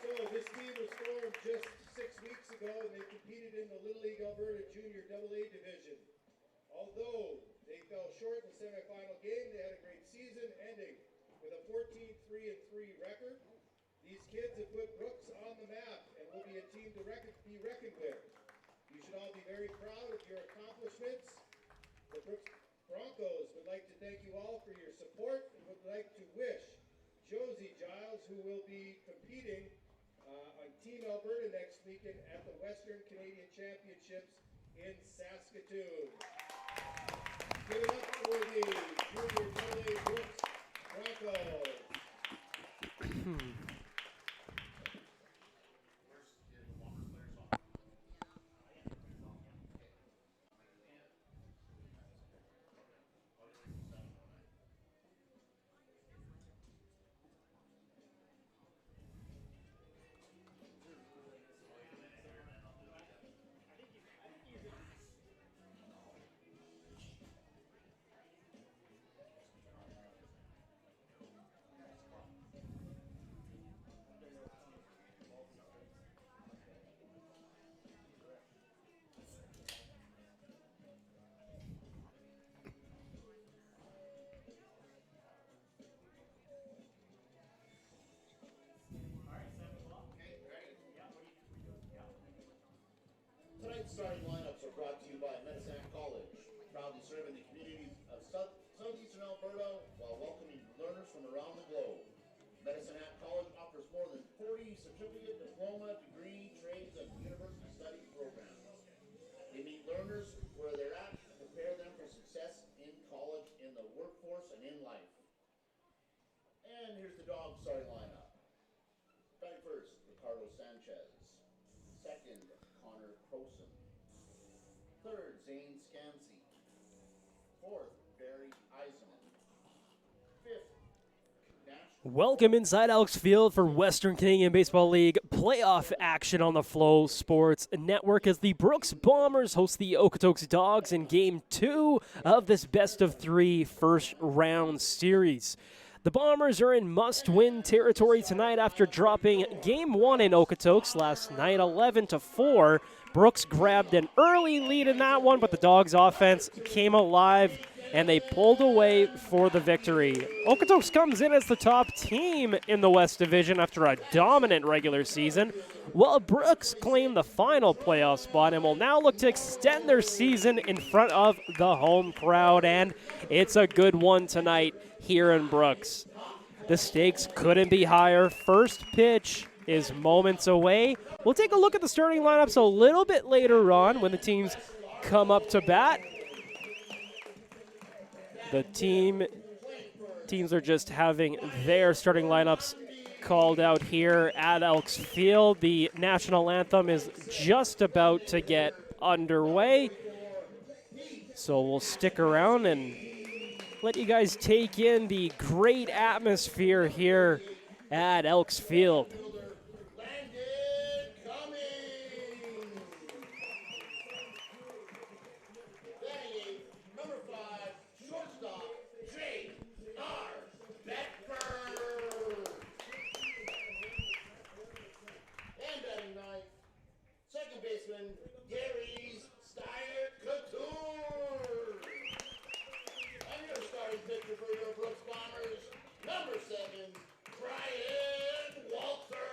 So this team was formed just 6 weeks ago, and they competed in the Little League Alberta Junior AA Division. Although they fell short in the semifinal game, they had a great season, ending with a 14-3-3 record. These kids have put Brooks on the map and will be a team to be reckoned with. You should all be very proud of your accomplishments. The Brooks Broncos would like to thank you all for your support and would like to wish Josie Giles, who will be competing on Team Alberta next weekend at the Western Canadian Championships in Saskatchewan. Give it up for the Junior AA Brooks Broncos. Tonight's starting lineups are brought to you by FloCollege, proudly serving the communities of southeastern Alberta while welcoming learners from around the globe. FloCollege offers more than 40 certificate, diploma, degree, trades, and university study programs. They meet learners where they're at and prepare them for success in college, in the workforce, and in life. And here's the Dawgs starting lineup. Batting first, Ricardo Sanchez. Second, Connor Croson. Third, Zane Scansey. Fourth, Barry Eisenman. Fifth, Welcome inside Alex Field for Western Canadian Baseball League playoff action on the Flow Sports Network as the Brooks Bombers host the Okotoks Dawgs in Game 2 of this best-of-3 first-round series. The Bombers are in must-win territory tonight after dropping Game 1 in Okotoks last night, 11-4. Brooks grabbed an early lead in that one, but the Dawgs offense came alive, and they pulled away for the victory. Okotoks comes in as the top team in the West Division after a dominant regular season, while Brooks claimed the final playoff spot and will now look to extend their season in front of the home crowd, and it's a good one tonight here in Brooks. The stakes couldn't be higher. First pitch is moments away. We'll take a look at the starting lineups a little bit later on when the teams come up to bat. The teams are just having their starting lineups called out here at Elks Field. The national anthem is just about to get underway, so we'll stick around and let you guys take in the great atmosphere here at Elks Field. Pitcher for your Brooks Bombers, number 7, Brian Walter.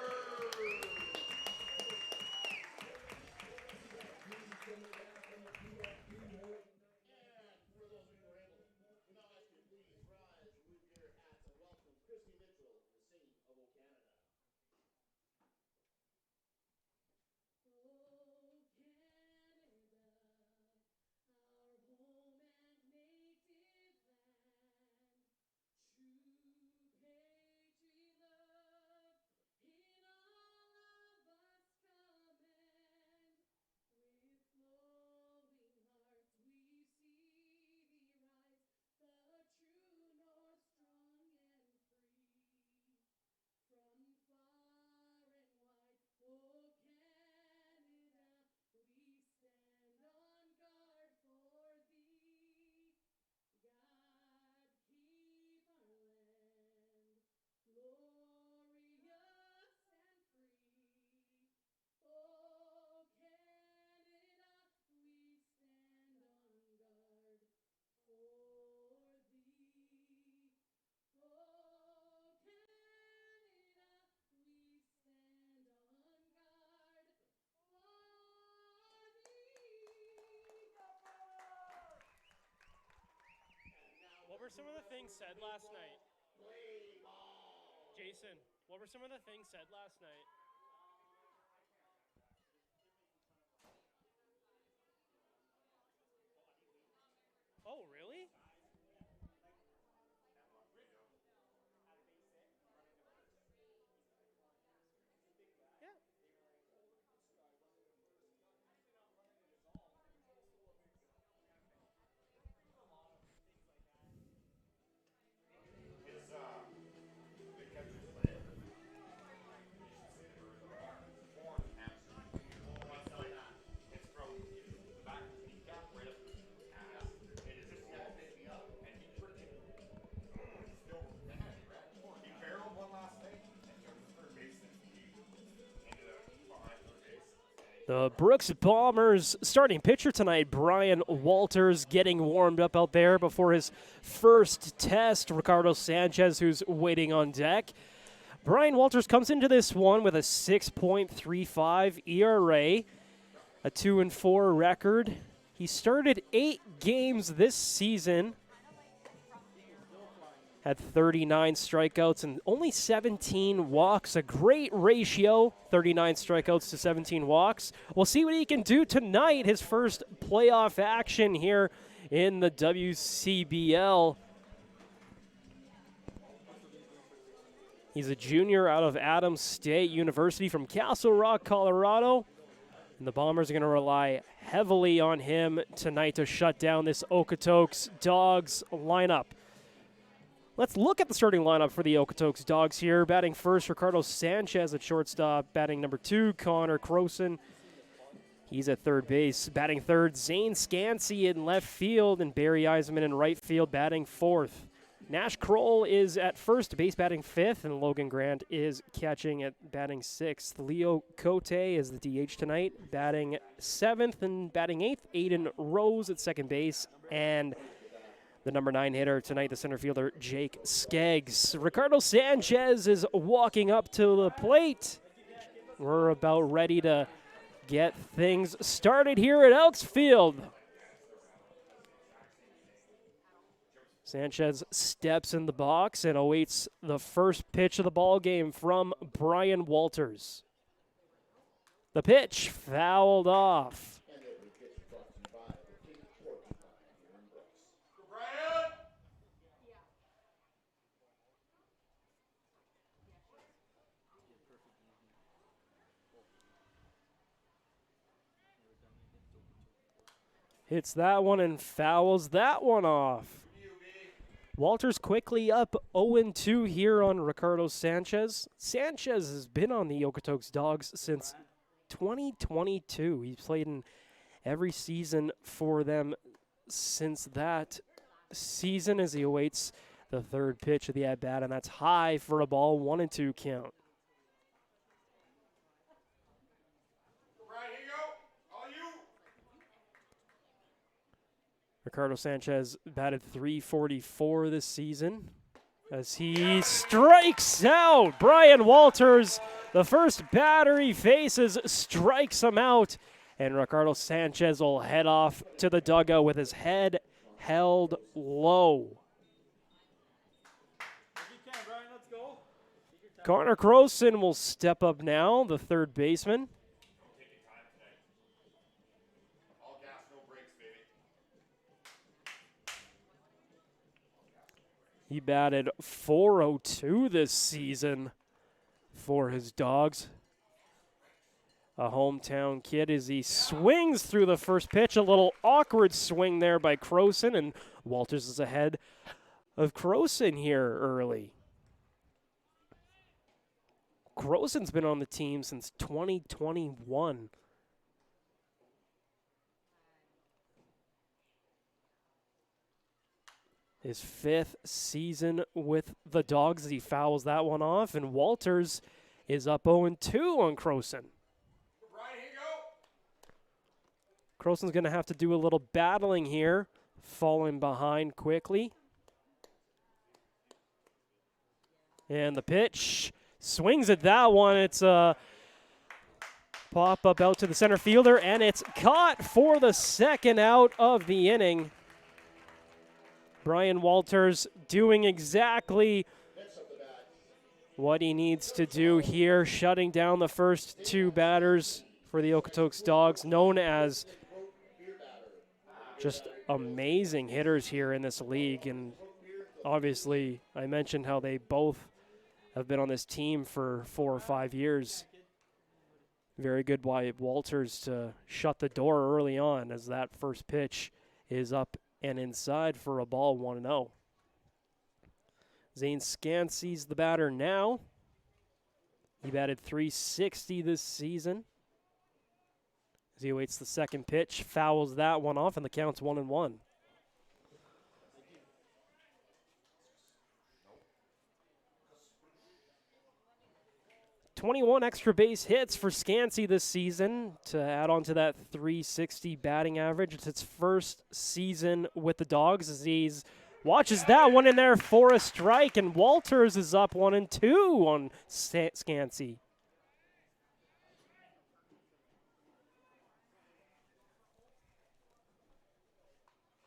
some of the things said last night? Jason, what were some of the things said last night? Oh, really? Yeah. The Brooks Bombers starting pitcher tonight, Brian Walters, getting warmed up out there before his first test. Ricardo Sanchez, who's waiting on deck. Brian Walters comes into this one with a 6.35 ERA, a 2-4 record. He started 8 games this season, had 39 strikeouts and only 17 walks, a great ratio, 39 strikeouts to 17 walks. We'll see what he can do tonight, his first playoff action here in the WCBL. He's a junior out of Adams State University from Castle Rock, Colorado. And the Bombers are going to rely heavily on him tonight to shut down this Okotoks Dawgs lineup. Let's look at the starting lineup for the Okotoks Dawgs here. Batting first, Ricardo Sanchez at shortstop. Batting number 2, Connor Croson. He's at third base. Batting third, Zane Scansey in left field, and Barry Eisman in right field batting fourth. Nash Kroll is at first base batting fifth, and Logan Grant is catching at batting sixth. Leo Cote is the DH tonight, batting seventh and batting eighth. Aiden Rose at second base, and the number 9 hitter tonight, the center fielder, Jake Skeggs. Ricardo Sanchez is walking up to the plate. We're about ready to get things started here at Elks Field. Sanchez steps in the box and awaits the first pitch of the ball game from Brian Walters. The pitch fouled off. Hits that one and fouls that one off. Walters quickly up 0-2 here on Ricardo Sanchez. Sanchez has been on the Okotoks Dawgs since 2022. He's played in every season for them since that season as he awaits the third pitch of the at-bat, and that's high for a ball, 1-2 count. Ricardo Sanchez batted .344 this season as he strikes out. Brian Walters, the first batter he faces, strikes him out. And Ricardo Sanchez will head off to the dugout with his head held low. Connor Croson will step up now, the third baseman. He batted .402 this season for his Dawgs. A hometown kid as he swings through the first pitch. A little awkward swing there by Croson, and Walters is ahead of Croson here early. Croson's been on the team since 2021. His 5th season with the Dawgs as he fouls that one off, and Walters is up 0-2 on Croson. Croson's going to have to do a little battling here, falling behind quickly. And the pitch, swings at that one. It's a pop-up out to the center fielder, and it's caught for the second out of the inning. Brian Walters doing exactly what he needs to do here, shutting down the first two batters for the Okotoks Dawgs, known as just amazing hitters here in this league. And obviously, I mentioned how they both have been on this team for 4 or 5 years. Very good by Walters to shut the door early on, as that first pitch is up and inside for a ball, 1-0. Zane Scansey's the batter now. He batted .360 this season. As he awaits the second pitch, fouls that one off, and the count's 1-1. 21 extra base hits for Scansey this season to add on to that .360 batting average. It's his first season with the Dawgs, as he watches that one in there for a strike, and Walters is up 1-2 on Scansey.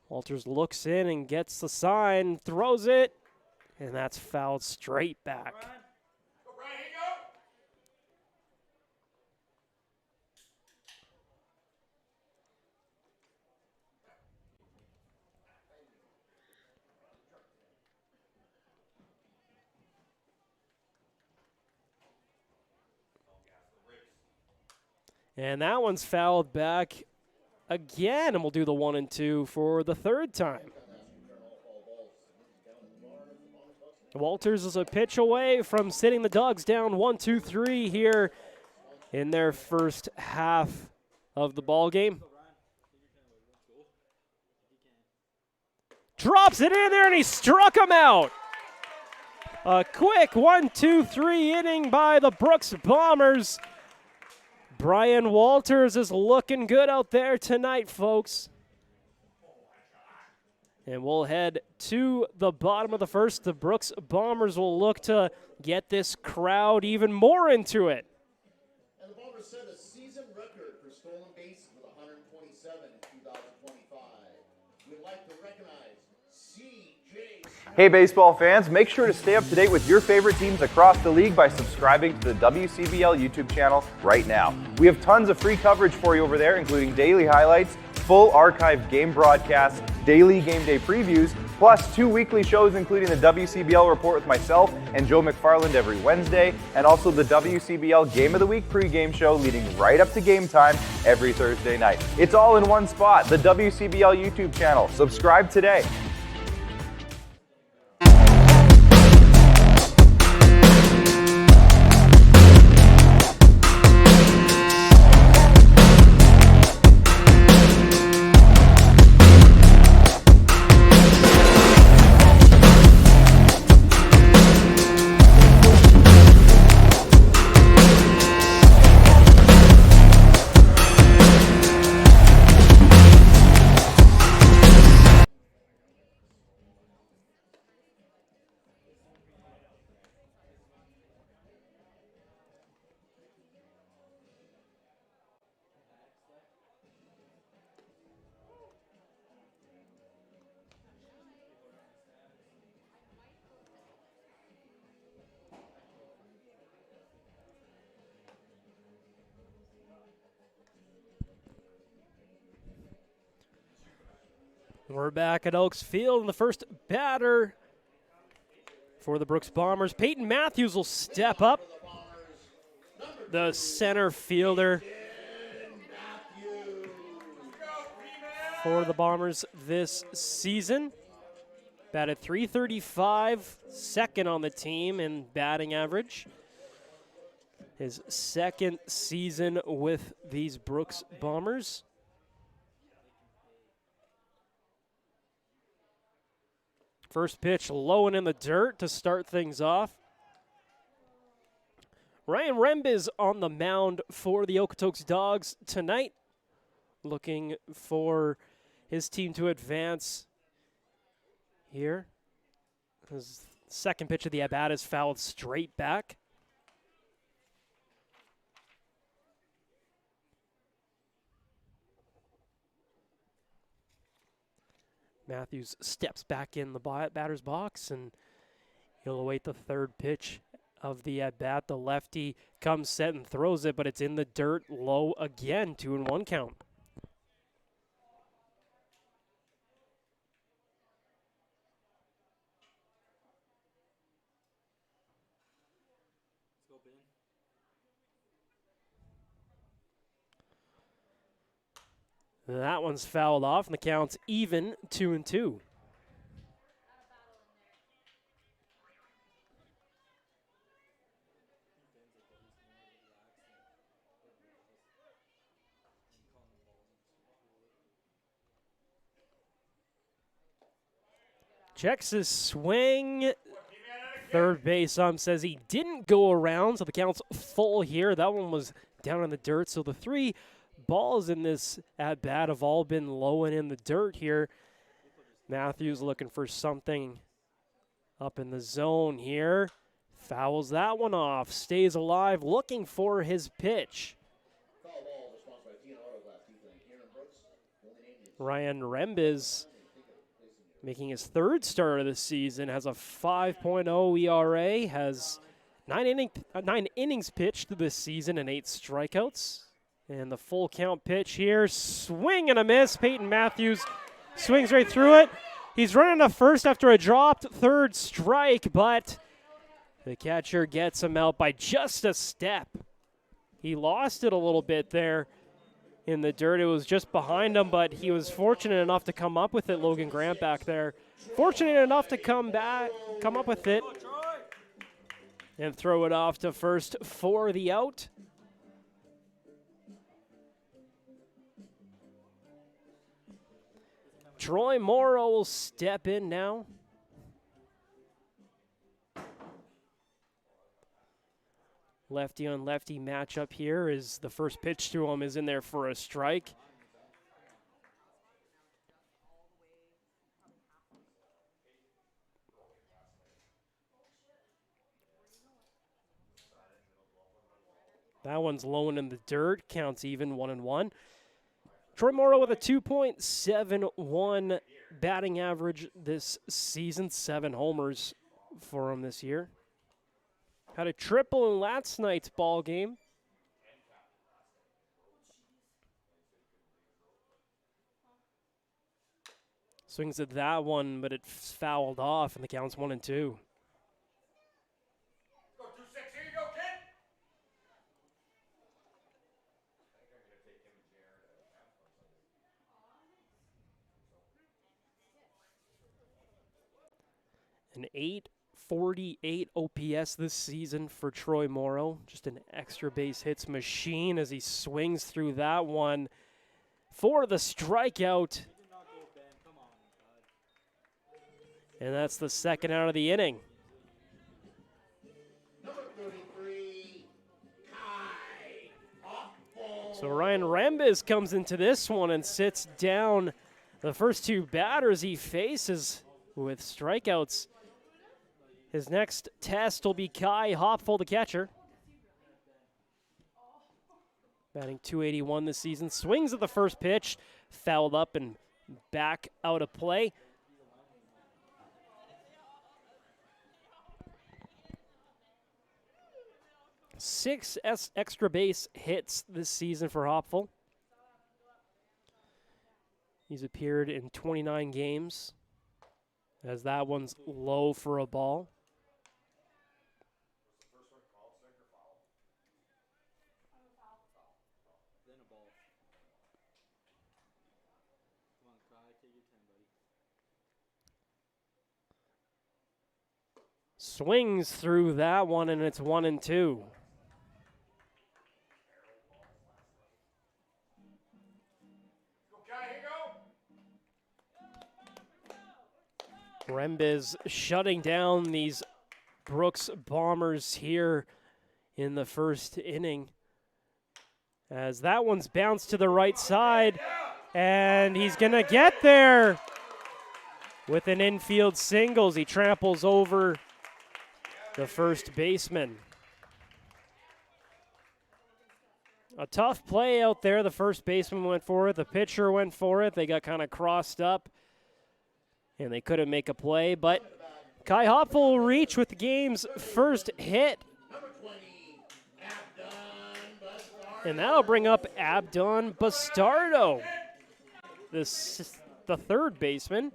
Walters looks in and gets the sign, throws it, and that's fouled straight back. And that one's fouled back again, and we'll do the 1-2 for the third time. Walters is a pitch away from sitting the Dawgs down 1-2-3 here in their first half of the ball game. Drops it in there, and he struck him out. A quick 1-2-3 inning by the Brooks Bombers. Brian Walters is looking good out there tonight, folks. And we'll head to the bottom of the first. The Brooks Bombers will look to get this crowd even more into it. And the Bombers set a season record for stolen bases with 127 in 2025. We'd like to recognize C.J. Hey baseball fans, make sure to stay up to date with your favorite teams across the league by subscribing to the WCBL YouTube channel right now. We have tons of free coverage for you over there, including daily highlights, full archived game broadcasts, daily game day previews, plus 2 weekly shows including the WCBL Report with myself and Joe McFarland every Wednesday, and also the WCBL Game of the Week pregame show leading right up to game time every Thursday night. It's all in one spot, the WCBL YouTube channel. Subscribe today. We're back at Oaks Field, and the first batter for the Brooks Bombers, Peyton Matthews, will step up. The center fielder for the Bombers this season. Batted .335, second on the team in batting average. His second season with these Brooks Bombers. First pitch low and in the dirt to start things off. Ryan Rembiz on the mound for the Okotoks Dawgs tonight, looking for his team to advance here. His second pitch of the at-bat is fouled straight back. Matthews steps back in the batter's box, and he'll await the third pitch of the at-bat. The lefty comes set and throws it, but it's in the dirt low again, 2-1 count. That one's fouled off, and the count's even, 2-2. Checks his swing. Third base ump says he didn't go around, so the count's full here. That one was down in the dirt, so the 3 balls in this at-bat have all been low and in the dirt here. Matthews looking for something up in the zone here. Fouls that one off. Stays alive, looking for his pitch. Ryan Rembes, making his 3rd start of the season, has a 5.0 ERA, has 9 innings pitched this season and 8 strikeouts. And the full count pitch here, swing and a miss. Peyton Matthews swings right through it. He's running to first after a dropped 3rd strike, but the catcher gets him out by just a step. He lost it a little bit there in the dirt. It was just behind him, but he was fortunate enough to come up with it. Logan Grant back there, fortunate enough to come up with it and throw it off to first for the out. Troy Morrow will step in now. Lefty on lefty matchup here is the first pitch to him is in there for a strike. That one's low and in the dirt, counts even, 1-1. Troy Morrow with a 2.71 batting average this season, 7 homers for him this year. Had a triple in last night's ball game. Swings at that one, but it's fouled off, and the count's 1-2. An 848 OPS this season for Troy Morrow. Just an extra base hits machine as he swings through that one for the strikeout. And that's the second out of the inning. Number 33, So Ryan Rembes comes into this one and sits down the first 2 batters he faces with strikeouts. His next test will be Kai Hopful, the catcher. Batting .281 this season. Swings at the first pitch. Fouled up and back out of play. Six extra base hits this season for Hopful. He's appeared in 29 games, as that one's low for a ball. Swings through that one, and it's 1-2. Rembes shutting down these Brooks Bombers here in the first inning, as that one's bounced to the right side, and he's going to get there with an infield singles. He tramples over the first baseman. A tough play out there. The first baseman went for it. The pitcher went for it. They got kind of crossed up. And they couldn't make a play, but Kai Hopfel will reach with the game's first hit. And that'll bring up Abdon Bastardo, the third baseman.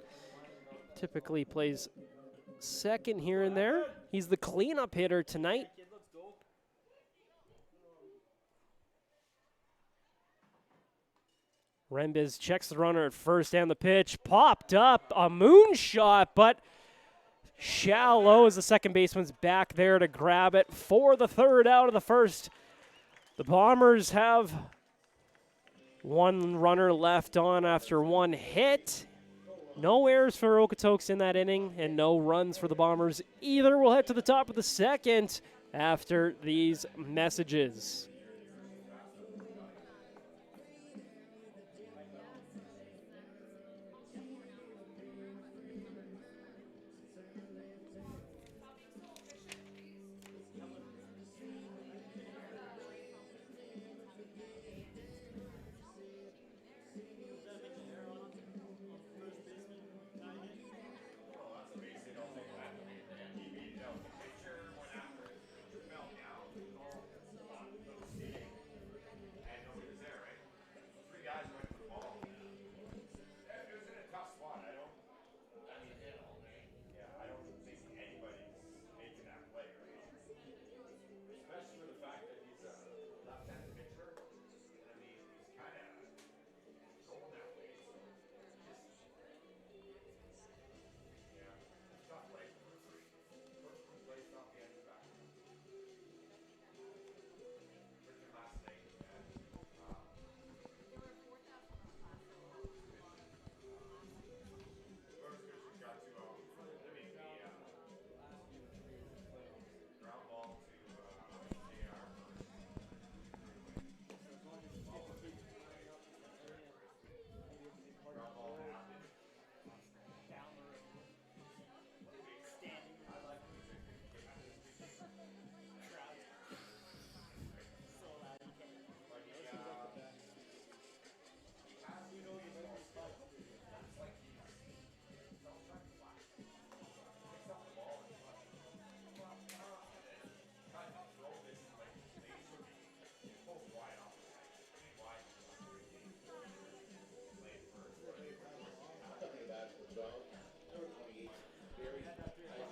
Typically plays second here and there. He's the cleanup hitter tonight. Rembiz checks the runner at first, and the pitch popped up, a moonshot, but shallow as the second baseman's back there to grab it for the third out of the first. The Bombers have one runner left on after one hit. No errors for Okotoks in that inning, and no runs for the Bombers either. We'll head to the top of the second after these messages.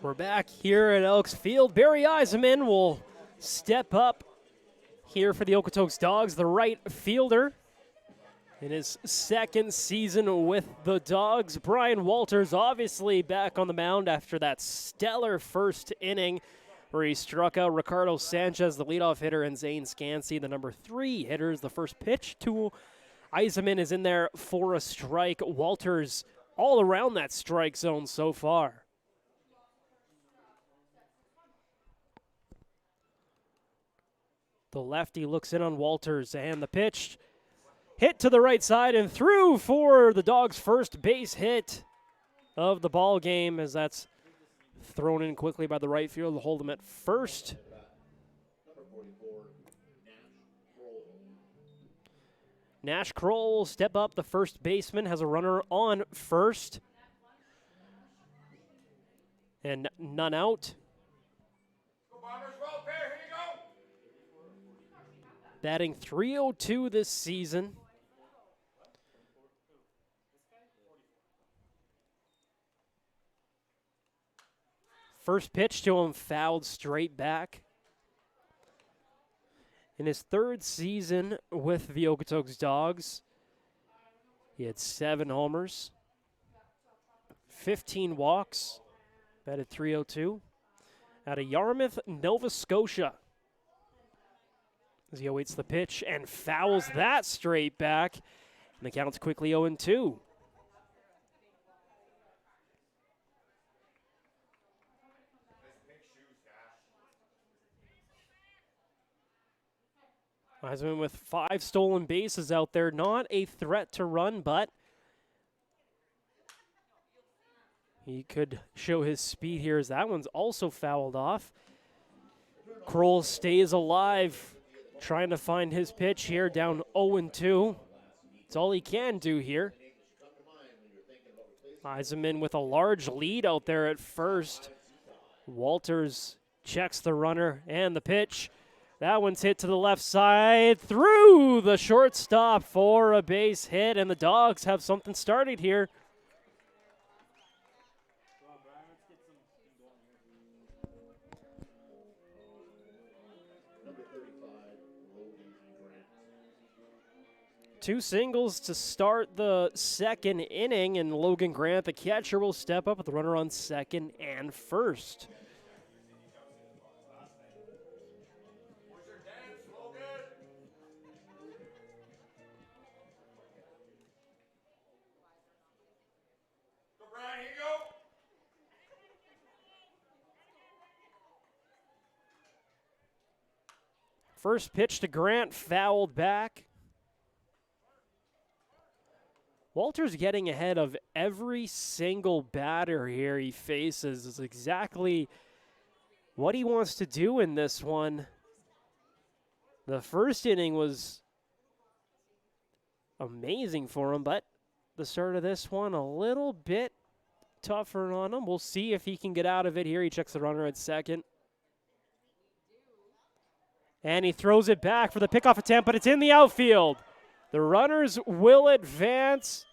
We're back here at Elks Field. Barry Eisenman will step up here for the Okotoks Dawgs, the right fielder. In his second season with the Dawgs, Brian Walters obviously back on the mound after that stellar first inning where he struck out Ricardo Sanchez, the leadoff hitter, and Zane Scansey, the number 3 hitters. The first pitch to Eisenman is in there for a strike. Walters all around that strike zone so far. The lefty looks in on Walters, and the pitch hit to the right side and through for the Dawgs' first base hit of the ball game, as that's thrown in quickly by the right field to hold him at first. Nash Kroll will step up. The first baseman has a runner on first. And none out. Batting .302 this season. First pitch to him fouled straight back. In his third season with the Okotoks Dawgs, he had 7 homers, 15 walks, batted .302, out of Yarmouth, Nova Scotia. As he awaits the pitch and fouls that straight back, and the count's quickly 0-2. Eisenman with 5 stolen bases out there. Not a threat to run, but he could show his speed here as that one's also fouled off. Kroll stays alive, trying to find his pitch here, down 0-2. It's all he can do here. Eisenman with a large lead out there at first. Walters checks the runner and the pitch. That one's hit to the left side through the shortstop for a base hit, and the Dawgs have something started here. Two singles to start the second inning, and Logan Grant, the catcher, will step up with the runner on second and first. First pitch to Grant, fouled back. Walter's getting ahead of every single batter here he faces. Is exactly what he wants to do in this one. The first inning was amazing for him, but the start of this one a little bit tougher on him. We'll see if he can get out of it here. He checks the runner at second. And he throws it back for the pickoff attempt, but it's in the outfield. The runners will advance.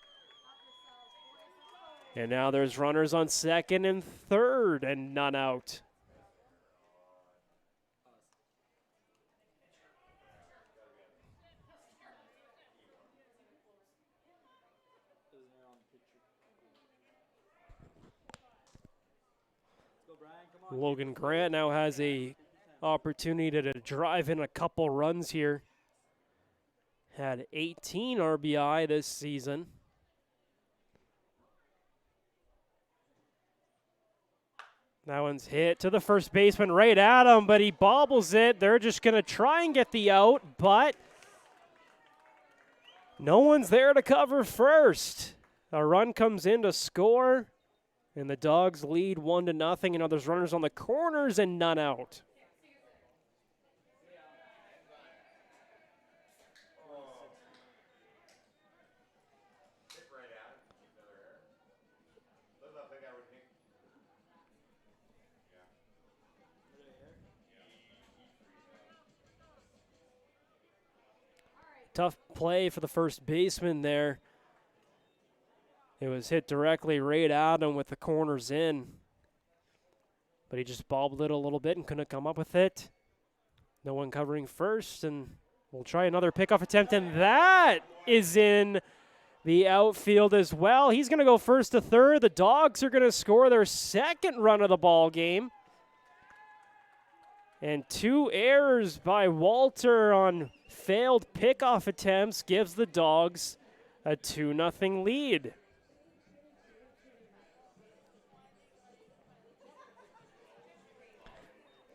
And now there's runners on second and third and none out. Logan Grant now has a opportunity to drive in a couple runs here. Had 18 RBI this season. That one's hit to the first baseman right at him, but he bobbles it. They're just going to try and get the out, but no one's there to cover first. A run comes in to score, and the Dawgs lead 1-0. And now there's runners on the corners and none out. Tough play for the first baseman there. It was hit directly right at him with the corners in. But he just bobbled it a little bit and couldn't come up with it. No one covering first, and we'll try another pickoff attempt, and that is in the outfield as well. He's going to go first to third. The Dawgs are going to score their second run of the ball game. And two errors by Walter on failed pickoff attempts gives the Dawgs a 2-0 lead.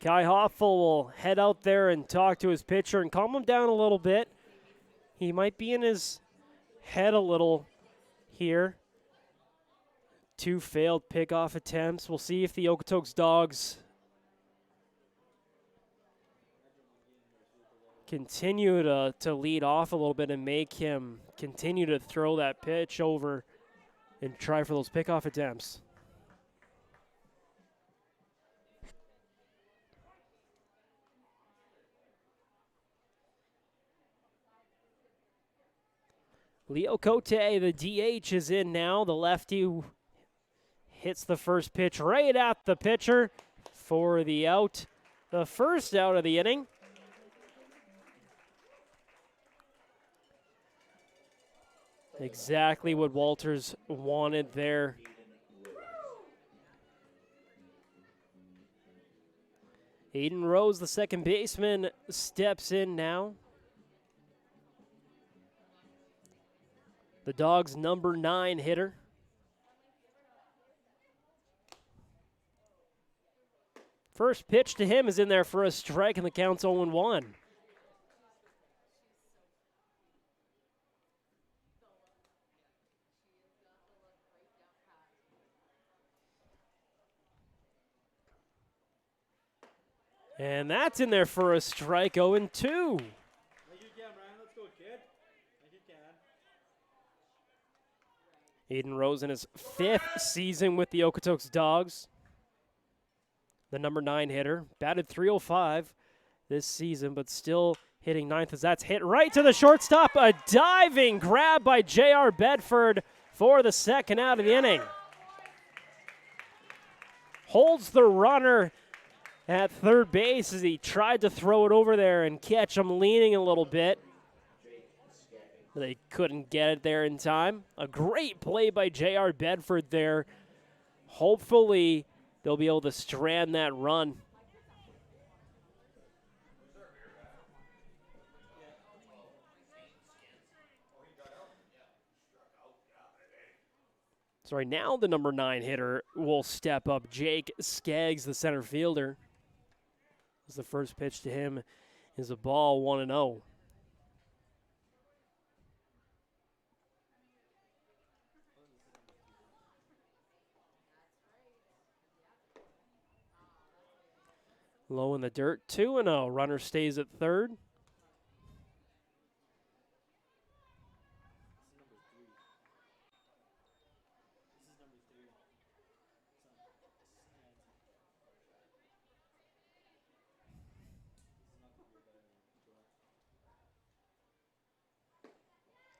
Kai Hoffel will head out there and talk to his pitcher and calm him down a little bit. He might be in his head a little here. Two failed pickoff attempts. We'll see if the Okotoks Dawgs continue to lead off a little bit and make him continue to throw that pitch over and try for those pickoff attempts. Leo Cote, the DH, is in now. The lefty hits the first pitch right at the pitcher for the out. The first out of the inning. Exactly what Walters wanted there. Aiden Rose, the second baseman, steps in now. The Dawgs' number 9 hitter. First pitch to him is in there for a strike, and the count's 0-1. And that's in there for a strike, 0-2. Aiden Rose in his 5th season with the Okotoks Dawgs. The number 9 hitter. Batted .305 this season, but still hitting 9th as that's hit right to the shortstop. A diving grab by J.R. Bedford for the second out of the inning. Holds the runner at third base as he tried to throw it over there and catch him leaning a little bit. They couldn't get it there in time. A great play by J.R. Bedford there. Hopefully they'll be able to strand that run. So right now the number 9 hitter will step up. Jake Skaggs, the center fielder. As the first pitch to him is a ball, 1-0. Low in the dirt, 2-0. Runner stays at third.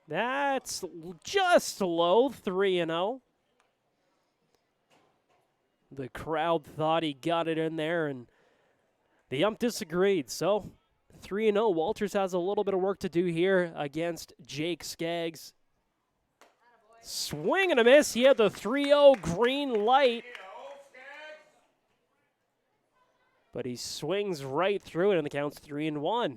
That's just low, 3-0. The crowd thought he got it in there, and the ump disagreed. So 3-0. Walters has a little bit of work to do here against Jake Skaggs. Swing and a miss. He had the 3-0 green light. But he swings right through it, and the count's 3-1.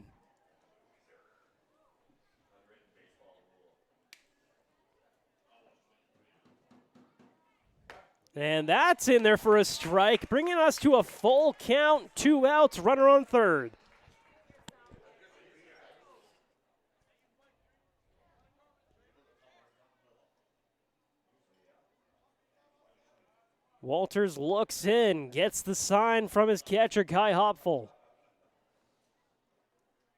And that's in there for a strike, bringing us to a full count, 2 outs, runner on third. Walters looks in, gets the sign from his catcher, Kai Hopful.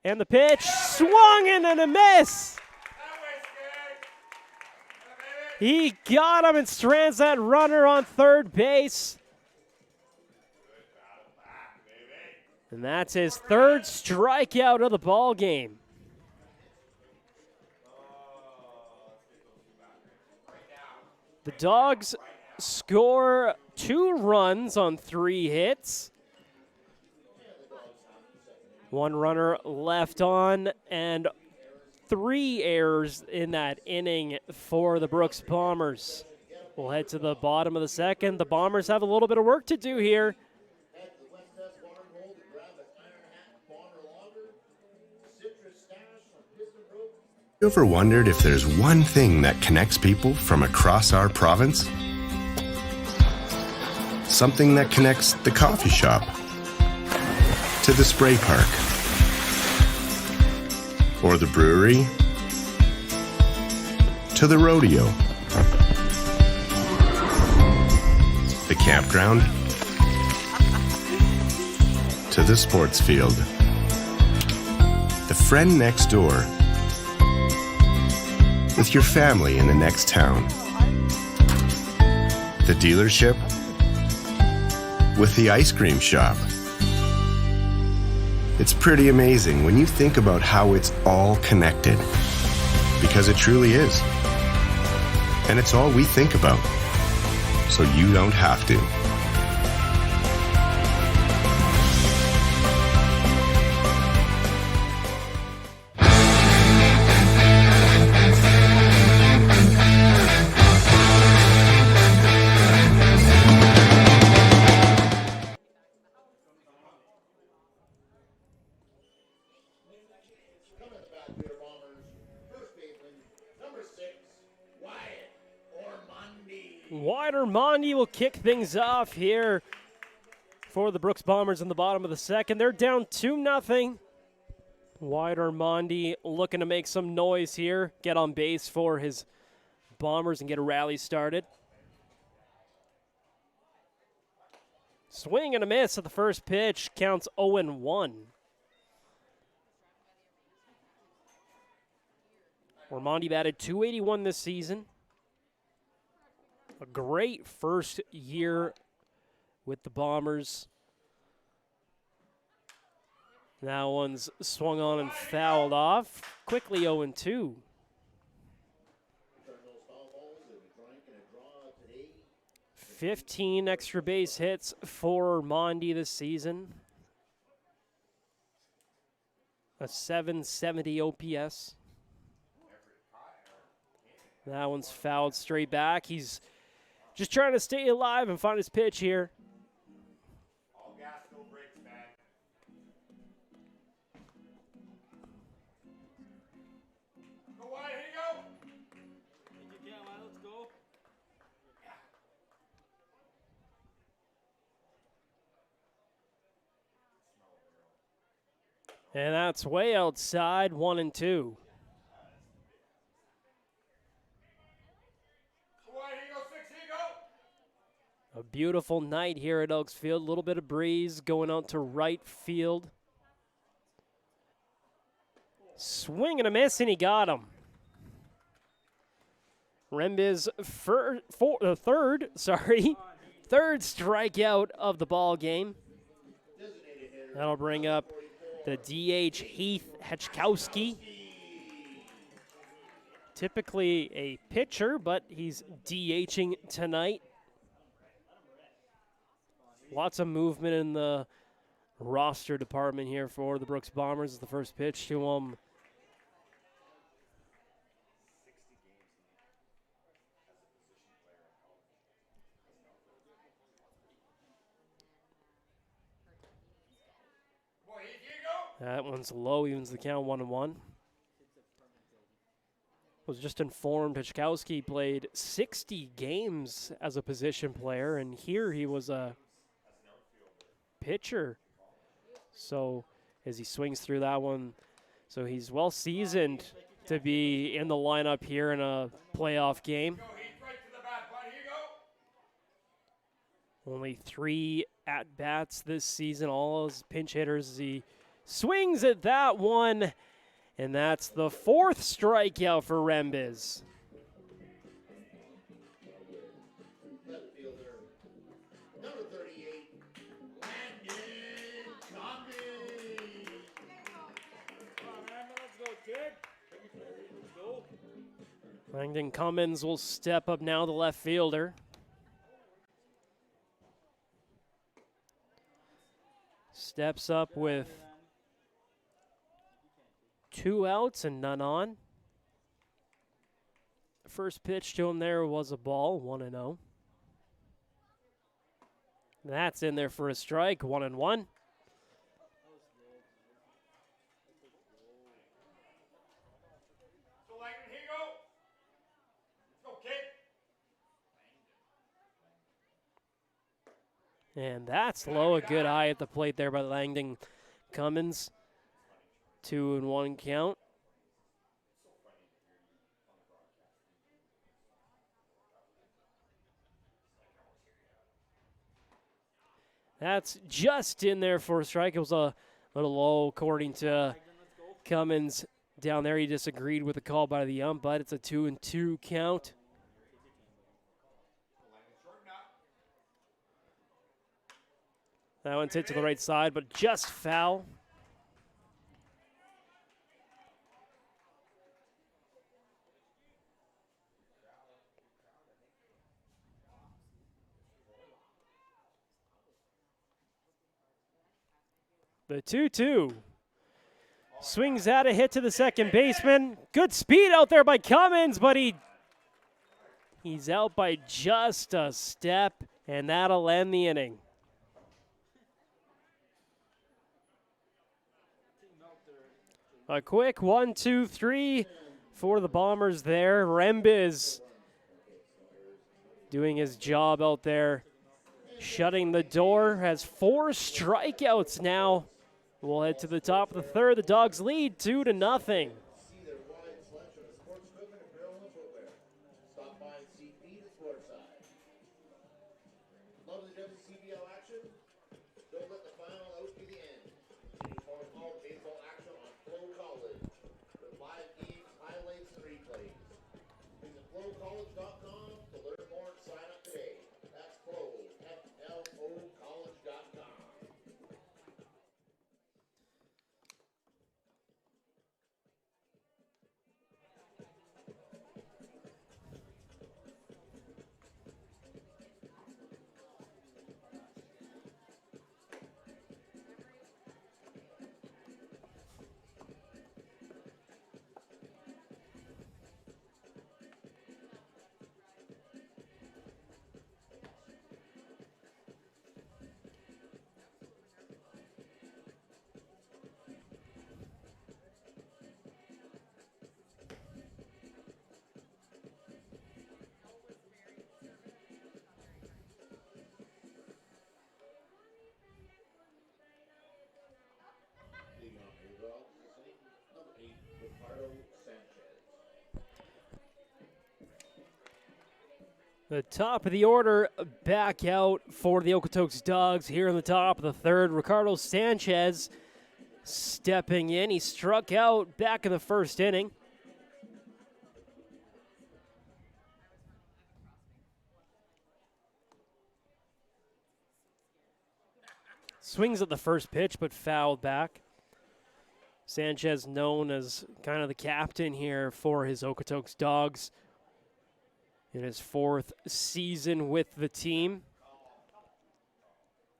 And the pitch, swung in and a miss. He got him and strands that runner on third base. And that's his 3rd strikeout of the ball game. The Dawgs score 2 runs on 3 hits. 1 runner left on, and 3 errors in that inning for the Brooks Bombers. We'll head to the bottom of the second. The Bombers have a little bit of work to do here. You ever wondered if there's one thing that connects people from across our province? Something that connects the coffee shop to the spray park, or the brewery to the rodeo, the campground to the sports field, the friend next door with your family in the next town, the dealership with the ice cream shop. It's pretty amazing when you think about how it's all connected, because it truly is. And it's all we think about, so you don't have to. Mondi will kick things off here for the Brooks Bombers in the bottom of the second. They're down 2-0. Wider Mondi looking to make some noise here, get on base for his Bombers and get a rally started. Swing and a miss at the first pitch, counts 0-1. Ormondi batted .281 this season. A great first year with the Bombers. That one's swung on and fouled off. Quickly 0-2. 15 extra base hits for Mondi this season. A 770 OPS. That one's fouled straight back. He's just trying to stay alive and find his pitch here. All gas, no brakes, man. Go wide, here you go. Let's go. And that's way outside, 1-2. A beautiful night here at Elks Field. A little bit of breeze going out to right field. Swing and a miss, and he got him. Rembi's third strikeout of the ball game. That'll bring up the DH Heath Hechkowski. Typically a pitcher, but he's DHing tonight. Lots of movement in the roster department here for the Brooks Bombers. The first pitch to him. That one's low, evens the count 1-1. Was just informed Hechkowski played 60 games as a position player, and here he was a pitcher. So as he swings through that one, so he's well seasoned to be in the lineup here in a playoff game. Only 3 at-bats this season, all as pinch hitters. He swings at that one, and that's the 4th strikeout for Rembiz. Left fielder, number 38, Landon Cummings. Come on, man, let's go, kid. Let's go. Langdon Cummins will step up now, the left fielder. Steps up with 2 outs and none on. First pitch to him there was a ball, 1-0. That's in there for a strike, 1-1. And that's low, a good eye at the plate there by Langdon Cummins. 2-1 count. That's just in there for a strike. It was a little low according to Cummins down there. He disagreed with the call by the ump, but it's a 2-2 count. That one's hit to the right side, but just foul. The 2-2. Swings out a hit to the second baseman. Good speed out there by Cummins, but he's out by just a step, and that'll end the inning. A quick 1-2-3 for the Bombers there. Rembiz doing his job out there, shutting the door, has 4 strikeouts now. We'll head to the top of the third. The Dawgs lead 2-0. See their wide selection of sports equipment, apparel, and footwear. Stop by and see Feed at Sportside. Love the WCBL action? Don't let the final out be the end. See all baseball action on FloCollege with live games, highlights, and replays. Visit FloCollege.com to learn more and sign up Ricardo Sanchez. The top of the order back out for the Okotoks Dawgs here in the top of the third. Ricardo Sanchez stepping in. He struck out back in the first inning. Swings at the first pitch, but fouled back. Sanchez known as kind of the captain here for his Okotoks Dawgs in his fourth season with the team.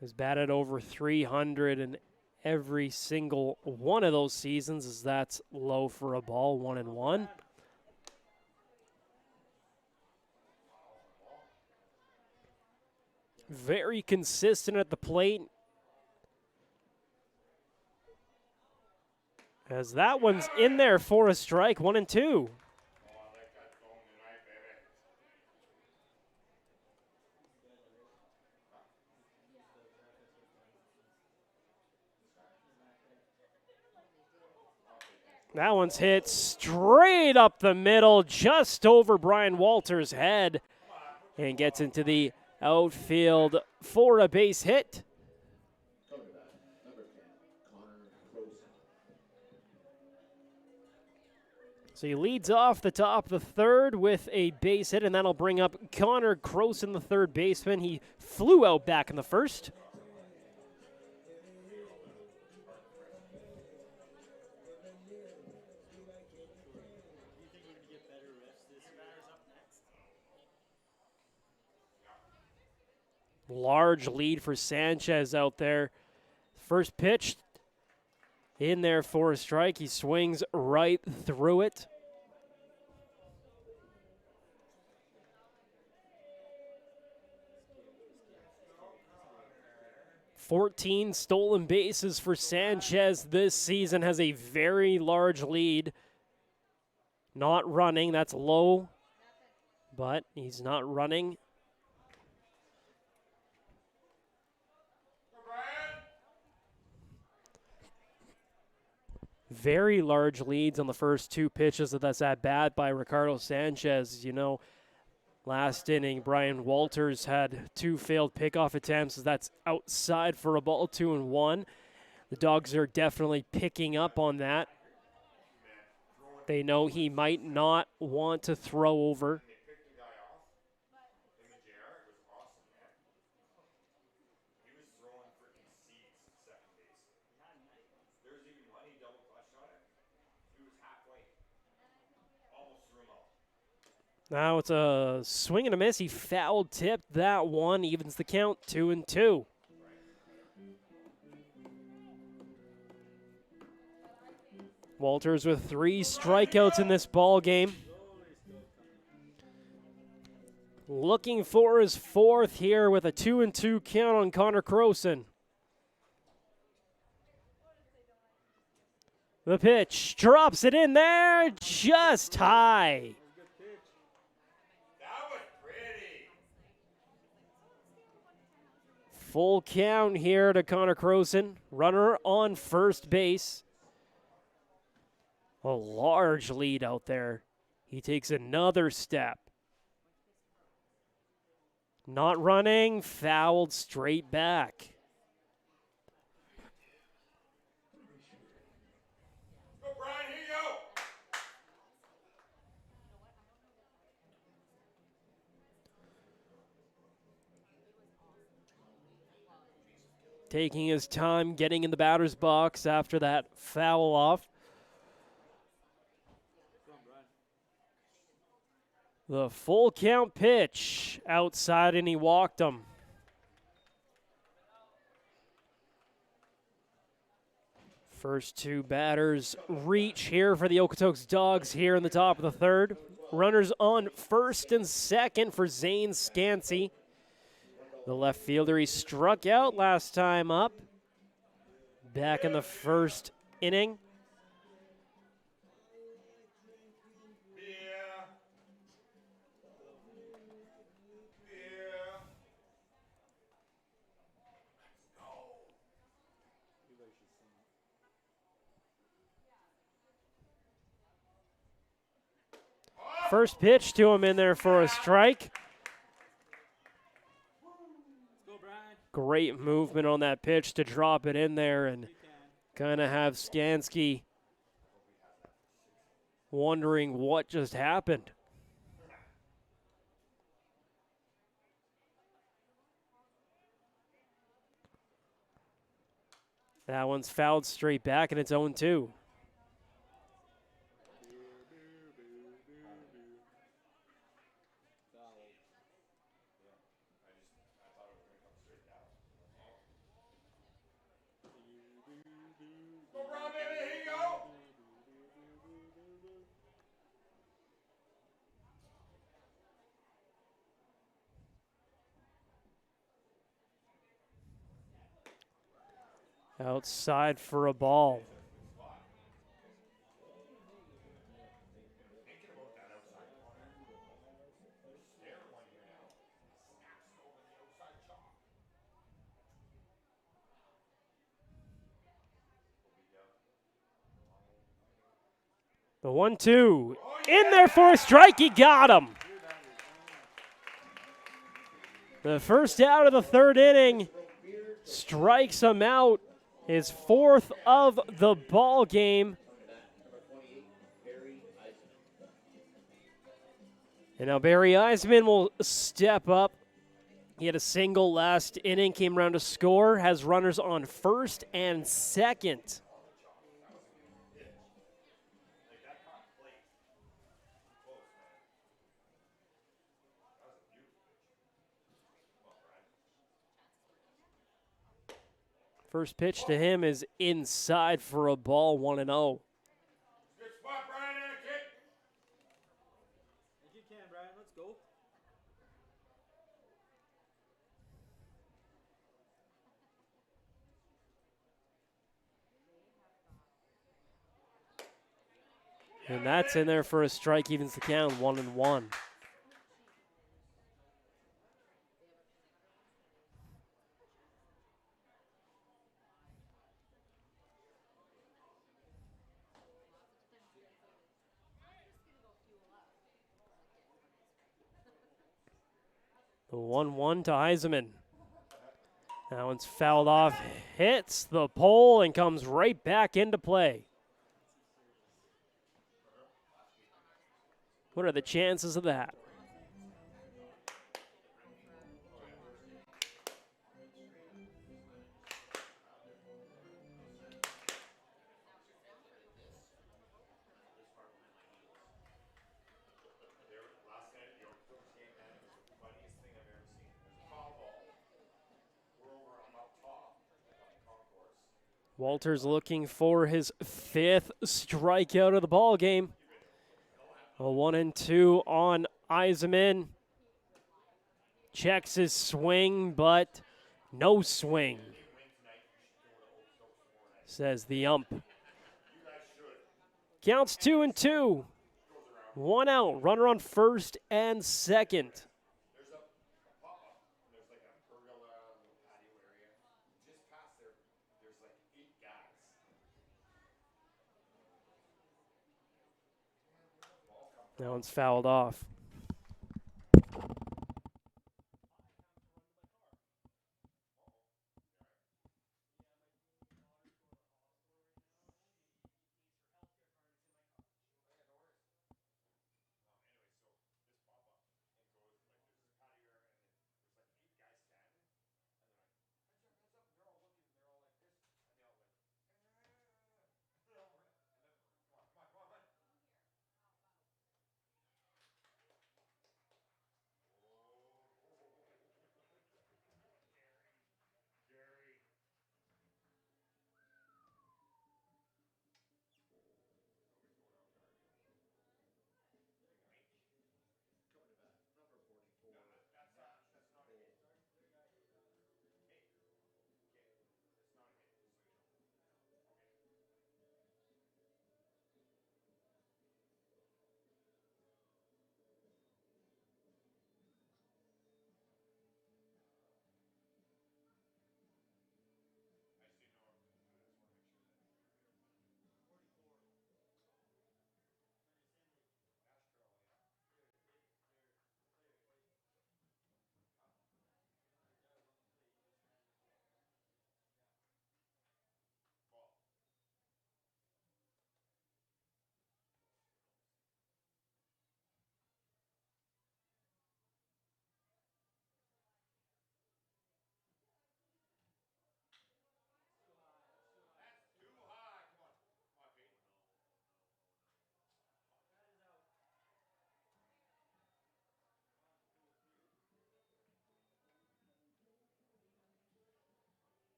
Has batted over 300 in every single one of those seasons, as that's low for a ball, 1-1. Very consistent at the plate. As that one's in there for a strike, 1-2. That one's hit straight up the middle, just over Brian Walters' head, and gets into the outfield for a base hit. Coming back, number 10, Connor Croson. So he leads off the top of the third with a base hit, and that'll bring up Connor Croson, the third baseman. He flew out back in the first. Large lead for Sanchez out there. First pitch in there for a strike. He swings right through it. "14 stolen bases for Sanchez this season, has a very large lead. Not running, that's low, but he's not running. Very large leads on the first two pitches of this at bat by Ricardo Sanchez. You know, last inning, Brian Walters had two failed pickoff attempts. That's outside for a ball, 2-1. The Dawgs are definitely picking up on that. They know he might not want to throw over. Now it's a swing and a miss. He foul tipped that one, evens the count, 2-2. Walters with 3 strikeouts in this ball game. Looking for his fourth here with a 2-2 count on Connor Croson. The pitch, drops it in there, just high. Full count here to Connor Croson. Runner on first base. A large lead out there. He takes another step. Not running, fouled straight back. Go, Brian, here you go. Taking his time getting in the batter's box after that foul off. The full count pitch outside, and he walked him. First two batters reach here for the Okotoks Dawgs here in the top of the third. Runners on first and second for Zane Scansey. The left fielder, he struck out last time up. Back in the first inning. First pitch to him in there for a strike. Go, Brian. Great movement on that pitch to drop it in there and kind of have Skansky wondering what just happened. That one's fouled straight back, and it's 0-2. Go, Brian, baby. Here you go. Outside for a ball. The 1-2. In there for a strike. He got him. The first out of the third inning strikes him out. His fourth of the ball game. And now Barry Eisman will step up. He had a single last inning, came around to score, has runners on first and second. First pitch to him is inside for a ball, 1-0. Good spot, Brian, and a kick. If you can, Brian, let's go. And that's in there for a strike, evens the count, 1-1. The 1-1 to Eisenman. That one's fouled off, hits the pole, and comes right back into play. What are the chances of that? Walters looking for his fifth strikeout of the ball game. A 1-2 on Eisenman. Checks his swing, but no swing, says the ump. Counts 2-2. One out, runner on first and second. That one's fouled off.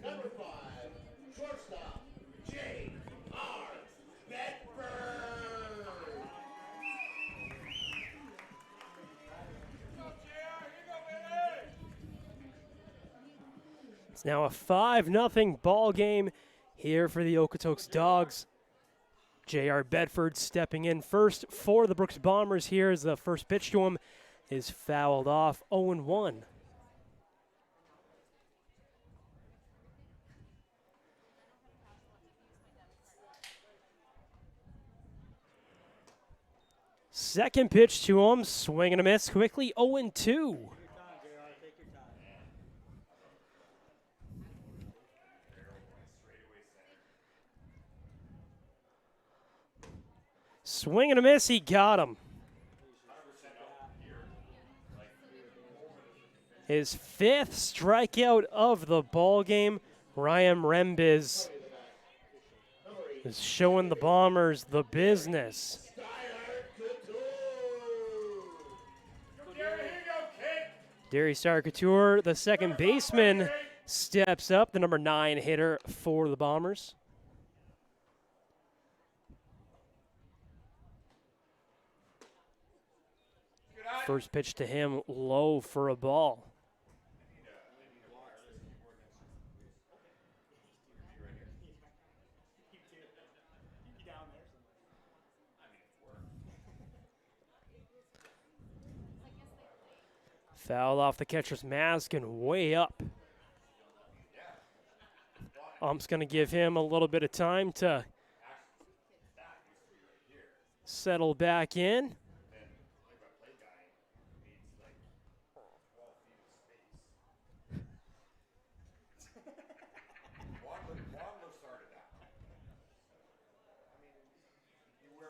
Number 5, shortstop, J.R. Bedford. It's now a 5-0 ball game here for the Okotoks Dawgs. J.R. Bedford stepping in first for the Brooks Bombers here as the first pitch to him is fouled off, 0-1. Second pitch to him, swing and a miss quickly, 0-2. Swing and a miss, he got him. His 5th strikeout of the ball game. Ryan Rembiz is showing the Bombers the business. Derry Star Couture, the second baseman, steps up, the number 9 hitter for the Bombers. First pitch to him, low for a ball. Foul off the catcher's mask and way up. Ump's going to give him a little bit of time to settle back in.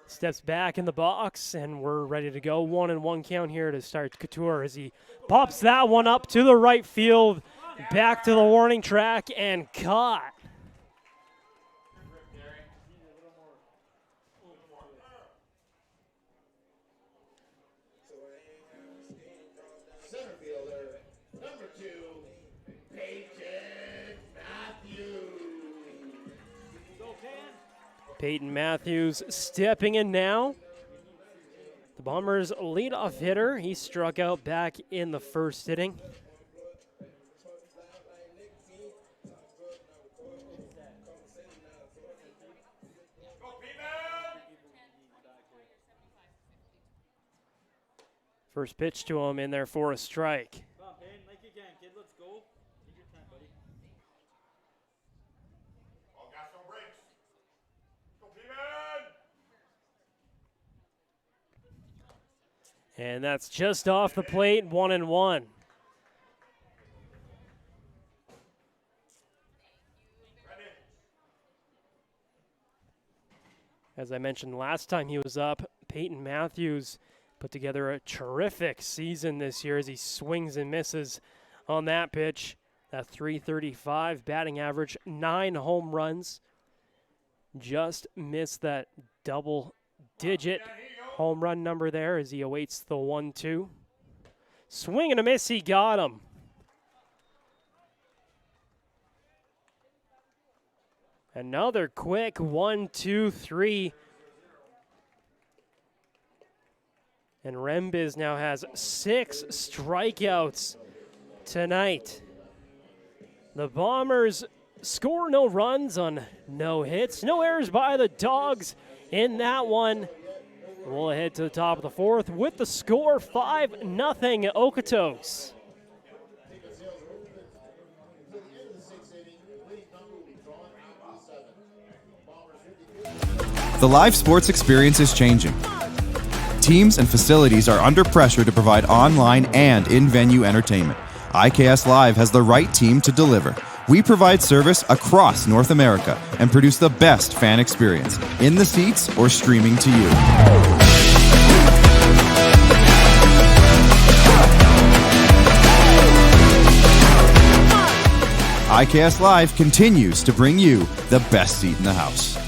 Steps back in the box, and we're ready to go. 1-1 count here to start Couture as he pops that one up to the right field, back to the warning track, and caught. Center fielder, number 2, Peyton Matthews. Peyton Matthews stepping in now. The Bombers' leadoff hitter. He struck out back in the first inning. First pitch to him in there for a strike. Come on, Payne, like you can, kid. Let's go. Take your time, buddy. All gas, no brakes. Go, P-Man! And that's just off the plate, 1-1. As I mentioned last time he was up, Peyton Matthews put together a terrific season this year as he swings and misses on that pitch. That .335 batting average, 9 home runs. Just missed that double-digit home run number there as he awaits the 1-2. Swing and a miss, he got him. Another quick 1-2-3. And Rembiz now has 6 strikeouts tonight. The Bombers score no runs on no hits. No errors by the Dawgs in that one. We'll head to the top of the fourth with the score 5-0 Okotoks. The live sports experience is changing. Teams and facilities are under pressure to provide online and in-venue entertainment. IKS Live has the right team to deliver. We provide service across North America and produce the best fan experience, in the seats or streaming to you. IKS Live continues to bring you the best seat in the house.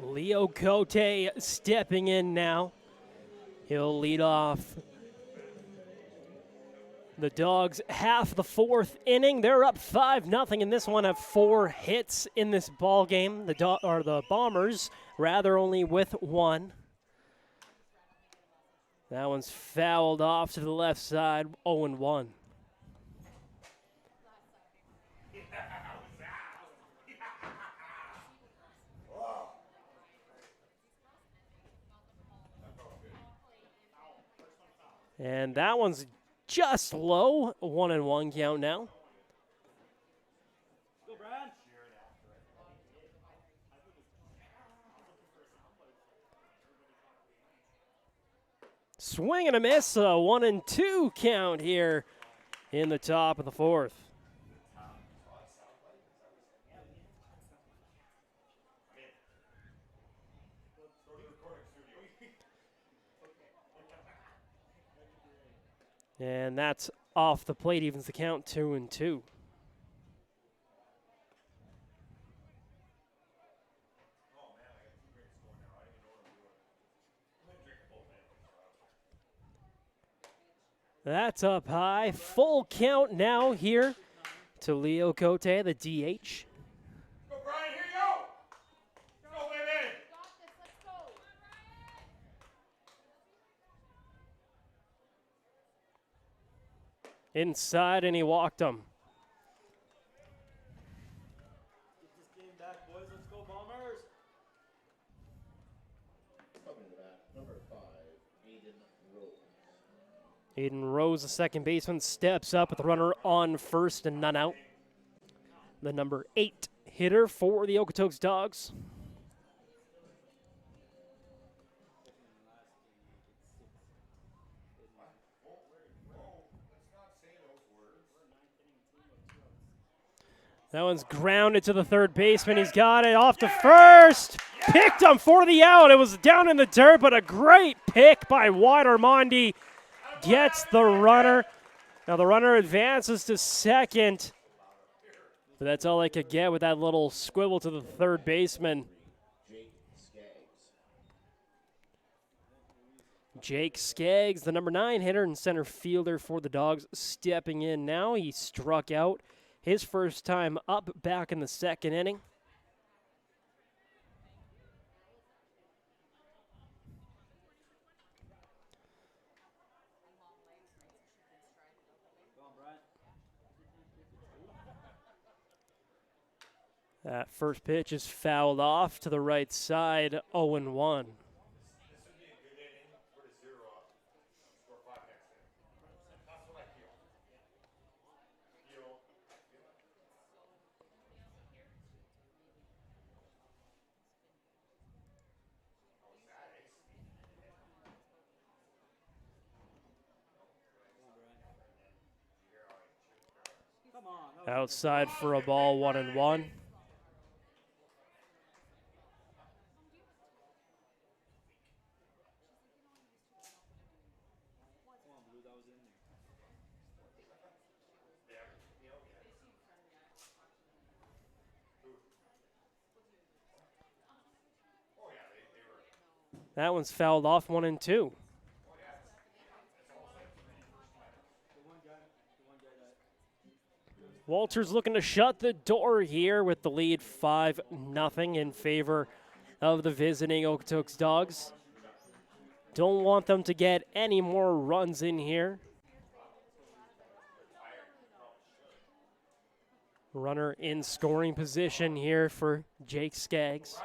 Leo Cote stepping in now. He'll lead off the Dogs half the fourth inning. They're up 5-0 in this one, have 4 hits in this ball game. The Bombers rather only with 1. That one's fouled off to the left side, 0-1. And that one's just low, 1-1 count now. Swing and a miss, a 1-2 count here in the top of the fourth. And that's off the plate, evens the count 2-2. That's up high. Full count now here to Leo Cote, the DH. Go, Brian, here you go. Go, baby. Inside, and he walked him. Get this game back, boys. Let's go, Bombers. Coming to that, number 5, Aiden Rose. Aiden Rose, the second baseman, steps up with the runner on first and none out. The number 8 hitter for the Okotoks Dogs. That one's grounded to the third baseman. He's got it off to first. Picked him for the out. It was down in the dirt, but a great pick by Wyatt Armandi. Gets the runner. Now the runner advances to second. But that's all I could get with that little squibble to the third baseman. Jake Skaggs, the number 9 hitter and center fielder for the Dogs, stepping in now. He struck out his first time up back in the second inning. That first pitch is fouled off to the right side, 0-1. Outside for a ball, 1-1. That one's fouled off, 1-2. Walters looking to shut the door here with the lead 5-0 in favor of the visiting Okotoks Dawgs. Don't want them to get any more runs in here. Runner in scoring position here for Jake Skaggs.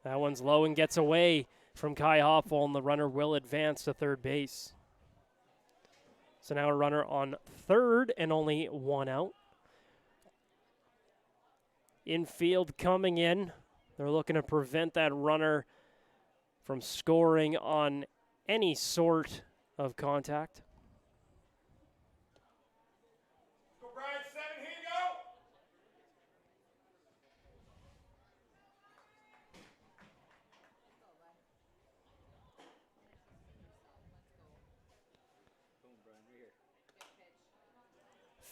That one's low and gets away from Kai Hoffel, and the runner will advance to third base. So now a runner on third and only one out. Infield coming in. They're looking to prevent that runner from scoring on any sort of contact. Go, Brian, 7, here you go.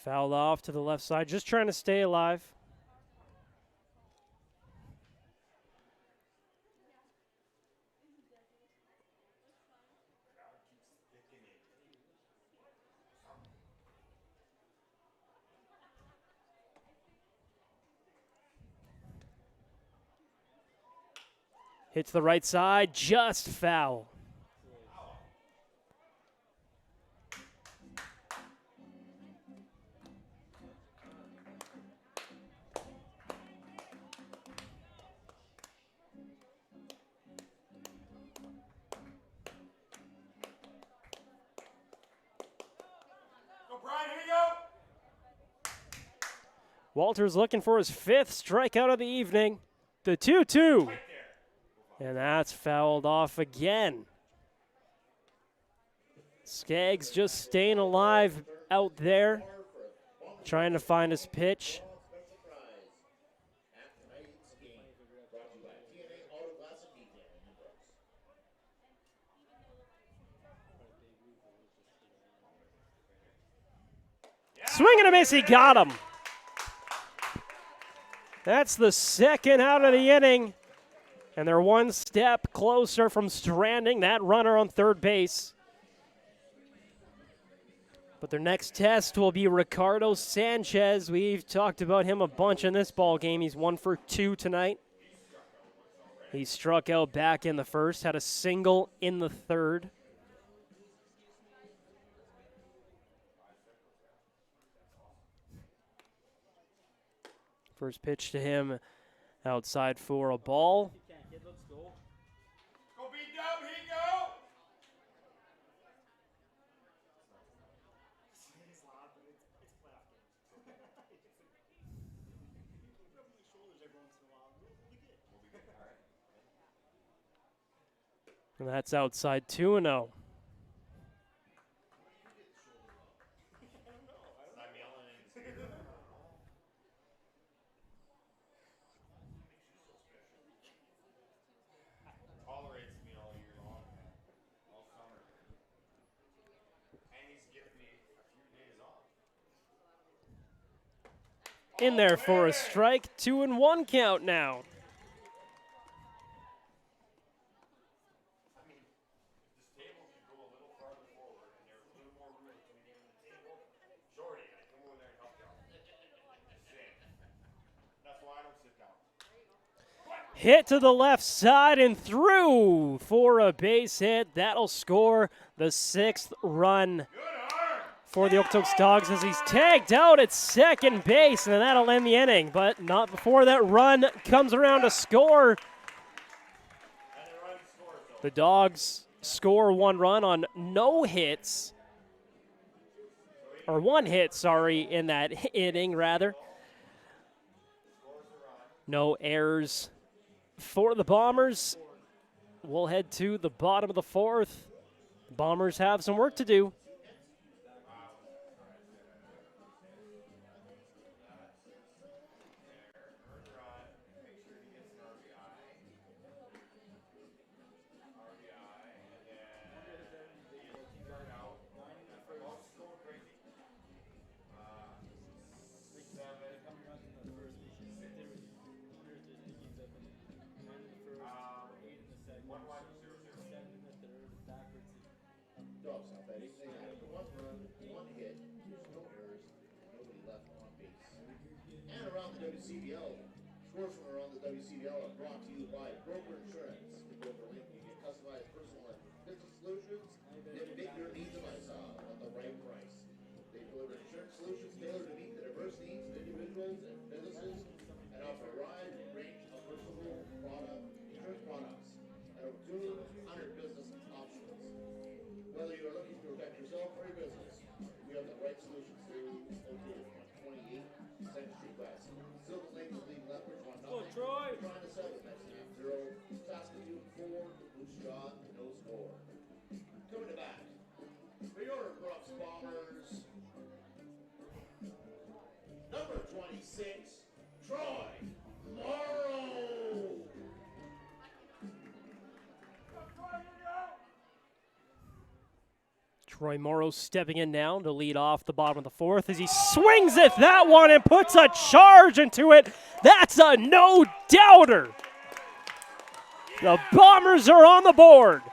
Fouled off to the left side, just trying to stay alive. Hits the right side, just foul. Go, Brian, here you go. Walters looking for his 5th strikeout of the evening. The 2-2. And that's fouled off again. Skaggs just staying alive out there, trying to find his pitch. Swing and a miss, he got him. That's the 2nd out of the inning. And they're one step closer from stranding that runner on third base. But their next test will be Ricardo Sanchez. We've talked about him a bunch in this ball game. He's 1 for 2 tonight. He struck out back in the first, had a single in the third. First pitch to him outside for a ball. Go, B-Dub, here you go. And that's outside 2-0. Tolerates me all year long, all summer. And he's given me a few days off. In there for a strike, 2-1 count now. This table could go a little farther forward, and there's a little more room between you and the table. Jordy, I come over there and help you out. Just saying. That's why I don't sit down. Hit to the left side and through for a base hit. That'll score the 6th run for the Okotoks Dawgs as he's tagged out at second base, and that'll end the inning, but not before that run comes around to score. The Dawgs score 1 run on no hits, or 1 hit, sorry, in that inning, rather. No errors for the Bombers. We'll head to the bottom of the 4th. Bombers have some work to do. Dawgs, not bad. They had one run, one hit, no errors, nobody left on base. And around the WCBL, scores from around the WCBL are brought to you by Broker Insurance. Broker Link, you get customized personal and business solutions that fit your needs of lifestyle at the right price. They deliver insurance solutions tailored to meet the diverse needs of individuals and businesses and offer a wide range of personal insurance products and over 200 business options. Whether you are looking to protect yourself or your business, we have the right solutions for you. Located on 28 2nd Street West. Silver Lake is leading Lethbridge 1-0. Troy! Trying to set with next half 0. Saskatchewan 4. Moose Jaw no score. Coming to bat. For your Brooks Bombers. Number 26, Troy Morrow. Troy Morrow stepping in now to lead off the bottom of the fourth as he swings at that one and puts a charge into it. That's a no-doubter. The Bombers are on the board.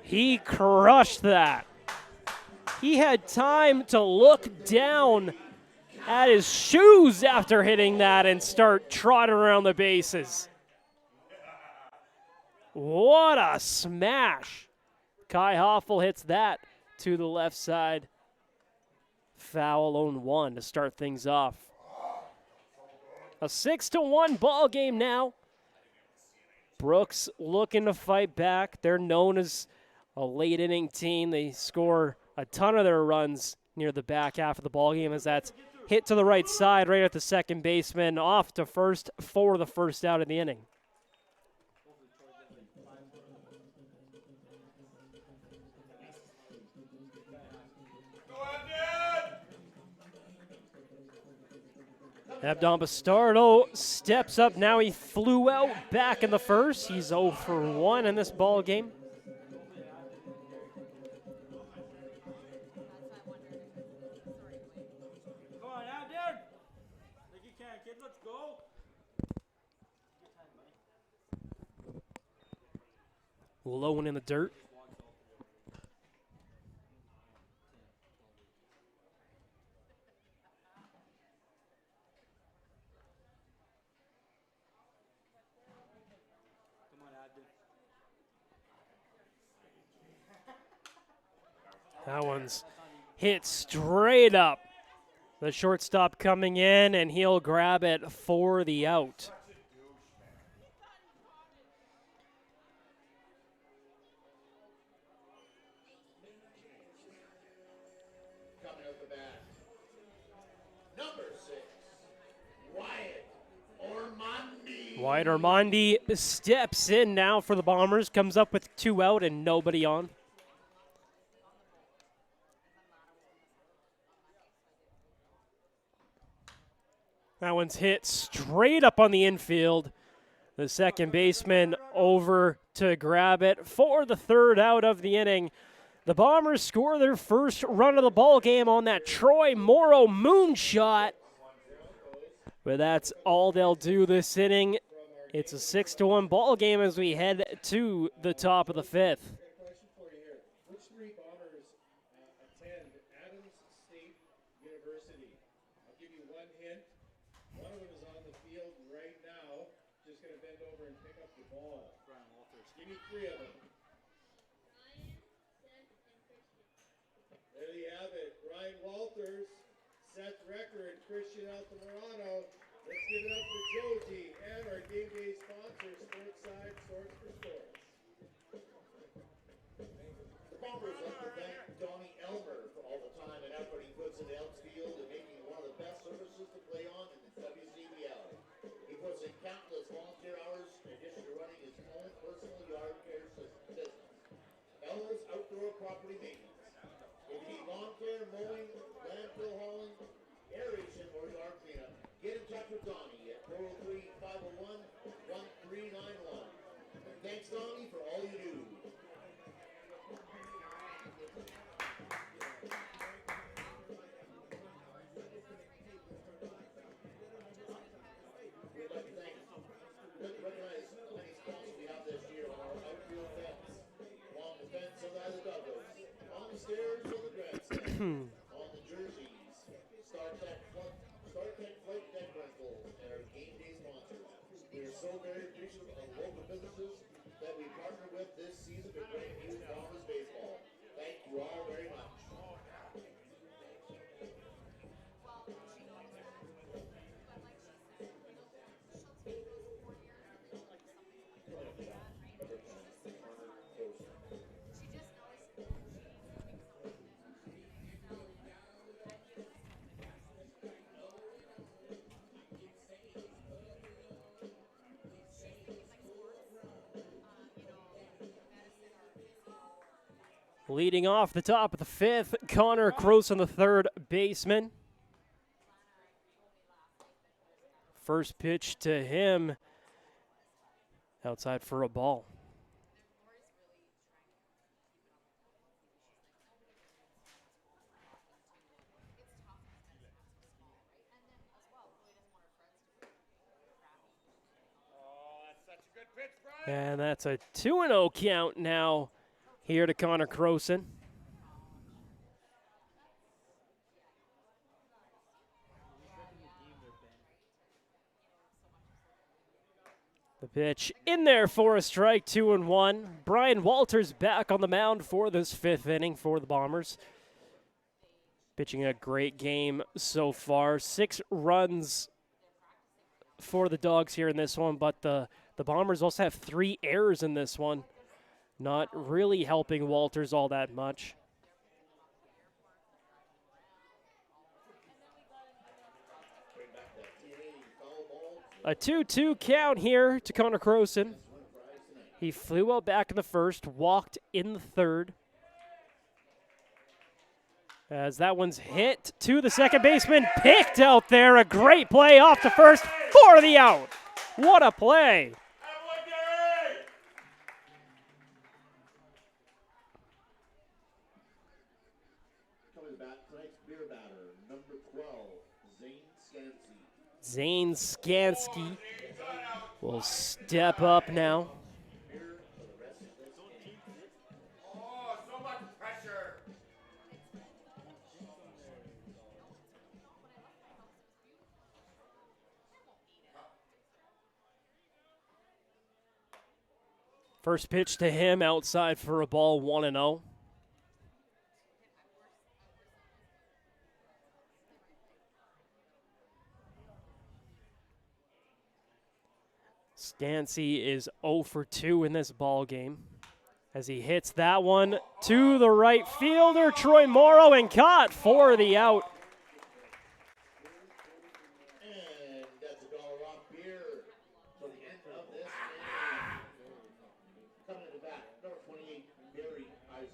He crushed that. He had time to look down at his shoes after hitting that and start trotting around the bases. What a smash. Kai Hoffel hits that to the left side. Foul 0-1 to start things off. A 6-1 ball game now. Brooks looking to fight back. They're known as a late inning team. They score a ton of their runs near the back half of the ballgame as that's hit to the right side right at the second baseman, off to first for the first out of the inning. Abdon Bastardo steps up. Now he flew out back in the first. He's 0 for 1 in this ball game. Low one in the dirt. That one's hit straight up. The shortstop coming in, and he'll grab it for the out. Coming out the bat. Number 6, Wyatt Ormonde. Wyatt Ormonde steps in now for the Bombers, comes up with 2 out and nobody on. That one's hit straight up on the infield. The second baseman over to grab it for the third out of the inning. The Bombers score their first run of the ball game on that Troy Morrow moonshot. But that's all they'll do this inning. It's a 6-1 ball game as we head to the top of the 5th. Question for you here. Which 3 Bombers attend Adams State University? I'll give you one hint. One of them is on the field right now, just going to bend over and pick up the ball. Ryan Walters. Give me 3 of them. There you have it. Ryan Walters, Seth Record, Christian Altamirano. Let's give it up for Joji and our game day sponsor, Sportside Source for Sports. The Bombers like to thank Donnie Elmer for all the time and effort he puts into Elksfield and making it one of the best surfaces to play on in the WCBL. He puts in countless volunteer hours in addition to running his own personal yard care business. Elmer's Outdoor Property Maintenance. If you need lawn care, mowing, landfill hauling, aeration, or yard cleanup, get in touch with Donnie at 403 on the jerseys, StarTech Flight Deck Rentals, and our game day sponsors. We are so very appreciative of local businesses that we partner with this season to bring you Bombers baseball. Thank you all very much. Leading off the top of the fifth, Connor Croson, the third baseman. First pitch to him, outside for a ball. And that's a 2-0 count now here to Connor Croson. The pitch in there for a strike, 2-1. Brian Walters back on the mound for this fifth inning for the Bombers. Pitching a great game so far. 6 runs for the Dogs here in this one, but the Bombers also have 3 errors in this one. Not really helping Walters all that much. A 2-2 count here to Connor Croson. He flew out back in the first, walked in the third. As that one's hit to the second baseman, picked out there. A great play off the first for the out. What a play. Zane Skansky will step up now. Oh, so much pressure. First pitch to him outside for a ball, 1-0. Skansky is 0 for 2 in this ball game as he hits that one to the right fielder, Troy Morrow, and caught for the out. And that's a $1 off beer for the end of this inning. Coming to the bat, number 28, Barry Eisman.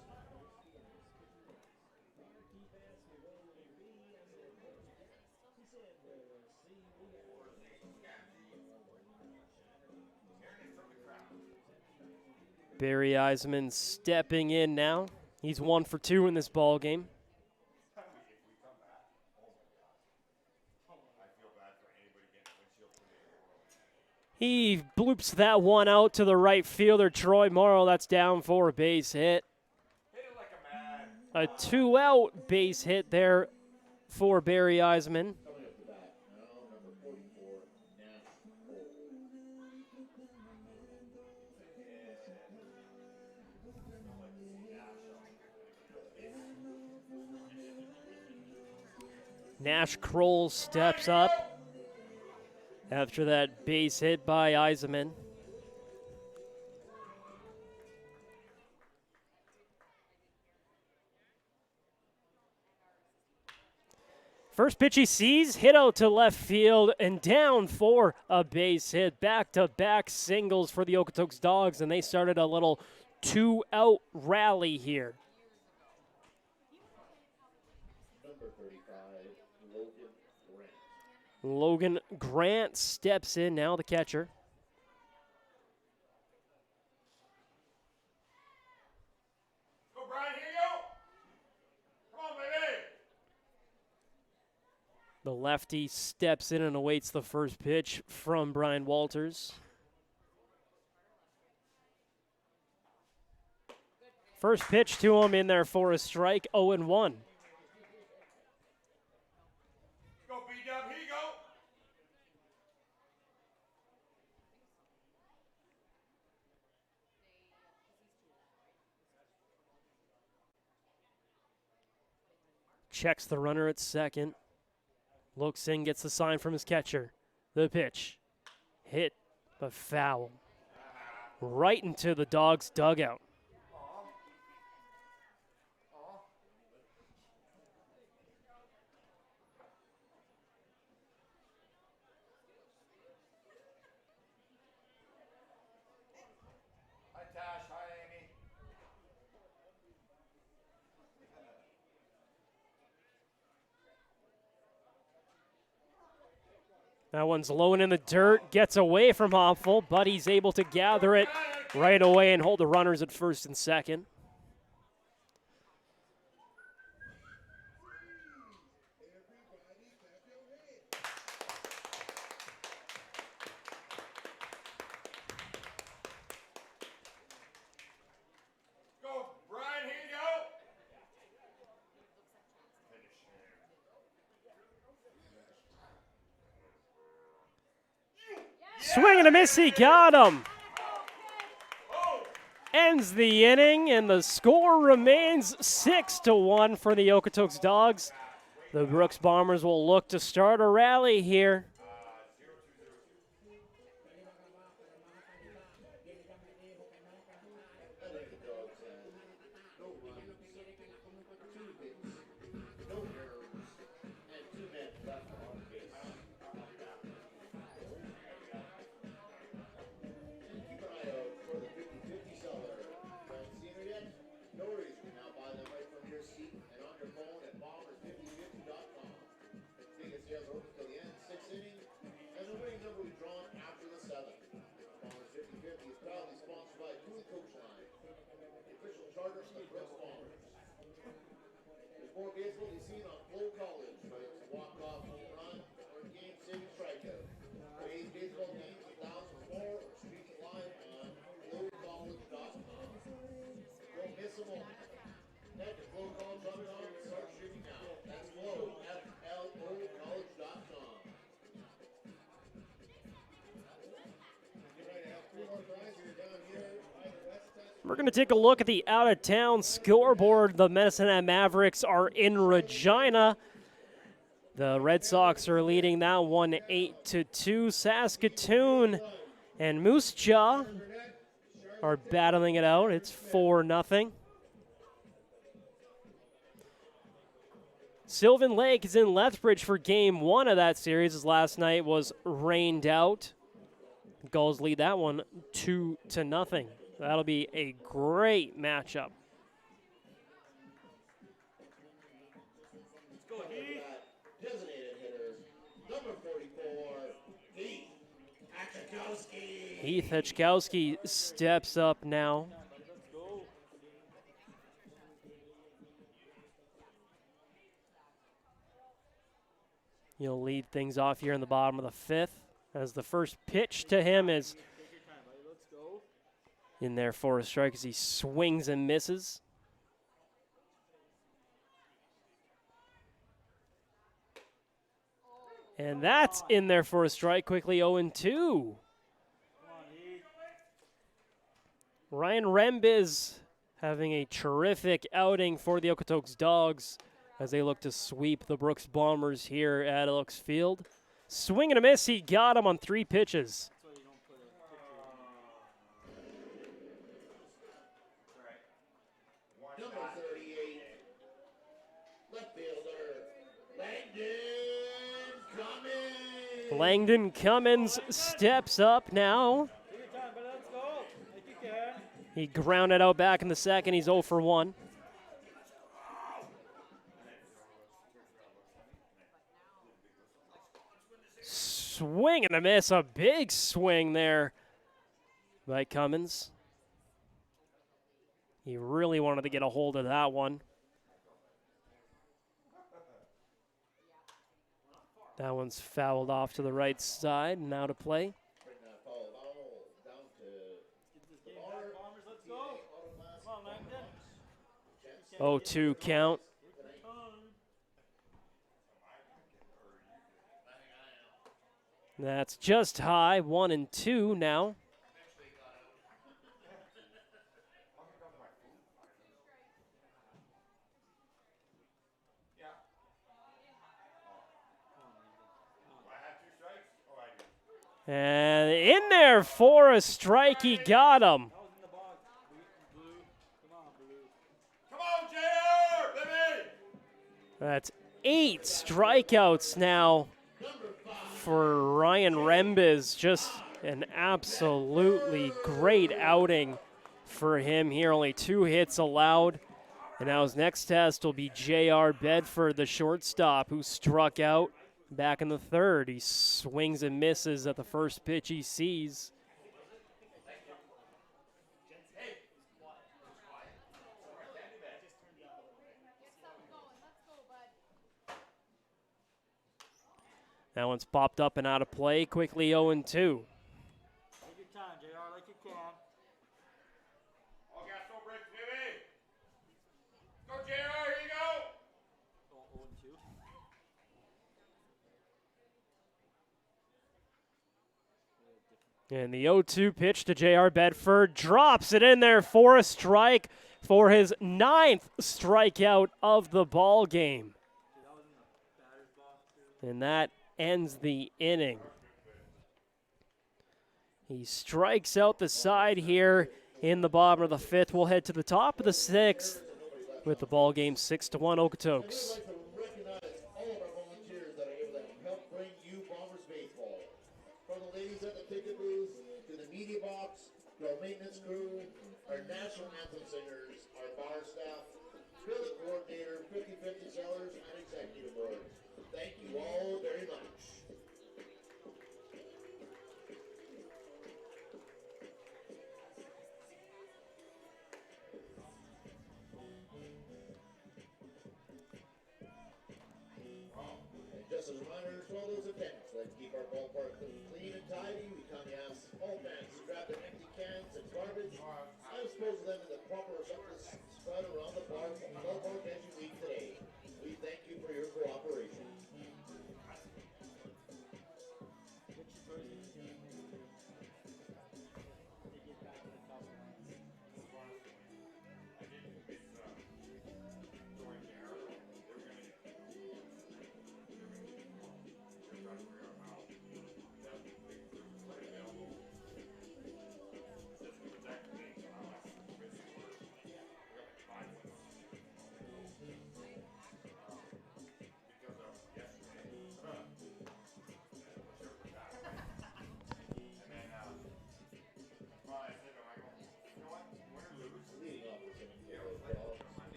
Barry Eisman stepping in now. He's 1 for 2 in this ball game. He bloops that one out to the right fielder, Troy Morrow. That's down for a base hit. A 2-out base hit there for Barry Eisman. Coming up the bat, now number 44, Nash Cole. Nash Kroll steps up after that base hit by Eisman. First pitch he sees, hit out to left field and down for a base hit. Back-to-back singles for the Okotoks Dawgs, and they started a little 2-out rally here. Number 35, Logan Grant. Logan Grant steps in now, the catcher. Go, Brian, here you go. Come on, baby. The lefty steps in and awaits the first pitch from Brian Walters. First pitch to him in there for a strike, 0-1. Go, B-Dub, here you go. Checks the runner at second. Looks in, gets the sign from his catcher. The pitch. Hit, but foul. Right into the Dawgs dugout. Hi, Tash. Hi, Amy. That one's low and in the dirt, gets away from Hoffel, but he's able to gather it right away and hold the runners at first and second. Go, Brian, here you go. Swing and a miss, he got him. Ends the inning, and the score remains 6-1 for the Okotoks Dawgs. The Brooks Bombers will look to start a rally here. More games will be seen on FloCollege, whether it's a walk-off home run or a game-saving strikeout. Today's baseball games 1,004 or stream it live on FloCollege.com. Don't miss a moment. Head to FloCollege.com and start streaming now. That's Flo, FLOCollege.com. We're going to take a look at the out-of-town scoreboard. The Medicine Hat Mavericks are in Regina. The Red Sox are leading that one 8-2. Saskatoon and Moose Jaw are battling it out. It's 4-0. Sylvan Lake is in Lethbridge for game one of that series, as last night was rained out. Gulls lead that one 2-0. That'll be a great matchup. Let's go, designated hitters. Number 44, Heath Hachikowski. Heath Hachikowski steps up now. He'll lead things off here in the bottom of the fifth, as the first pitch to him is in there for a strike as he swings and misses. And that's in there for a strike, quickly 0-2. Ryan Rembiz having a terrific outing for the Okotoks Dawgs as they look to sweep the Brooks Bombers here at Elks Field. Swing and a miss, he got him on 3 pitches. Number 38, left fielder, Langdon Cummins. Langdon Cummins steps up now. He grounded out back in the second. He's 0 for 1. Swing and a miss. A big swing there by Cummins. He really wanted to get a hold of that one. That one's fouled off to the right side. Now to play. 0-2 count. That's just high, 1-2 now. And in there for a strike, he got him. Come on, JR, baby! That's 8 strikeouts now for Ryan Rembiz. Just an absolutely great outing for him here. Only 2 hits allowed. And now his next test will be J.R. Bedford, the shortstop, who struck out back in the 3rd. He swings and misses at the first pitch he sees. That one's popped up and out of play. Quickly 0-2. Take your time, JR, like you can. All gas, no brakes, baby! Go, JR, here you go! Oh, 0-2. And the 0-2 pitch to J.R. Bedford drops it in there for a strike for his 9th strikeout of the ball game. And that ends the inning. He strikes out the side here in the bottom of the 5th. We'll head to the top of the 6th with the ball game 6-1 Okotoks. I'd like to recognize all of our volunteers that are able to help bring you Bombers baseball. From the ladies at the ticket booth, to the media box, to our maintenance crew, our national anthem singers, our bar staff, field coordinator, 50/50 sellers, and executive board. Thank you all very much. And just a reminder to all those attendants, let's keep our ballpark clean and tidy. We kindly ask all fans to grab their empty cans and garbage and dispose of them in the proper receptacles spread around the ballpark as you leave today. We thank you for your cooperation.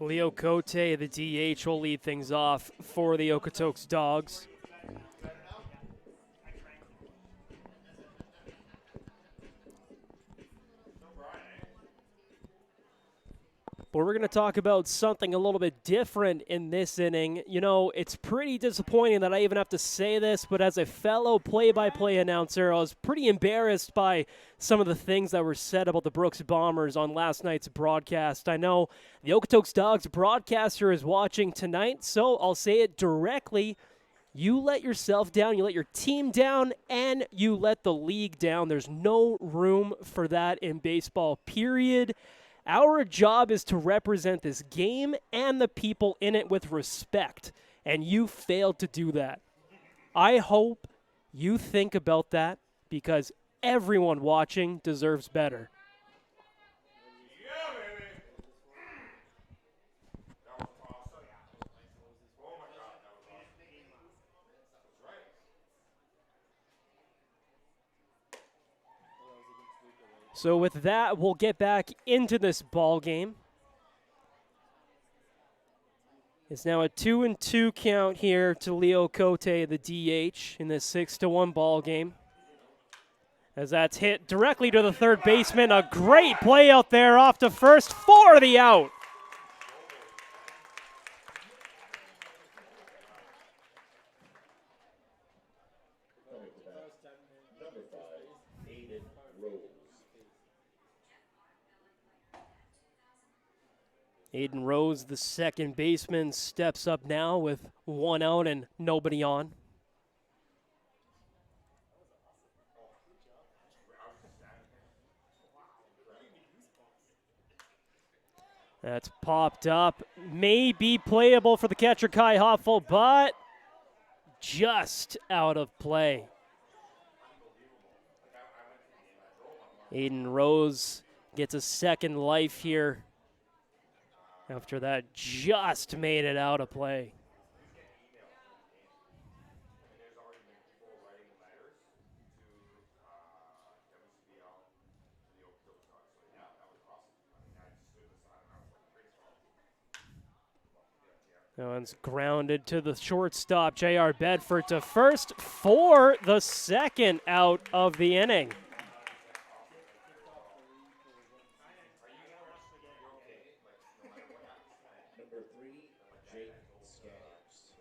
Leo Cote, the DH, will lead things off for the Okotoks Dawgs. But we're going to talk about something a little bit different in this inning. You know, it's pretty disappointing that I even have to say this, but as a fellow play-by-play announcer, I was pretty embarrassed by some of the things that were said about the Brooks Bombers on last night's broadcast. I know the Okotoks Dawgs broadcaster is watching tonight, so I'll say it directly. You let yourself down, you let your team down, and you let the league down. There's no room for that in baseball, period. Our job is to represent this game and the people in it with respect, and you failed to do that. I hope you think about that because everyone watching deserves better. Yeah, baby! That was awesome. Oh my God, that was awesome. That's right. So with that, we'll get back into this ball game. It's now a 2-2 count here to Leo Cote, the DH, in this 6-1 ball game. As that's hit directly to the third baseman. A great play out there off to first for the out. Aiden Rose. Aiden Rose, the second baseman, steps up now with one out and nobody on. That's popped up. May be playable for the catcher, Kai Hoffel, but just out of play. Aiden Rose gets a second life here after that just made it out of play. There's already been people writing letters to WCBL, to the Okotoks Dawgs. So yeah, that was awesome. I mean, I just stood aside and I was like, praise God. That one's grounded to the shortstop, J.R. Bedford to first for the second out of the inning. Number 3, Jake Skaggs.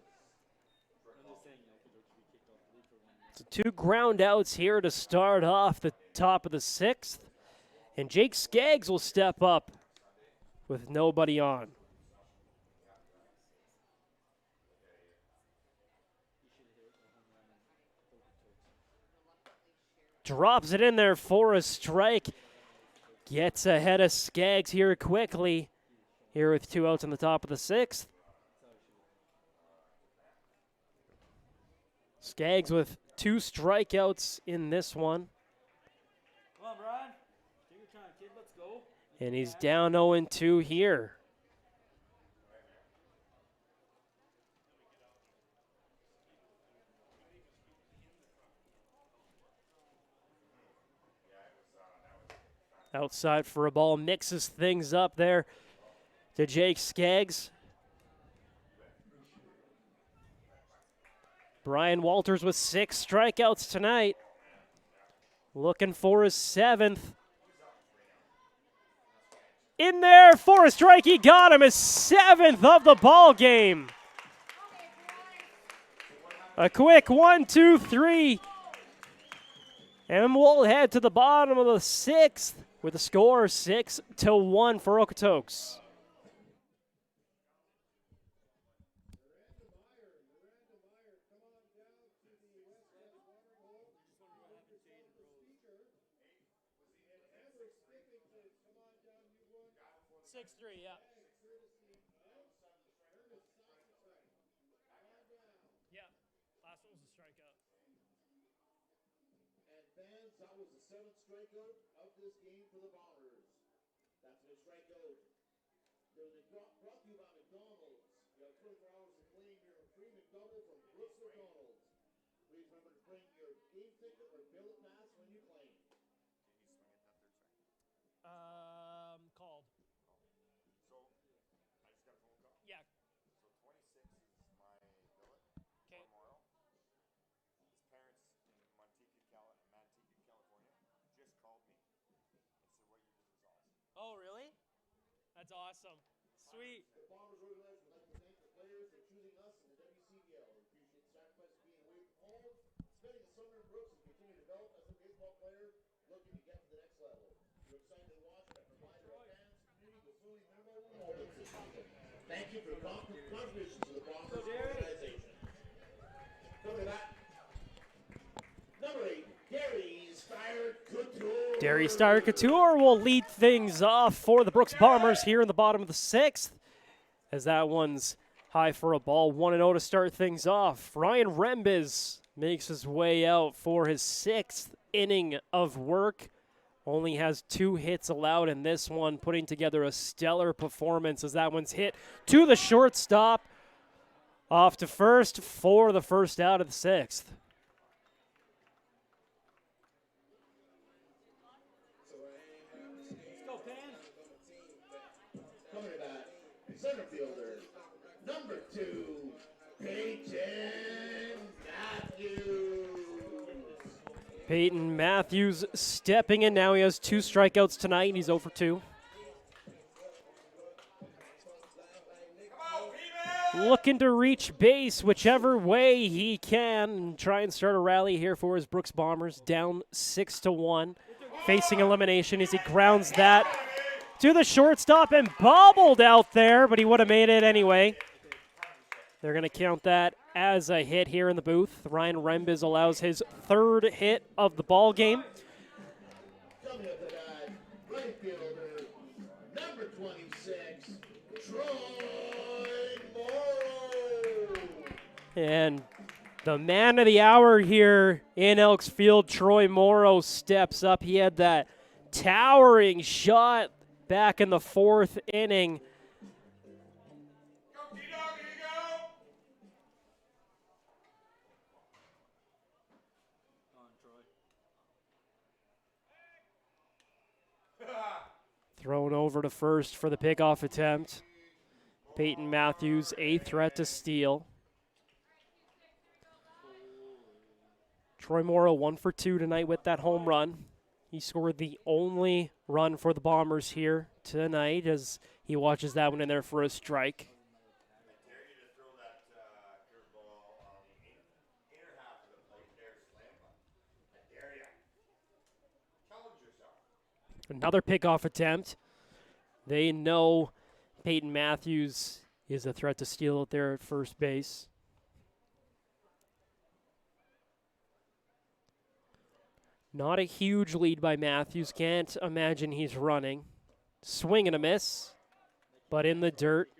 So 2 ground outs here to start off the top of the 6th. And Jake Skaggs will step up with nobody on. Drops it in there for a strike. Gets ahead of Skaggs here quickly. Here with 2 outs on the top of the 6th. Skaggs with 2 strikeouts in this one. Come on, Brian. Take your time, kid. Let's go. And he's down 0-2 here. Outside for a ball, mixes things up there to Jake Skaggs. Brian Walters with 6 strikeouts tonight. Looking for his 7th. In there for a strike. He got him, his 7th of the ball game. A quick 1, 2, 3. And we'll head to the bottom of the 6th with a score 6-1 for Okotoks. Fans, that was the 7th strikeout of this game for the Bombers. That's their strikeout. They're brought to you by McDonald's. You have 24 hours to claim your free McDouble from Brooks McDonald's. Please remember to bring your game ticket or bill it pass when you claim. Called. So, I just got a phone call. Yeah. So 26 is my billet tomorrow. His parents in Manteca, California just called me and said what you did was awesome. Oh, really? That's awesome. Sweet. The Bombers organizers would like to thank the players for choosing us in the WCBL. We appreciate the sacrifice of being away from home, spending the summer in Brooks, and continue to develop as a baseball player looking to get to the next level. We're excited to watch and provide our fans, community with so many memorable moments this season. Thank you for your contributions to the Bombers organization. Coming back, number 8, Gary Steyer Couture. Darius Steyer Couture will lead things off for the Brooks Bombers here in the bottom of the 6th. As that one's high for a ball, 1-0 to start things off. Ryan Rembiz makes his way out for his 6th inning of work. Only has 2 hits allowed in this one, putting together a stellar performance as that one's hit to the shortstop. Off to first for the first out of the 6th. Let's go, Pan. Coming back, center fielder, number 2, Peyton Matthews. Peyton Matthews stepping in now. He has 2 strikeouts tonight, and he's 0 for 2. Come on, female! looking to reach base whichever way he can and try and start a rally here for his Brooks Bombers, down 6-1, facing elimination as he grounds that to the shortstop and bobbled out there, but he would have made it anyway. They're going to count that as a hit here in the booth. Ryan Rembiz allows his third hit of the ball game. Coming up to that, right fielder, number 26, Troy Morrow. And the man of the hour here in Elks Field, Troy Morrow, steps up. He had that towering shot back in the fourth inning. Thrown over to first for the pickoff attempt. Peyton Matthews, a threat to steal. Troy Morrow 1 for 2 tonight with that home run. He scored the only run for the Bombers here tonight as he watches that one in there for a strike. Another pickoff attempt. They know Peyton Matthews is a threat to steal out there at first base. Not a huge lead by Matthews. Can't imagine he's running. Swing and a miss, but in the dirt.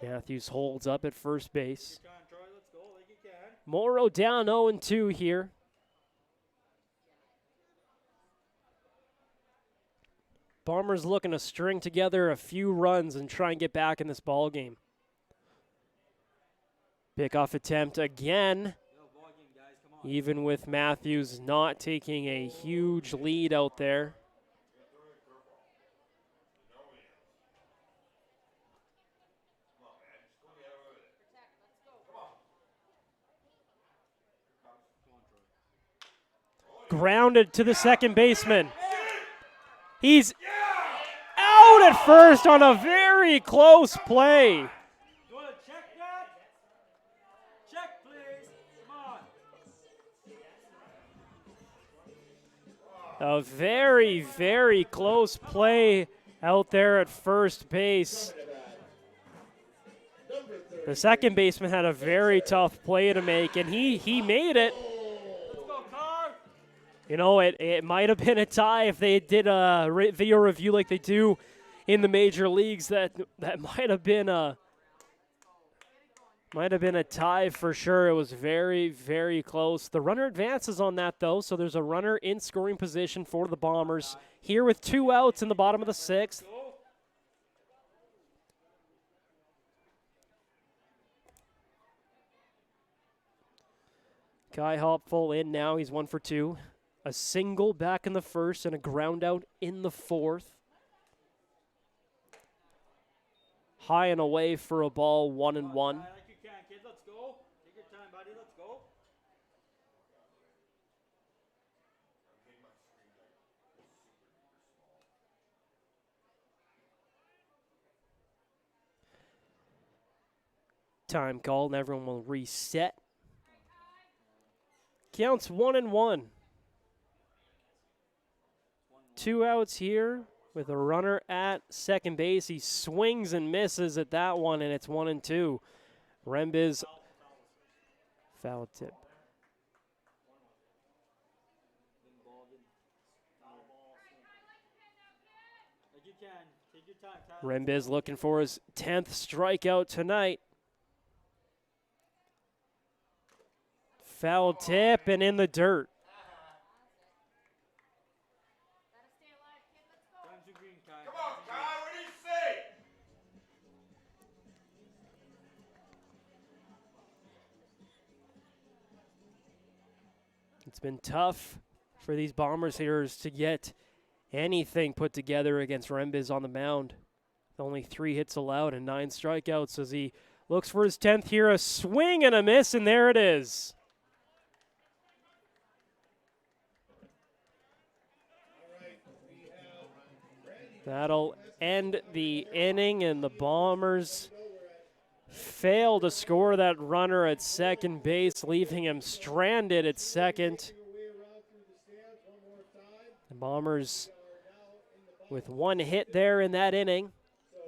Matthews holds up at first base. Morrow down 0-2 here. Bombers looking to string together a few runs and try and get back in this ball game. Pickoff attempt again. Even with Matthews not taking a huge lead out there. Grounded to the second baseman. He's out at first on a very close play. You want to check that? Check, please. Come on. A very, very close play out there at first base. The second baseman had a very tough play to make, and he made it. You know, it might have been a tie if they did a video review like they do in the major leagues. That might have been a tie for sure. It was very, very close. The runner advances on that though, so there's a runner in scoring position for the Bombers here with 2 outs in the bottom of the 6th. Kai Hopful in now. He's 1 for 2. A single back in the first and a ground out in the fourth. High and away for a ball, 1-1. Like you can, kid. Let's go. Take your time, buddy. Let's go. Time called, and everyone will reset. Counts 1-1. 2 outs here with a runner at second base. He swings and misses at that one, and it's 1-2. Rembiz, foul tip. Like you can. Take your time, Tyler. Rembiz looking for his 10th strikeout tonight. Foul tip and in the dirt. Time's your green, Kai. Come on, Kyle, what do you say? It's been tough for these Bombers hitters to get anything put together against Rembiz on the mound. Only 3 hits allowed and 9 strikeouts as he looks for his 10th here. A swing and a miss, and there it is. That'll end the inning, and the Bombers failed to score that runner at second base, leaving him stranded at second. The Bombers, with one hit there in that inning,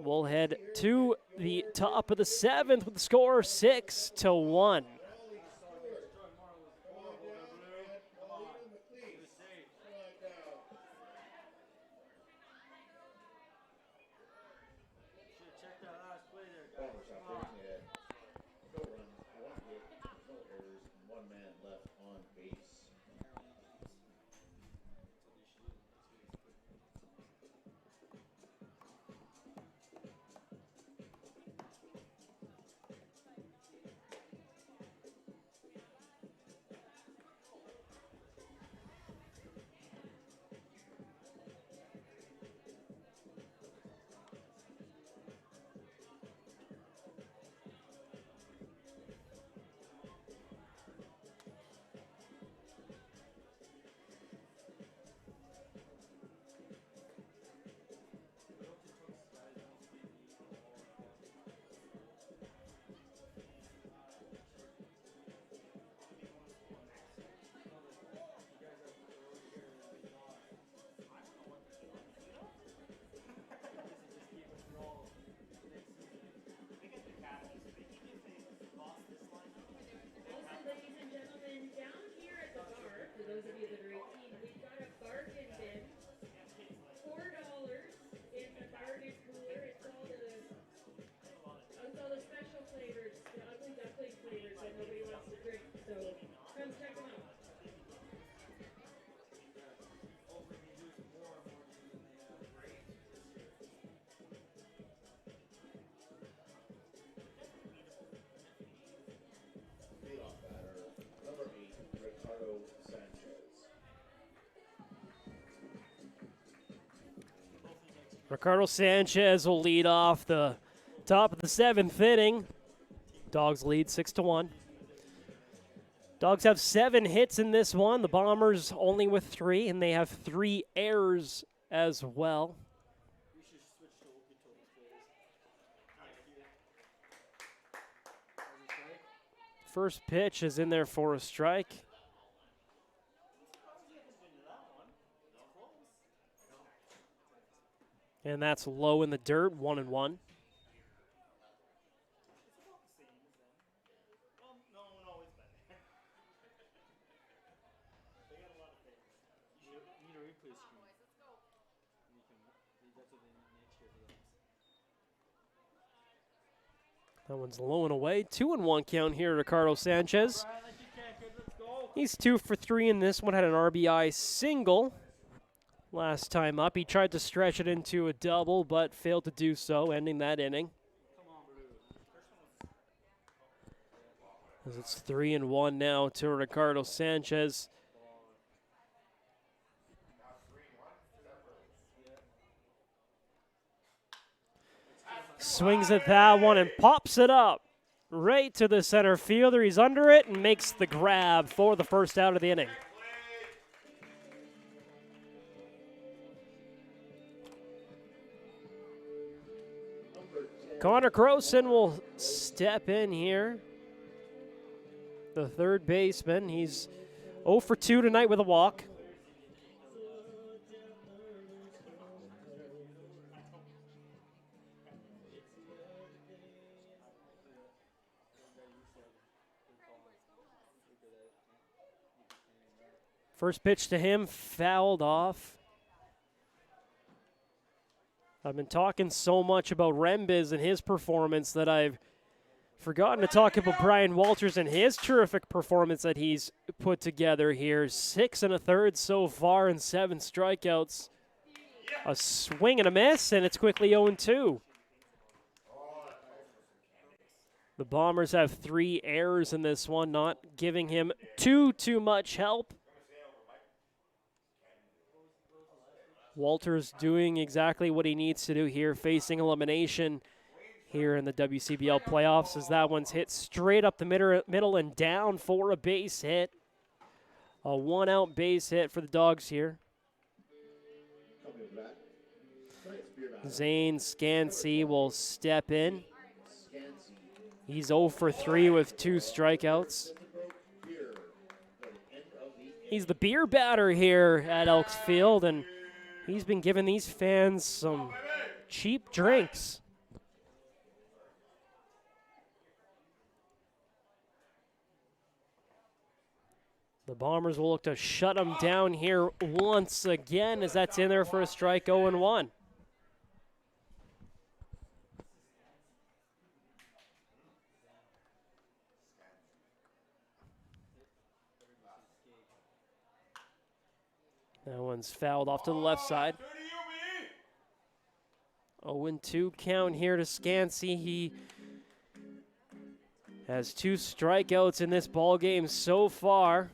will head to the top of the seventh with the score 6-1. Ricardo Sanchez will lead off the top of the seventh inning. Dawgs lead 6-1. Dawgs have 7 hits in this one. The Bombers only with 3, and they have 3 errors as well. First pitch is in there for a strike. And that's low in the dirt, 1-1. That one's low and away. 2-1 count here, Ricardo Sanchez. He's 2 for 3 in this one. Had an RBI single last time up. He tried to stretch it into a double, but failed to do so, ending that inning. As it's 3-1 now to Ricardo Sanchez. Swings at that one and pops it up right to the center fielder. He's under it and makes the grab for the first out of the inning. Connor Croson will step in here. The third baseman. He's 0 for 2 tonight with a walk. First pitch to him, fouled off. I've been talking so much about Rembiz and his performance that I've forgotten to talk about Brian Walters and his terrific performance that he's put together here. 6 1/3 so far and 7 strikeouts. A swing and a miss, and it's quickly 0-2. The Bombers have 3 errors in this one, not giving him too much help. Walters doing exactly what he needs to do here, facing elimination here in the WCBL playoffs, as that one's hit straight up the middle and down for a base hit. A 1-out base hit for the Dawgs here. Zane Scansey will step in. He's 0 for 3 with 2 strikeouts. He's the beer batter here at Elks Field, and he's been giving these fans some cheap drinks. The Bombers will look to shut him down here once again, as that's in there for a strike. 0-1. That one's fouled off to the left side. 0-2 count here to Scansey. He has 2 strikeouts in this ball game so far.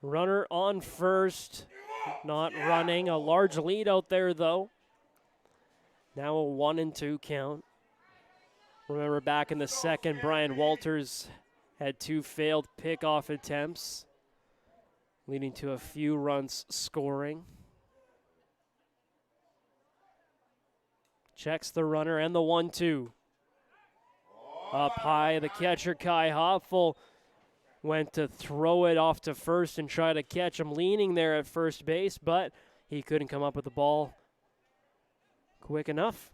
Runner on first, not running. A large lead out there, though. Now a 1-2 count. Remember back in the second, Brian Walters had 2 failed pickoff attempts, leading to a few runs scoring. Checks the runner and the 1-2. Up high, the catcher Kai Hopfel went to throw it off to first and try to catch him leaning there at first base, but he couldn't come up with the ball quick enough.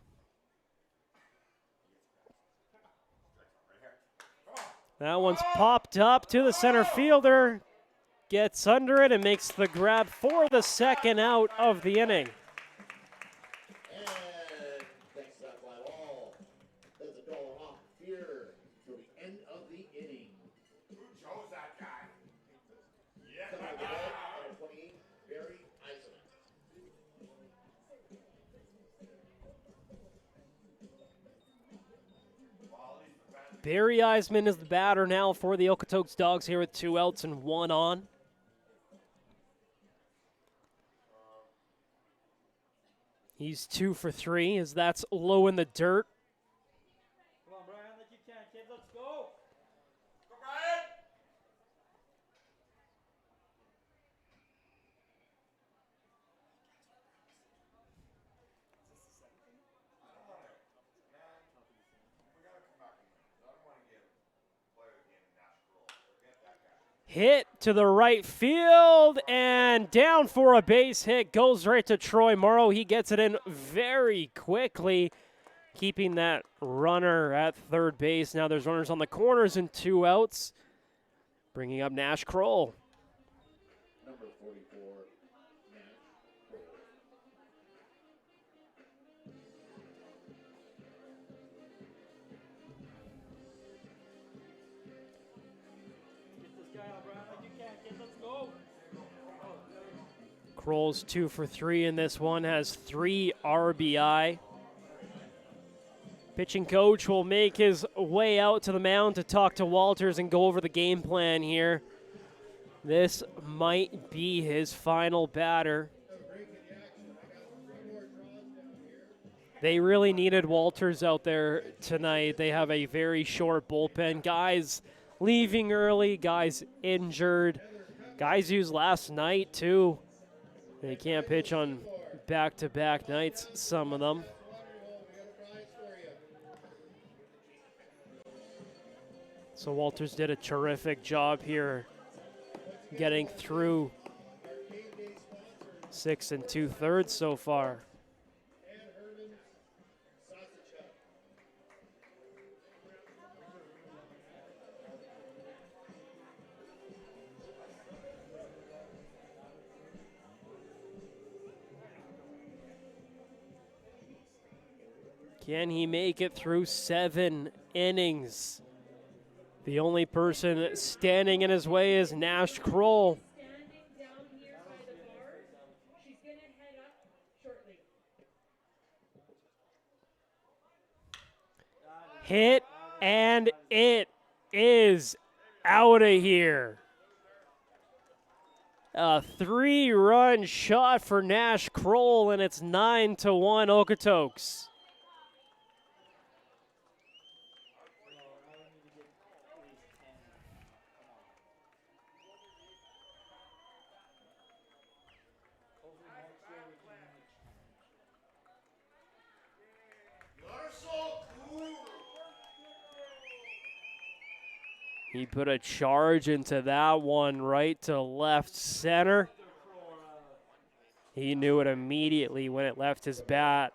That one's popped up to the center fielder. Gets under it and makes the grab for the second out of the inning. And thanks to that fly ball, that's a dollar off here till the end of the inning. Who chose that guy? Coming to the bed, number 28, Barry Eisenman. Barry Eisman is the batter now for the Okotoks Dawgs here with 2 outs and 1 on. He's 2 for 3 as that's low in the dirt. Come on, Brian, like you can, kid. Let's go. Go, Brian! Hit to the right field and down for a base hit. Goes right to Troy Morrow. He gets it in very quickly, keeping that runner at third base. Now there's runners on the corners and 2 outs. Bringing up Nash Kroll. Number 44, Nash Kroll. Get this guy out, Brian, like you can, kid. Let's go. Kroll's 2 for 3 in this one, has 3 RBI. Pitching coach will make his way out to the mound to talk to Walters and go over the game plan here. This might be his final batter. They really needed Walters out there tonight. They have a very short bullpen. Guys leaving early, guys injured, guys used last night too. They can't pitch on back-to-back nights, some of them. So Walters did a terrific job here getting through 6 2/3 so far. Can he make it through 7 innings? The only person standing in his way is Nash Kroll. Standing down here by the bar. She's going to head up shortly. Hit, and it is out of here. A 3-run shot for Nash Kroll, and it's 9-1 Okotoks. He put a charge into that one right to left center. He knew it immediately when it left his bat.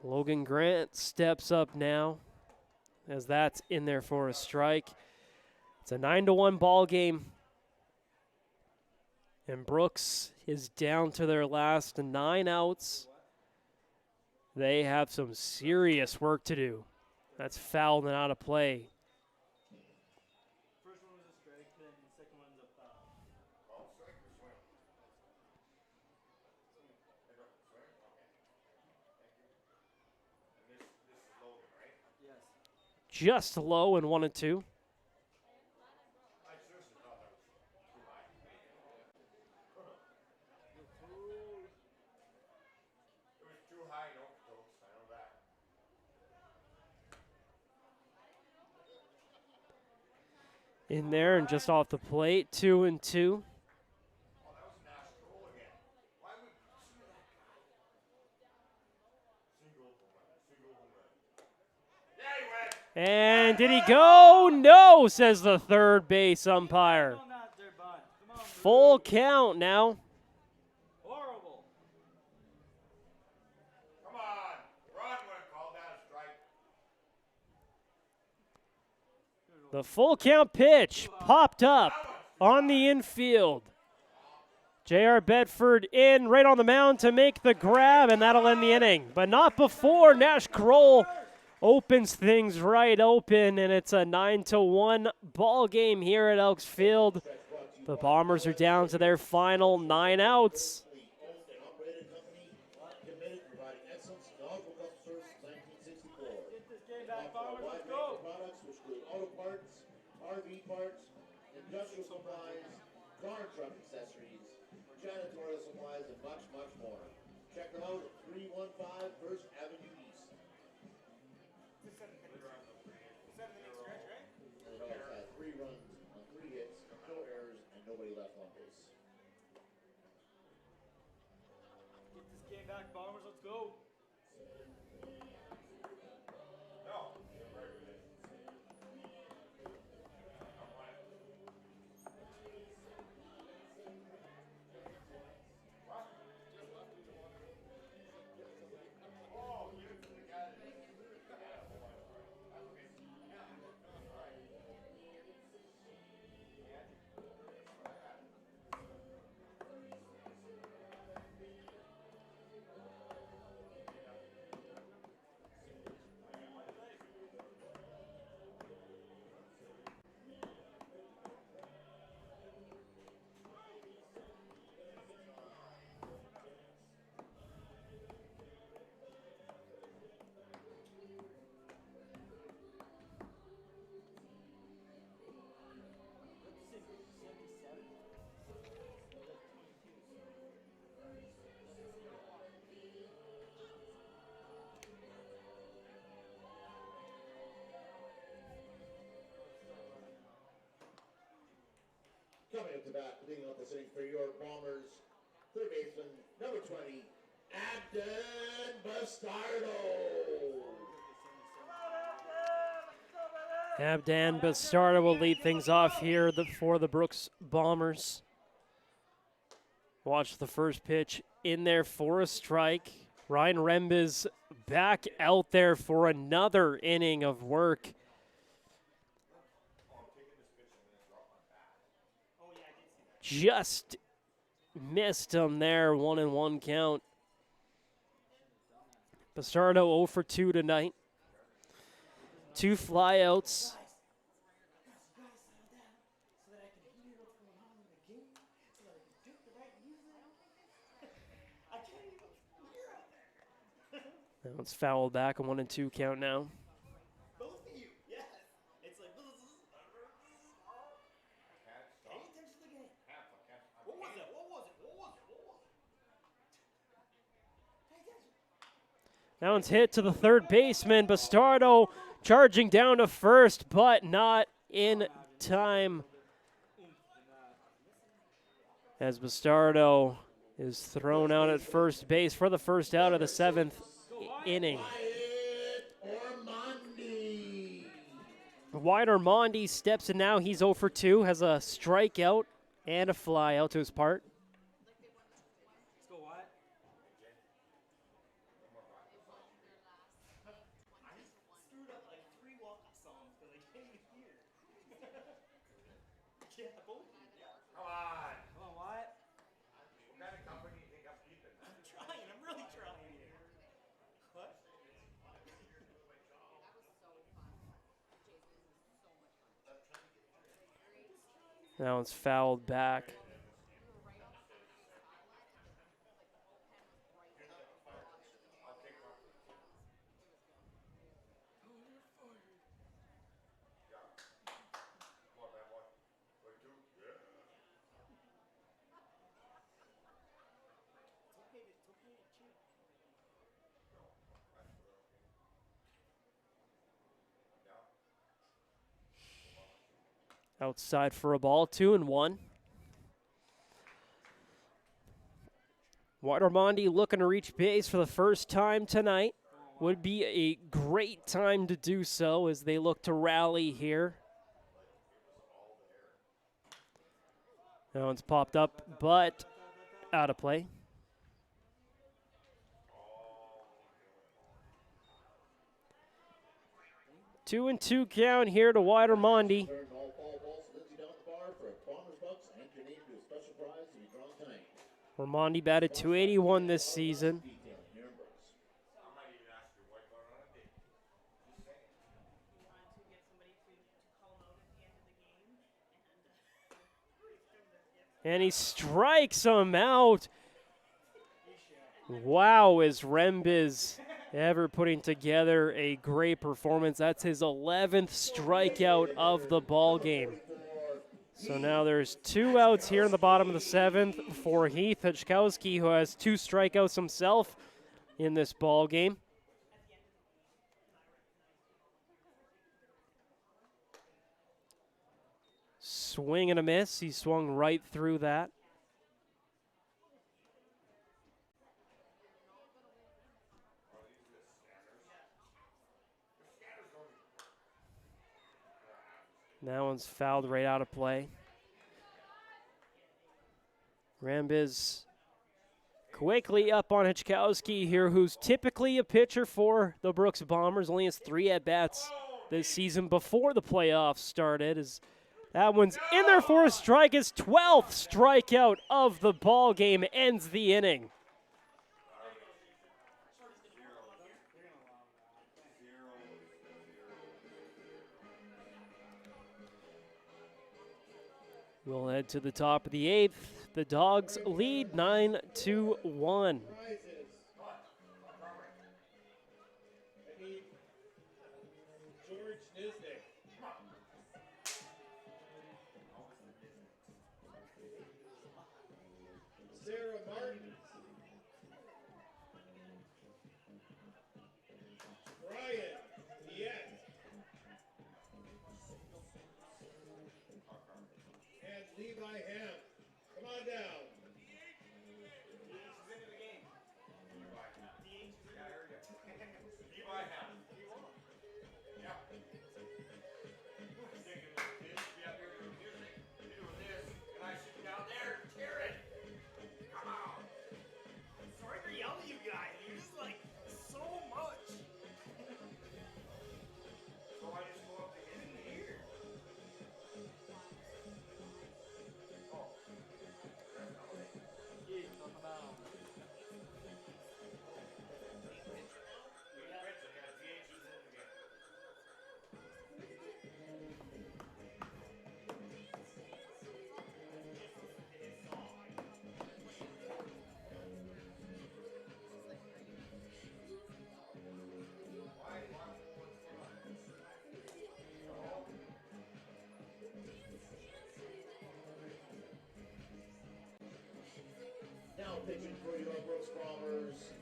Logan Grant steps up now as that's in there for a strike. It's a 9-1 ball game. And Brooks is down to their last 9 outs. They have some serious work to do. That's fouled and out of play. First one was a strike, then the second one's a foul. Yes. Just low and 1-2. In there and just off the plate, 2-2. And did he go? No, says the third base umpire. Full count now. Horrible. Come on, Ron would have called that a strike. The full count pitch popped up on the infield. J.R. Bedford in right on the mound to make the grab, and that'll end the inning. But not before Nash Kroll opens things right open, and it's a 9-1 ball game here at Elks Field. The Bombers are down to their final 9 outs. RV parts, industrial supplies, car and truck accessories, janitorial supplies, and much, much more. Check them out at 315 First Avenue East. And the Dogs had 3 runs on 3 hits, no errors, and nobody left on base. Get this game back, Bombers. Let's go. Coming up to bat, leading off the inning for your Bombers, third baseman, number 20, Abden Bastardo. Abden Bastardo will lead things off here for the Brooks Bombers. Watch the first pitch in there for a strike. Ryan Rembiz back out there for another inning of work. Just missed him there, 1-1 count. Bastardo 0 for 2 tonight. 2 flyouts. Now it's fouled back, a 1-2 count now. Both of you, yes. It's like, pay attention to the game. What was it? What was it? What was it? What was it? Pay attention. Now it's hit to the third baseman. Bastardo charging down to first, but not in time. As Bastardo is thrown out at first base for the first out of the 7th inning. Wide Armandi steps in now. He's 0 for 2, has a strikeout and a fly out to his part. Let's go, Wyatt. I screwed up like 3 walk-up songs because I came here. Yeah, both of you. Yeah. Come on. Come on, Wyatt. What kind of company do you think I'm keeping? I'm trying. I'm really trying here. What? That one's fouled back. It's okay to chill. Outside for a ball, 2-1. Wide Armandi looking to reach base for the first time tonight. Would be a great time to do so as they look to rally here. That one's popped up, but out of play. Two and two count here to Wide Armandi. Armandi batted .281 this season. And he strikes him out. Wow, is Rembiz ever putting together a great performance. That's his 11th strikeout of the ball game. So now there's 2 outs here in the bottom of the 7th for Heath Hachkowski, who has 2 strikeouts himself in this ball game. Swing and a miss. He swung right through that. That one's fouled right out of play. Rembiz quickly up on Hachkowski here, who's typically a pitcher for the Brooks Bombers. Only has 3 at-bats this season before the playoffs started. That one's in there for a strike. His 12th strikeout of the ball game ends the inning. We'll head to the top of the 8th. The Dawgs lead 9-1. Now pitching for your Brooks Bombers,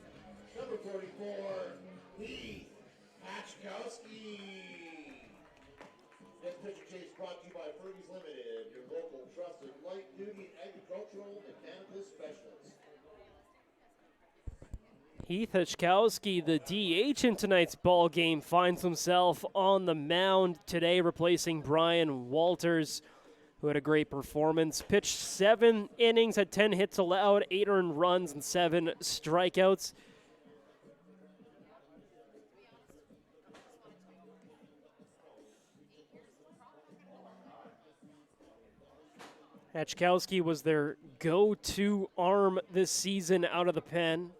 number 44, Heath Hachkowski. This pitching chase brought to you by Fergie's Limited, your local trusted light-duty agricultural and cannabis specialist. Heath Hitchkowski, the DH in tonight's ball game, finds himself on the mound today, replacing Brian Walters, who had a great performance. Pitched 7 innings, had 10 hits allowed, 8 earned runs, and 7 strikeouts. Hitchkowski was their go-to arm this season out of the pen.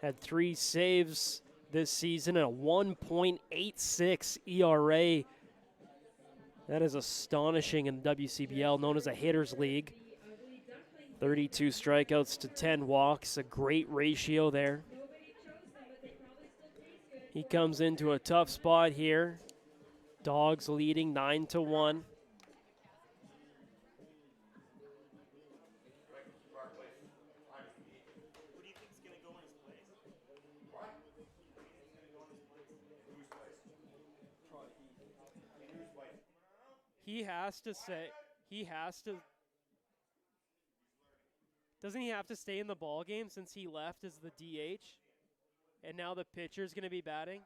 Had 3 saves this season and a 1.86 ERA. That is astonishing in the WCBL, known as a hitters league. 32 strikeouts to 10 walks, a great ratio there. He comes into a tough spot here. Dawgs leading 9-1. Doesn't he have to stay in the ball game since he left as the DH? And now the pitcher's going to be batting?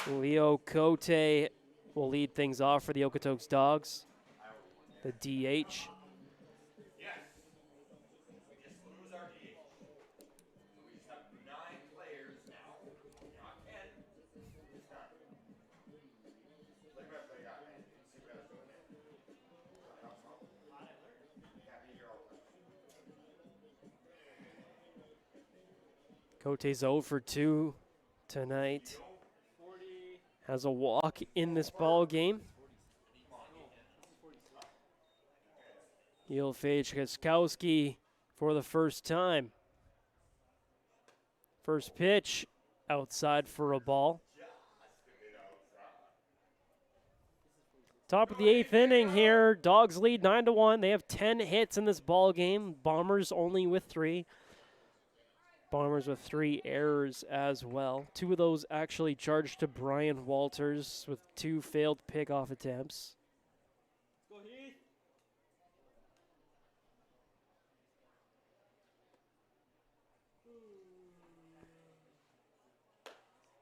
Leo Cote will lead things off for the Okotoks Dawgs, the DH. Cote's 0 for 2 tonight. Has a walk in this ball game. He'll-Fage Hitchkowski for the first time. First pitch outside for a ball. Top of the 8th inning here. Dawgs lead 9-1. They have 10 hits in this ball game. Bombers only with 3. Bombers with 3 errors as well. 2 of those actually charged to Brian Walters with 2 failed pickoff attempts.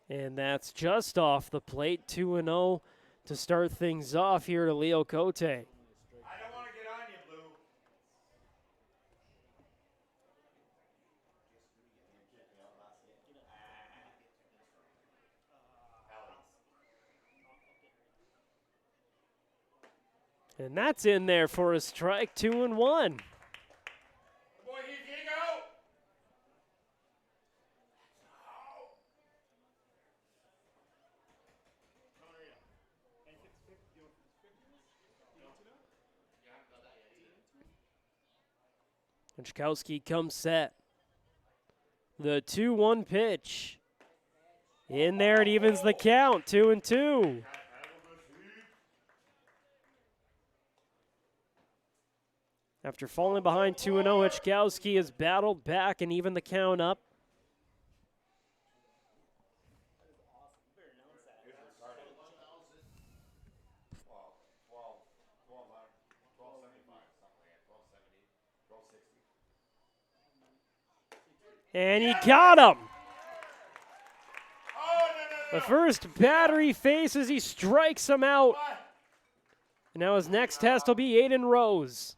And that's just off the plate. 2-0 to start things off here to Leo Cote. I don't want to get on you, Blue. And that's in there for a strike. 2-1. Boy, Heath, here you go. Hitchkowski comes set. The 2-1 pitch. In there, it evens the count. 2-2. After falling behind 2-0, Hitchkowski has battled back and evened the count up. And he got him. The first batter he faces, he strikes him out. And now his next test will be Aiden Rose.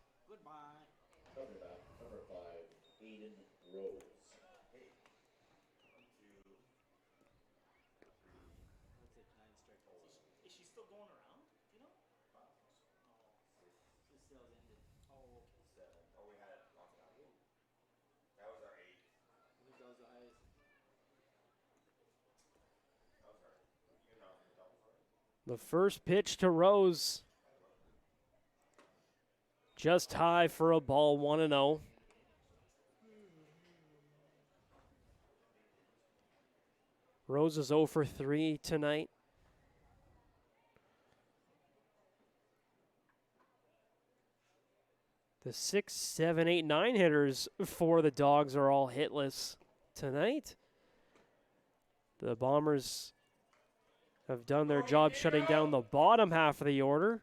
The first pitch to Rose. Just high for a ball, 1-0. Rose is 0 for 3 tonight. The 6, 7, 8, 9 hitters for the Dawgs are all hitless tonight. The Bombers have done their job shutting down the bottom half of the order.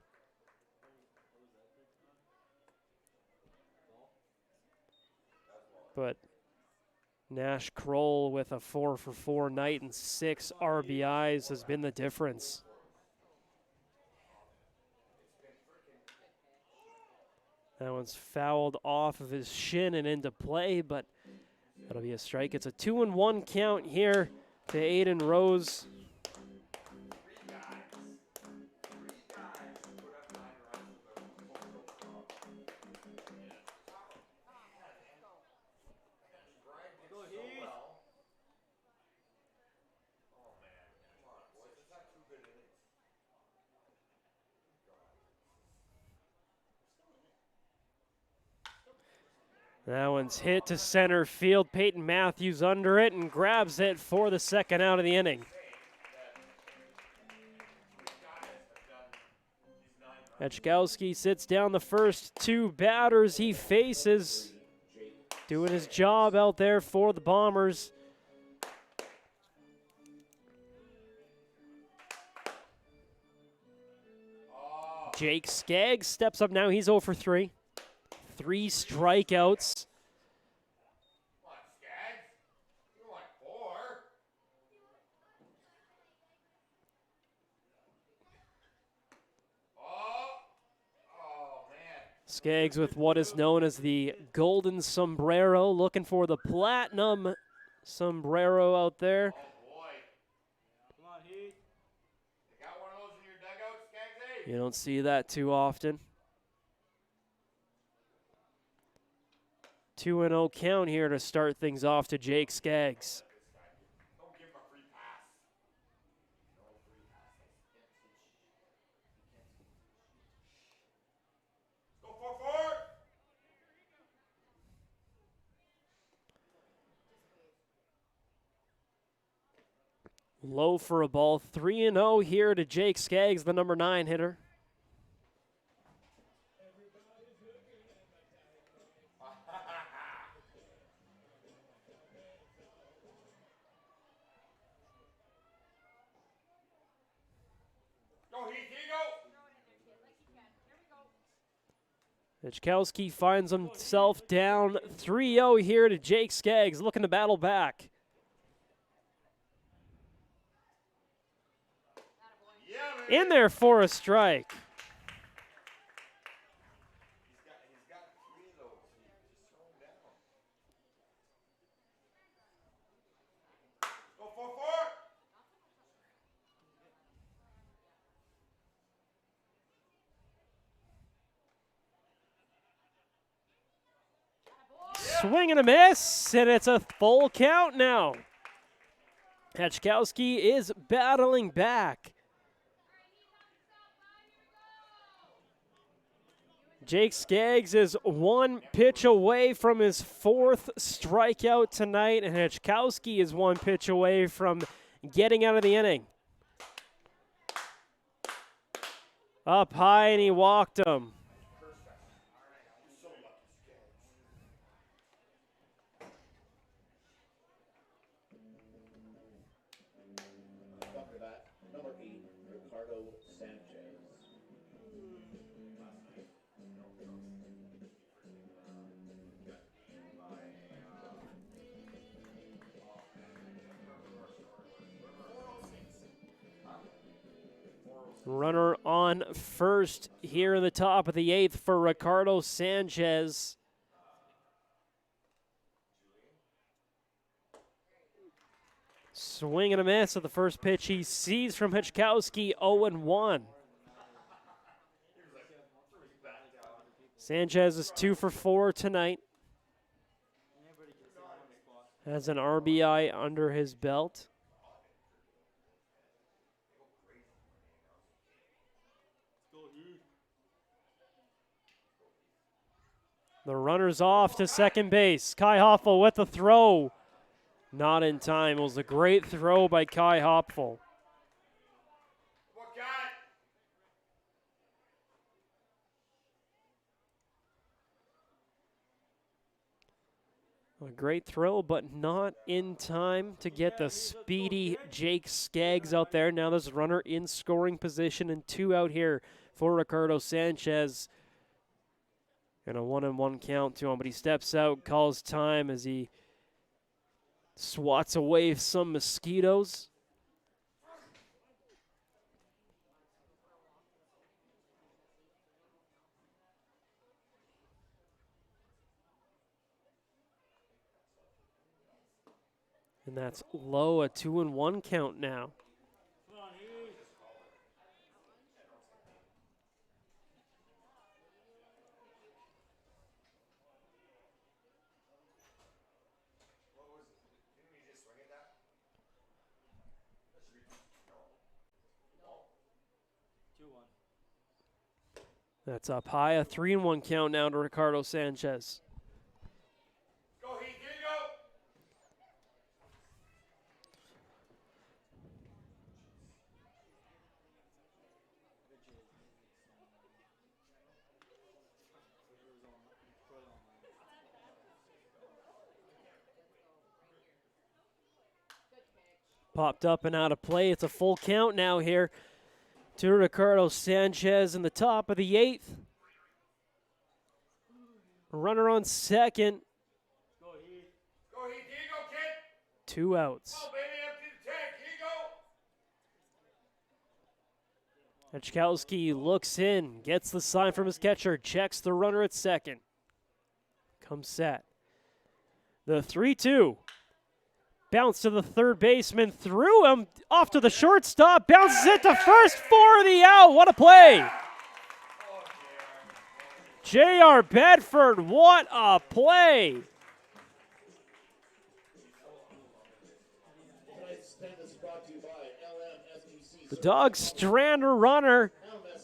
but Nash Kroll with a 4-for-4 night and 6 RBIs has been the difference. That one's fouled off of his shin and into play, but that'll be a strike. It's a 2-1 count here to Aiden Rose. That one's hit to center field. Peyton Matthews under it and grabs it for the second out of the inning. Hechkowski sits down the first 2 batters he faces. Doing his job out there for the Bombers. Jake Skaggs steps up now. He's 0 for 3. 3 strikeouts. Come on, Skaggs. You want 4? Oh, man. Skaggs with what is known as the golden sombrero, looking for the platinum sombrero out there. Oh, boy. Come on, Heath. You got one of those in your dugout, Skaggs? You don't see that too often. 2-0 count here to start things off to Jake Skaggs. Don't give him a free pass. No free pass. Go 4-4. Low for a ball. 3-0 here to Jake Skaggs, the number 9 hitter. Hechkowski finds himself down 3-0 here to Jake Skaggs, looking to battle back. In there for a strike. He's got 3 of those. Just throw him down. Go 4-4. Swing and a miss, and it's a full count now. Hechkowski is battling back. Jake Skaggs is 1 pitch away from his 4th strikeout tonight, and Hechkowski is 1 pitch away from getting out of the inning. Up high, and he walked him. Number 8, Ricardo Sanchez. Runner on first here in the top of the 8th for Ricardo Sanchez. Swing and a miss at the first pitch he sees from Hechkowski, 0-1. Sanchez is 2 for 4 tonight. Has an RBI under his belt. The runner's off to second base. Kai Hoffel with the throw. Not in time. It was a great throw by Kai Hopfel. A great throw, but not in time to get the speedy Jake Skaggs out there. Now there's a runner in scoring position and 2 out here for Ricardo Sanchez. And a 1-1 count to him, but he steps out, calls time as he swats away some mosquitoes. And that's low, a 2-1 count now. That's up high, a 3-1 count now to Ricardo Sanchez. Go, Heath, here you go. Popped up and out of play. It's a full count now here to Ricardo Sanchez in the top of the 8th. Runner on second. Go, Heath. Go, Heath, here you go, kid. 2 outs. Oh, baby, empty the tank. Here you go. Echkowski looks in, gets the sign from his catcher, checks the runner at second. Comes set. The 3-2. Bounce to the third baseman, threw him off to the shortstop, bounces it to first for the out. What a play! J.R. Bedford, what a play! The Dogs strand a runner.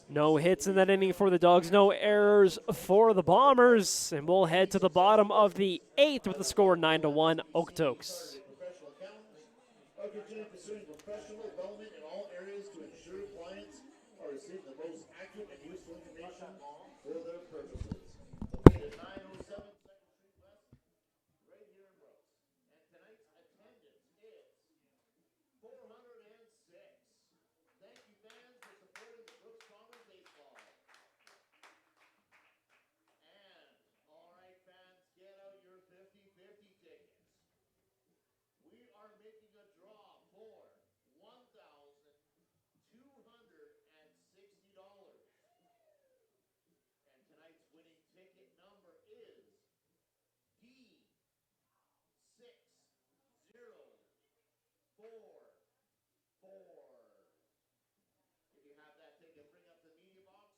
No hits in that inning for the Dogs, no errors for the Bombers, and we'll head to the bottom of the 8th with the score 9-1 Okotoks. Continue pursuing professional development in all areas to ensure clients are receiving the most accurate and useful information for their purposes. Located at 907 Second Street West, right here in Brooks. And tonight's attendance is 406. Thank you, fans, for supporting the Brooks Bombers baseball. And, all right, fans, get out your 50-50 tickets. We are making a draw for $1,260. And tonight's winning ticket number is D60444. If you have that ticket, bring up the media box,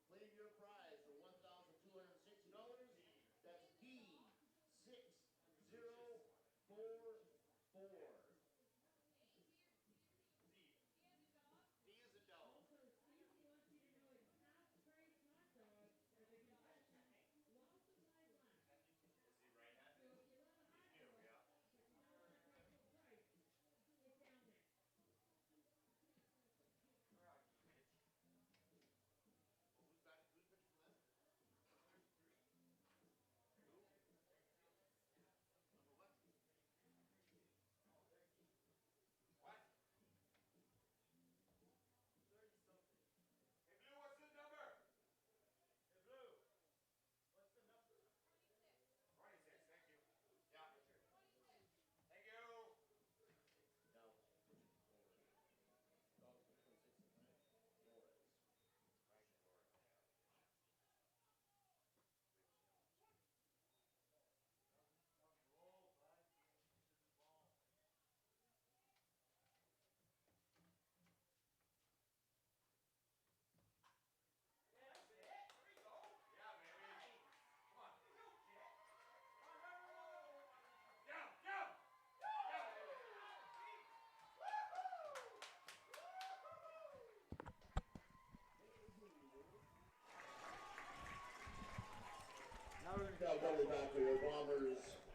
claim your prize for $1,260. That's D60444.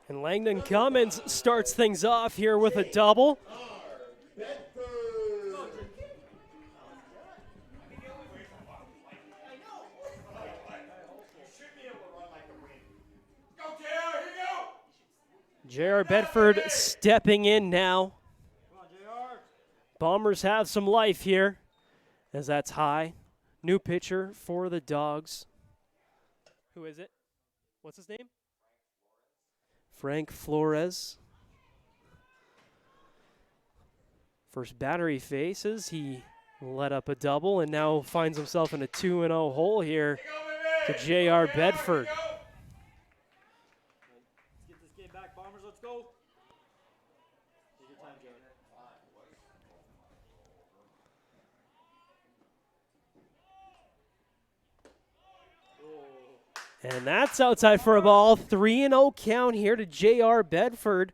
And Langdon Cummins starts things off here with a double. J.R. Bedford stepping in now. Bombers have some life here as that's high. New pitcher for the Dogs. Who is it? What's his name? Frank Flores. First batter he faces, he let up a double and now finds himself in a 2-0 hole here to J.R. Bedford. Let's get this game back, Bombers. Let's go. Take your time, Jared. And that's outside for a ball. 3-0 count here to J.R. Bedford,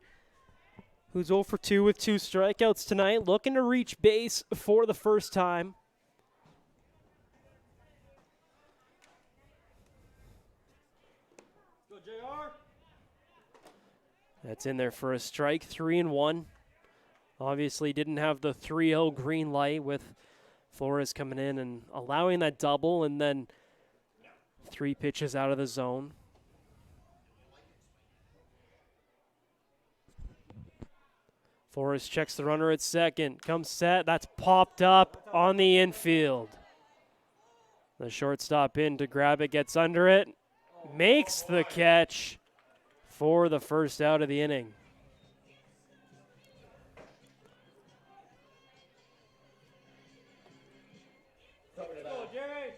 who's 0 for 2 with 2 strikeouts tonight, looking to reach base for the first time. Go, JR. That's in there for a strike, 3-1. Obviously didn't have the 3-0 green light with Flores coming in and allowing that double and then 3 pitches out of the zone. Flores checks the runner at second. Comes set. That's popped up on the infield. The shortstop in to grab it. Gets under it. Makes the catch for the first out of the inning. Coming Go, about Jerry.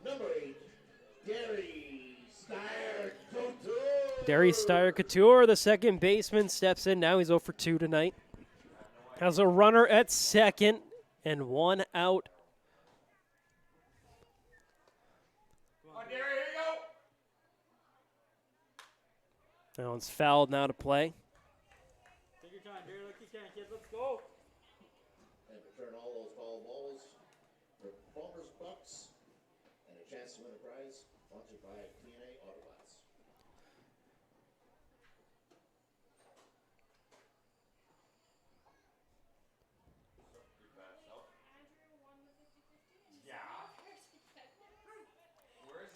number 8, Gary Steyer-Couture. Derry Steyer-Couture, the second baseman, steps in. Now he's 0 for 2 tonight. Has a runner at second and 1 out. Come on, Jerry. Here you go. Now it's fouled now to play. Take your time, Jerry. Like you can, kid. Let's go. And return all those foul balls for Bombers Bucks and a chance to win a prize sponsored by TNA Autobots.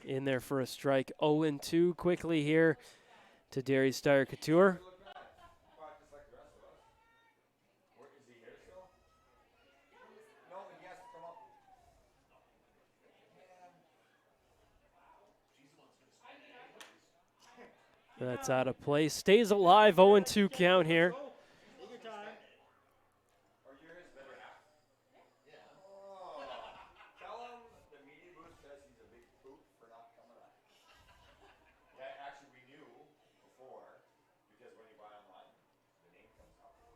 In there for a strike. 0-2 quickly here to Derry Steyer-Couture. That's out of play. Stays alive. 0-2 count here. Take your time. Tell him the media booth says he's a big poop for not coming up. Yeah, actually we knew before because when you buy online, the name comes up.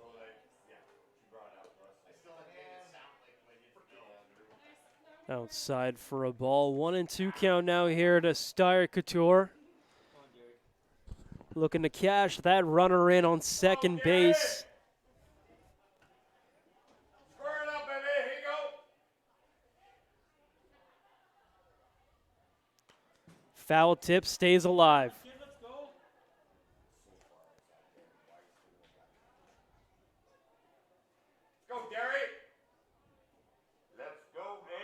So like, yeah, she brought it out to us. I still didn't sound like when you Outside for a ball. 1-2 count now here to Steyer-Couture. Looking to cash that runner in on second base. Square it up, baby. Here you go. Foul tip, stays alive. Kid, let's go. Go, Derry. Let's go, man.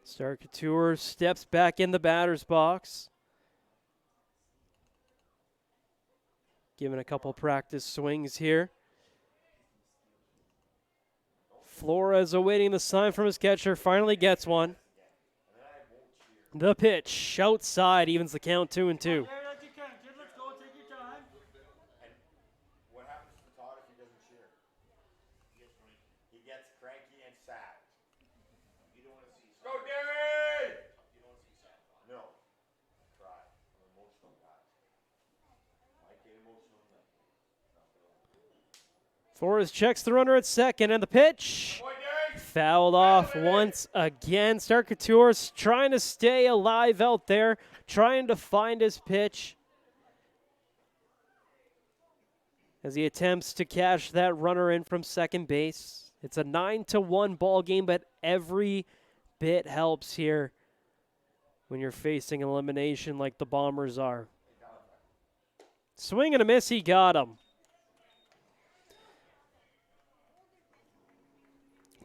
Steyer-Couture steps back in the batter's box. Giving a couple practice swings here. Flores awaiting the sign from his catcher. Finally gets one. The pitch outside evens the count 2-2. Jerry, like you can, kid. Let's go. Take your time. And what happens to Todd if he doesn't cheer? He gets cranky and sad. You don't want to see Go, Derry! You don't want to see sad. No. Cry. I'm an emotional guy. I get emotional enough. Flores checks the runner at second, and the pitch Boy, Derry! fouled off once again. Steyer-Couture's trying to stay alive out there, trying to find his pitch as he attempts to cash that runner in from second base. It's a 9-1 ball game, but every bit helps here when you're facing elimination like the Bombers are. Swing and a miss, he got him.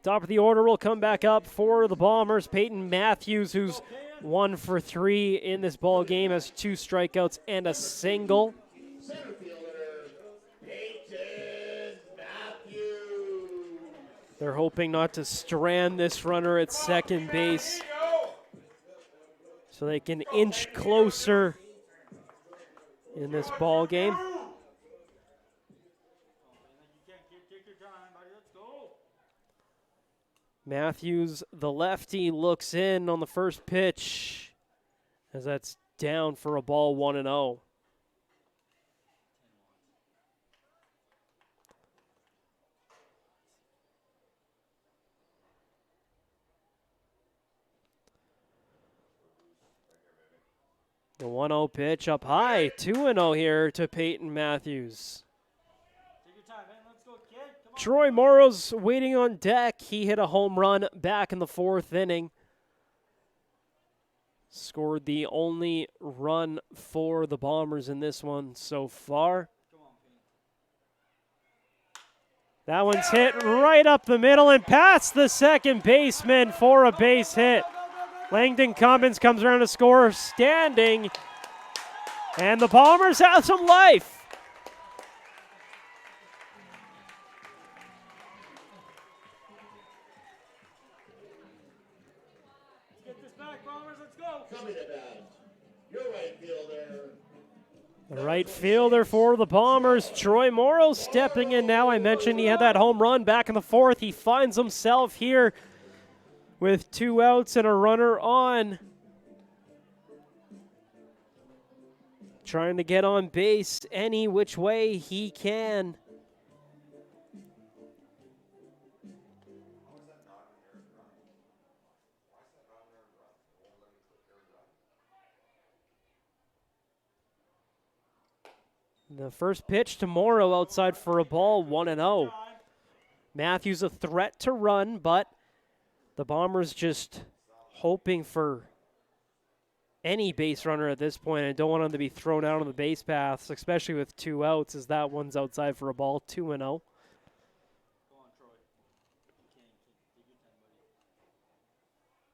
Top of the order will come back up for the Bombers. Peyton Matthews, who's 1 for 3 in this ball game, has 2 strikeouts and a single. Center fielder Peyton Matthews. They're hoping not to strand this runner at second base so they can inch closer in this ball game. Matthews, the lefty, looks in on the first pitch as that's down for a ball, 1-0. The 1-0 pitch up high, 2-0 here to Peyton Matthews. Troy Morrow's waiting on deck. He hit a home run back in the 4th inning. Scored the only run for the Bombers in this one so far. That one's hit right up the middle and past the second baseman for a base hit. Langdon Cummins comes around to score standing, and the Bombers have some life. Coming to bat, your right fielder. The right fielder for the Bombers, Troy Morrow, stepping in now. I mentioned he had that home run back in the 4th. He finds himself here with 2 outs and a runner on. Trying to get on base any which way he can. The first pitch to Morrow outside for a ball, 1-0. Matthews a threat to run, but the Bombers just hoping for any base runner at this point. I don't want him to be thrown out on the base paths, especially with 2 outs, as that one's outside for a ball, 2-0.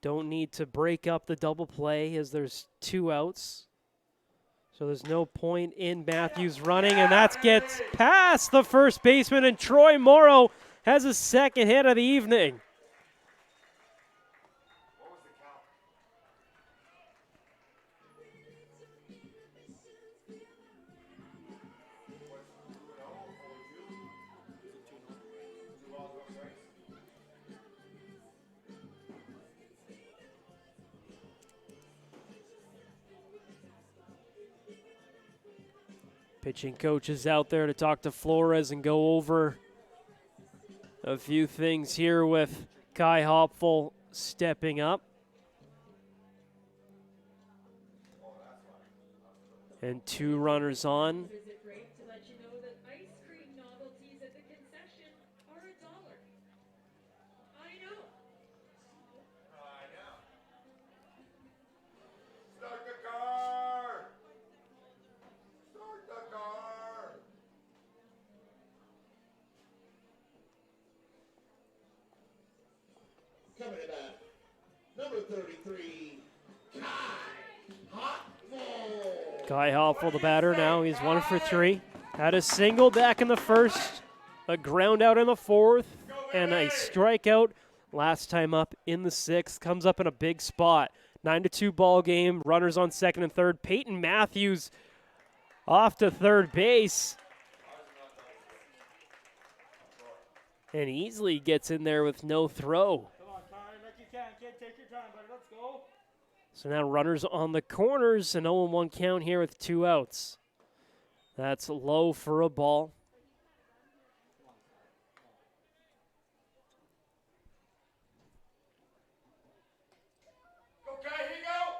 Don't need to break up the double play as there's 2 outs. So there's no point in Matthews running, and that gets past the first baseman, and Troy Morrow has his second hit of the evening. Pitching coach is out there to talk to Flores and go over a few things here with Kai Hopful stepping up. And 2 runners on. Visit break to let you know that ice cream novelties at the concession are $1. I know. Start the car! Start the car! Coming to bat, number 33, Kai Hopful. Kai Hopful, the batter now. He's 1 for 3. Had a single back in the 1st, a ground out in the 4th, and a strikeout last time up in the 6th. Comes up in a big spot. 9-2 ball game. Runners on 2nd and 3rd. Peyton Matthews off to 3rd base. And easily gets in there with no throw. Come on, Connor, like you can, kid. Take your time, buddy. Let's go. So now runners on the corners, an 0-1 count here with 2 outs. That's low for a ball. Okay, here you go!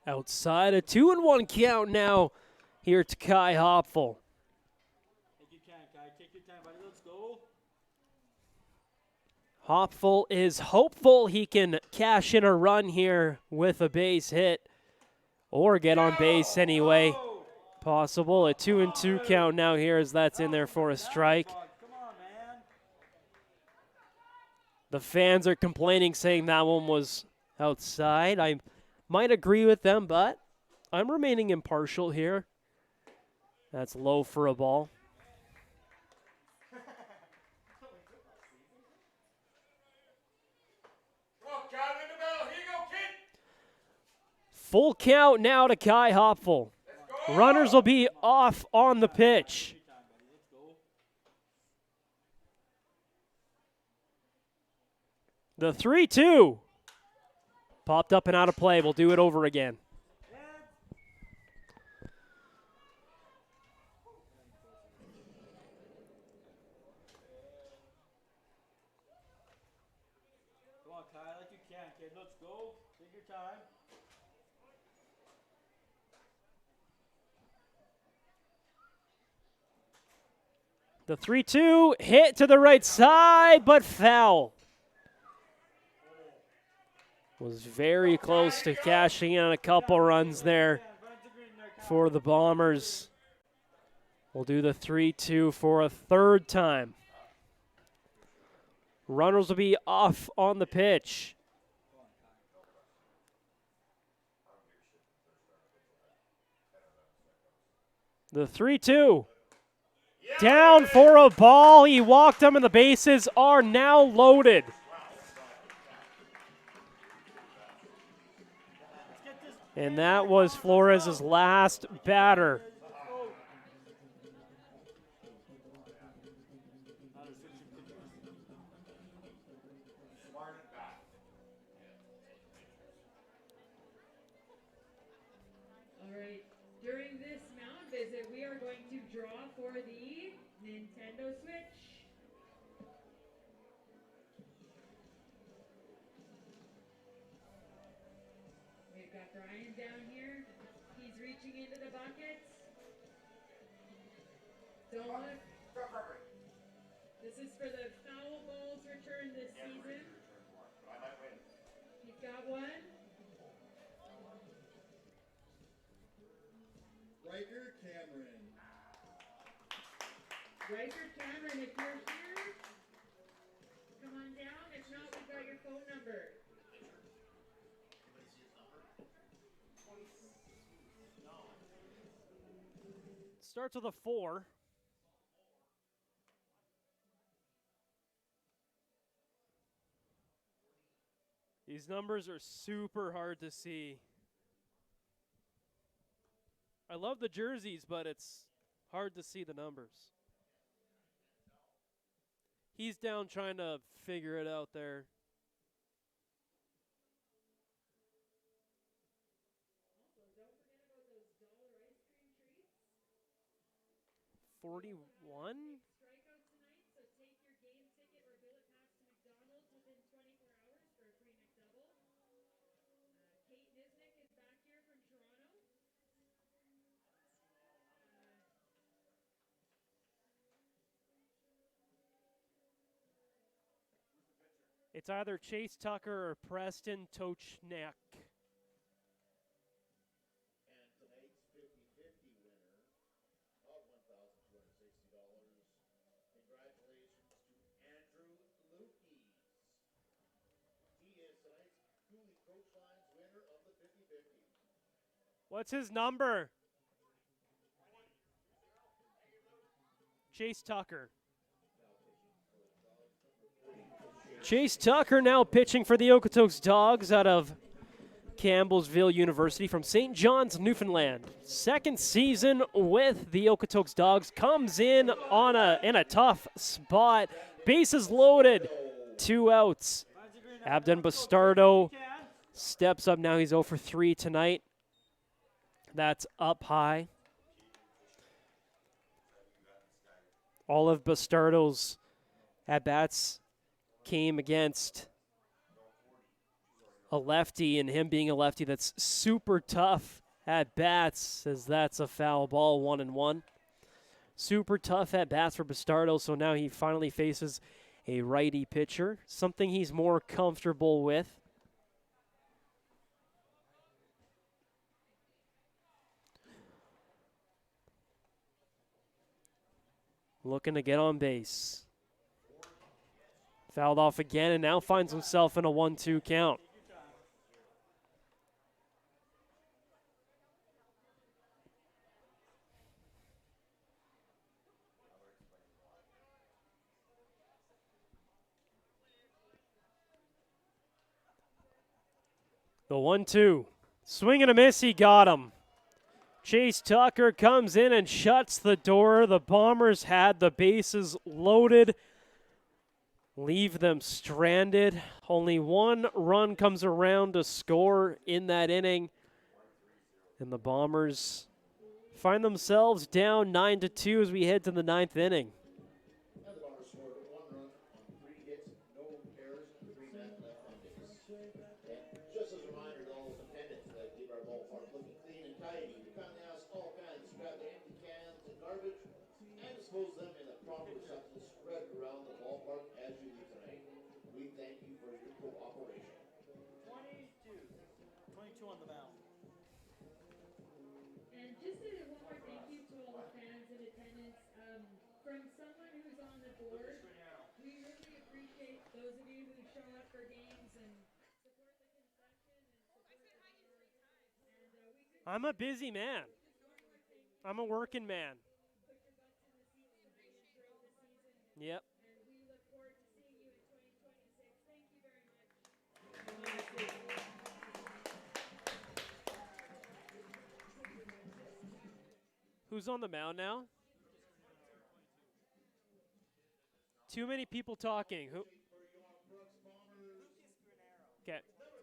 Outside, a 2-1 count now here to Kai Hopful. Like you can, Kai. Take your time, buddy. Let's go. Hopful is hopeful he can cash in a run here with a base hit or get on base anyway. Possible. A 2-2 count now here as that's in there for a strike. Come on, man. The fans are complaining, saying that one was outside. I might agree with them, but I'm remaining impartial here. That's low for a ball. Full count now to Kai Hopful. Runners will be off on the pitch. The 3-2. Popped up and out of play. We'll do it over again. Come on, Kai, like you can, kid. Let's go. Take your time. The 3-2 hit to the right side, but foul. Was very close to cashing in on a couple runs there for the Bombers. We'll do the 3-2 for a third time. Runners will be off on the pitch. The 3-2. Down for a ball. He walked him, and the bases are now loaded. And that was Flores' last batter. All right. During this mound visit, we are going to draw for the Nintendo Switch. We've got Brian down here. He's reaching into the buckets. Don't look. This is for the foul balls return this season. He's got one. Riker Cameron. Riker Cameron, if you're here, come on down. If not, we've got your phone number. Starts with a 4. These numbers are super hard to see. I love the jerseys, but it's hard to see the numbers. He's down trying to figure it out there. Also, don't forget about those dollar ice cream treats. 41? Strikeout tonight, so take your game ticket or billet pass to McDonald's within 24 hours for a free McDouble. Kate Nisnik is back here from Toronto. It's either Chase Tucker or Preston Tochnek. And tonight's 50-50 winner of $1,260. Congratulations to Andrew Lukes. He is tonight's Cooley Coach Lines winner of the 50-50. What's his number? Chase Tucker. Chase Tucker now pitching for the Okotoks Dawgs out of Campbellsville University from St. John's, Newfoundland. Second season with the Okotoks Dawgs. Comes in on a tough spot. Bases loaded. 2 outs. Abden Bastardo steps up now. He's 0 for 3 tonight. That's up high. All of Bastardo's at-bats came against a lefty, and him being a lefty that's super tough at bats, as that's a foul ball, 1-1. Super tough at bats for Bastardo, so now he finally faces a righty pitcher, something he's more comfortable with. Looking to get on base. Fouled off again, and now finds himself in a 1-2 count. The 1-2. Swing and a miss, he got him. Chase Tucker comes in and shuts the door. The Bombers had the bases loaded. Leave them stranded. Only one run comes around to score in that inning. And the Bombers find themselves down 9-2 as we head to the 9th inning. And the Bombers scored 1 run on 3 hits, no errors, and 3 men left on base. And just as a reminder to all those attendants that keep our ballpark looking clean and tidy, we kindly ask all fans to grab the empty cans and garbage and dispose them in a proper receptacle spread around the ballpark as you leave tonight. We thank you for your cooperation. 22 on the mound. And just one more thank you to all the fans in attendance. From someone who's on the board, we really appreciate those of you who show up for games and support the concession and support the board. And we could I'm a busy man. I'm a working man. put your butts in the seats to bring you throughout the season. Yep. And we look forward to seeing you in 2026. Thank you very much. Who's on the mound now? Too many people talking. Who? Okay. Number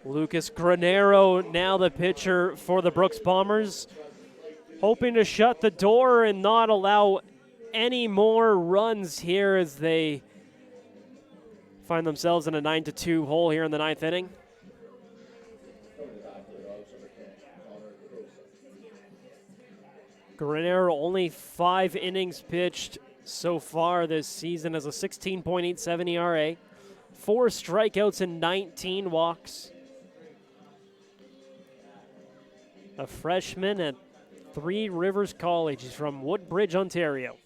22, Lucas Granero, now the pitcher for the Brooks Bombers, hoping to shut the door and not allow any more runs here as they find themselves in a 9-2 hole here in the 9th inning. Granero only 5 innings pitched so far this season as a 16.87 ERA, 4 strikeouts and 19 walks. A freshman at Three Rivers College. He's from Woodbridge, Ontario.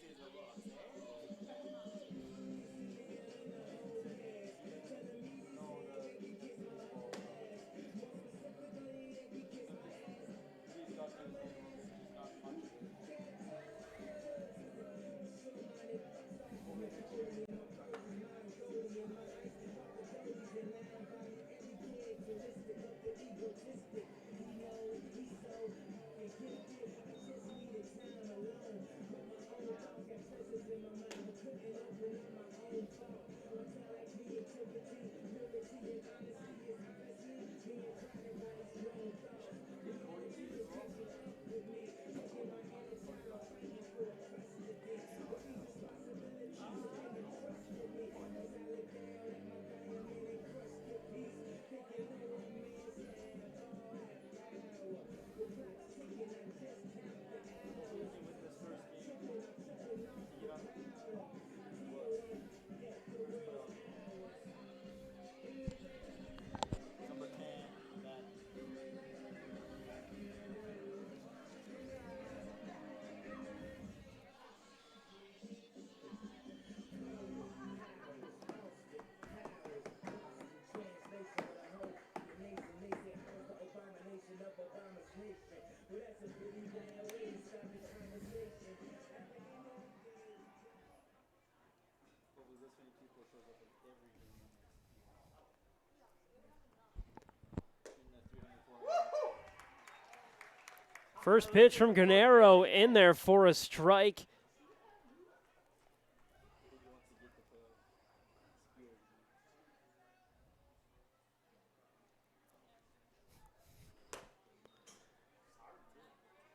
First pitch from Granero in there for a strike.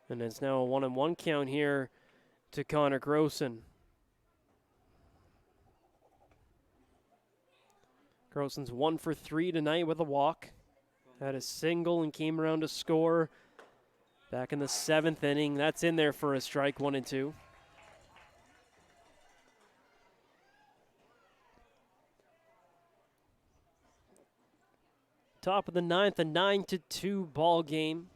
And it's now a 1-1 count here to Connor Grossen. Grossen's 1 for 3 tonight with a walk. Had a single and came around to score back in the 7th inning. That's in there for a strike, 1-2. Top of the 9th, a 9-2 ball game.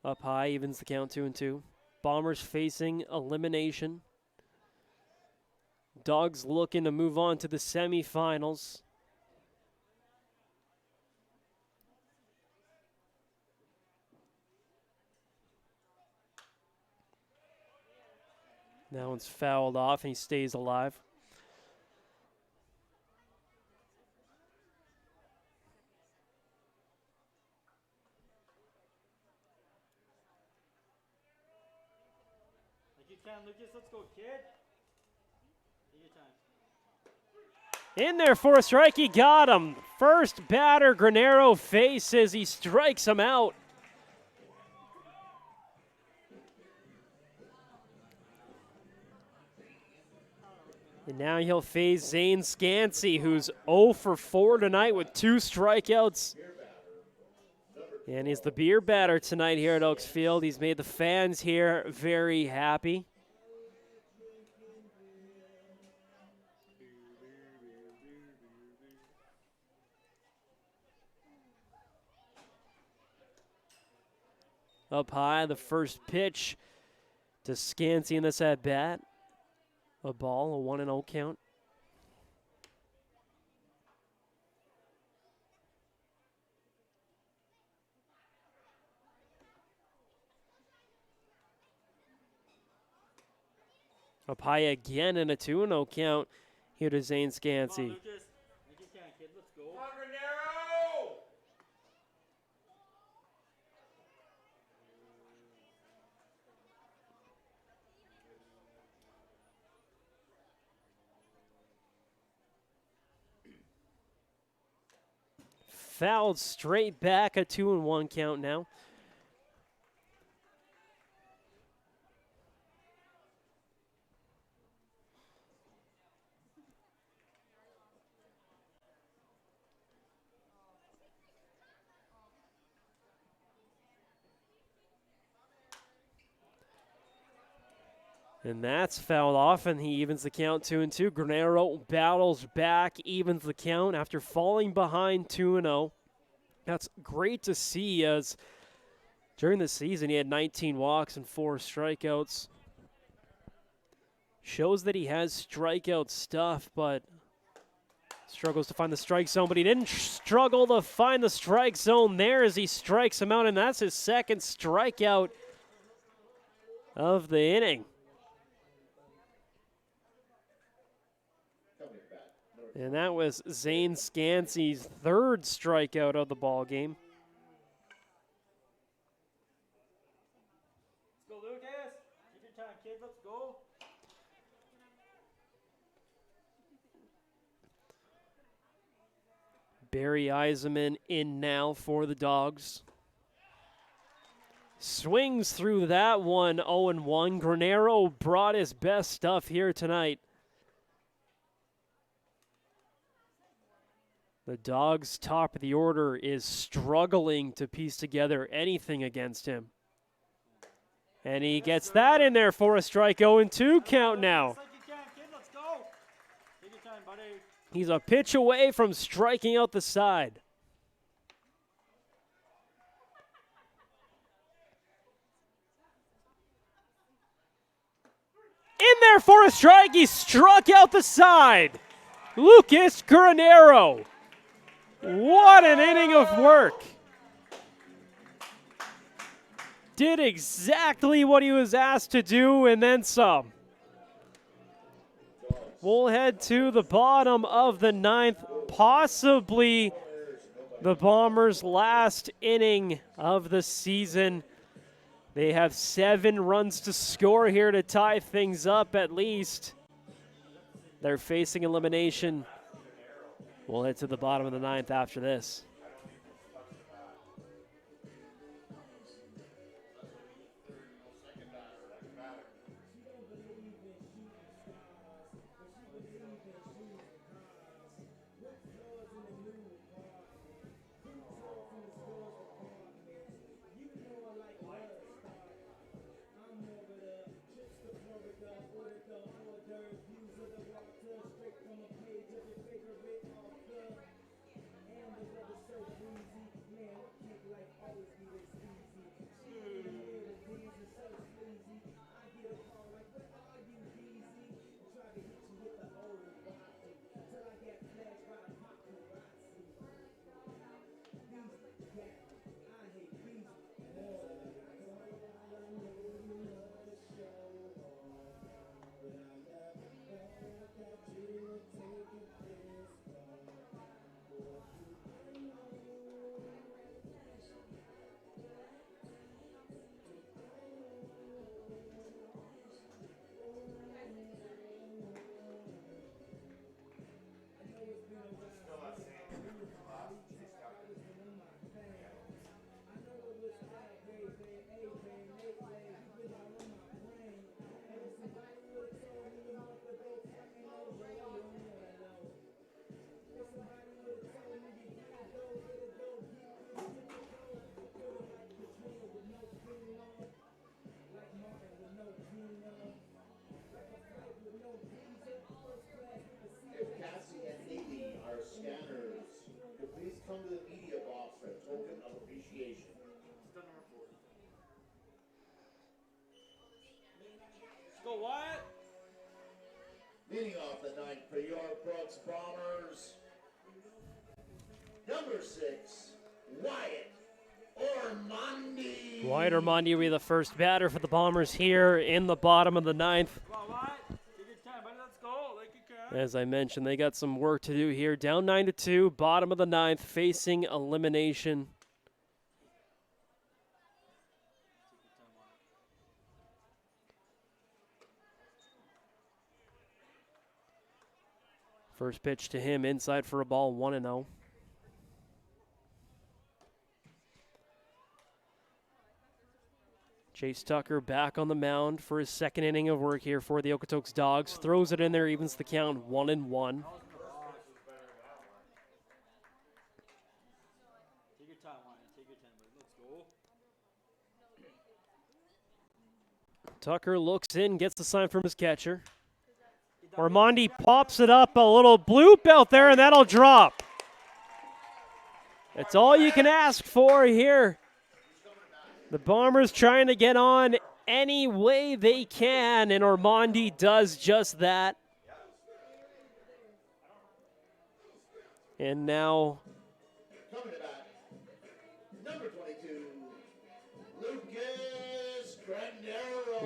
Up high, evens the count 2-2. Bombers facing elimination. Dawgs looking to move on to the semifinals. That one's fouled off, and he stays alive. Take your time, Lucas. Let's go, kid. Take your time. In there for a strike, he got him. First batter Granero faces, he strikes him out. And now he'll face Zane Scansey, who's 0 for 4 tonight with 2 strikeouts. And he's the beer batter tonight here at Oaks Field. He's made the fans here very happy. Up high, the first pitch to Scansey in this at-bat. A ball, a 1-0 count. Up high again and a 2-0 count here to Zane Scansey. Come on, Lucas. Make your time, kid. Let's go. Fouled straight back, a 2-1 count now. And that's fouled off, and he evens the count 2-2. Granero battles back, evens the count after falling behind 2-0. That's great to see, as during the season he had 19 walks and 4 strikeouts. Shows that he has strikeout stuff, but struggles to find the strike zone. But he didn't struggle to find the strike zone there as he strikes him out, and that's his second strikeout of the inning. And that was Zane Scansey's third strikeout of the ball game. Let's go, Lucas. Take your time, kid. Let's go. Barry Eisenman in now for the Dogs. Swings through that one, 0-1. Granero brought his best stuff here tonight. The Dogs' top of the order is struggling to piece together anything against him. And he gets that in there for a strike, 0-2 count now. Just like you can, kid. Let's go. Take your time, buddy. He's a pitch away from striking out the side. In there for a strike, he struck out the side. Lucas Granero. What an inning of work. Did exactly what he was asked to do and then some. We'll head to the bottom of the 9th, possibly the Bombers' last inning of the season. They have 7 runs to score here to tie things up at least. They're facing elimination. We'll head to the bottom of the 9th after this. go, Wyatt. Leading off the ninth for your Brooks Bombers, number 6, Wyatt Ormonde. Wyatt Ormonde will be the first batter for the Bombers here in the bottom of the ninth. Come on, Wyatt. Take your time, buddy. Let's go. Like you can. As I mentioned, they got some work to do here. Down 9-2, bottom of the ninth, facing elimination. First pitch to him, inside for a ball, 1-0. Chase Tucker back on the mound for his second inning of work here for the Okotoks Dawgs. Throws it in there, evens the count, 1-1. Take your time, Wyatt. Take your time, buddy. Let's go. Tucker looks in, gets the sign from his catcher. Ormonde pops it up, a little bloop out there, and that'll drop. That's all you can ask for here. The Bombers trying to get on any way they can, and Ormonde does just that. And now Coming to bat, number 22,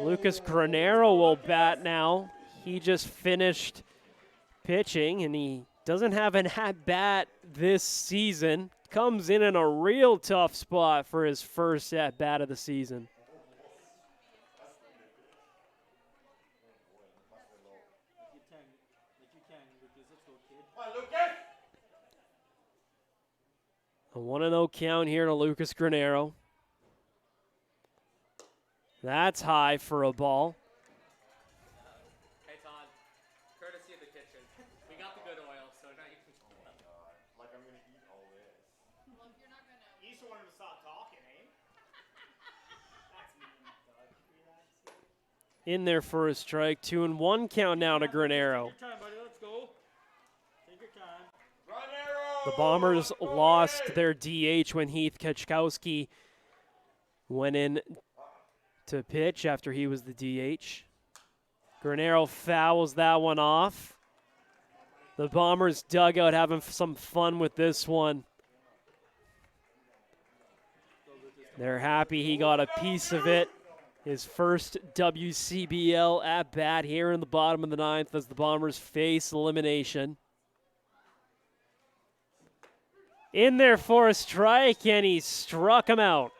Lucas Granero will bat now. He just finished pitching, and he doesn't have an at-bat this season. Comes in a real tough spot for his first at-bat of the season. A 1-0 count here to Lucas Granero. That's high for a ball. Hey, Todd. Courtesy of the kitchen. We got the good oil, so now you can. Like I'm gonna eat all this. Well, if you're not gonna. You just wanted to stop talking, eh? That's mean, Doug. Relax. In there for a strike. 2-1 count now to Granero. Take your time, buddy. Let's go. Take your time. The Bombers lost their DH when Heath Kaczkowski went in to pitch after he was the DH. Granero fouls that one off. The Bombers dugout having some fun with this one. They're happy he got a piece of it. His first WCBL at bat here in the bottom of the ninth as the Bombers face elimination. In there for a strike, and he struck him out.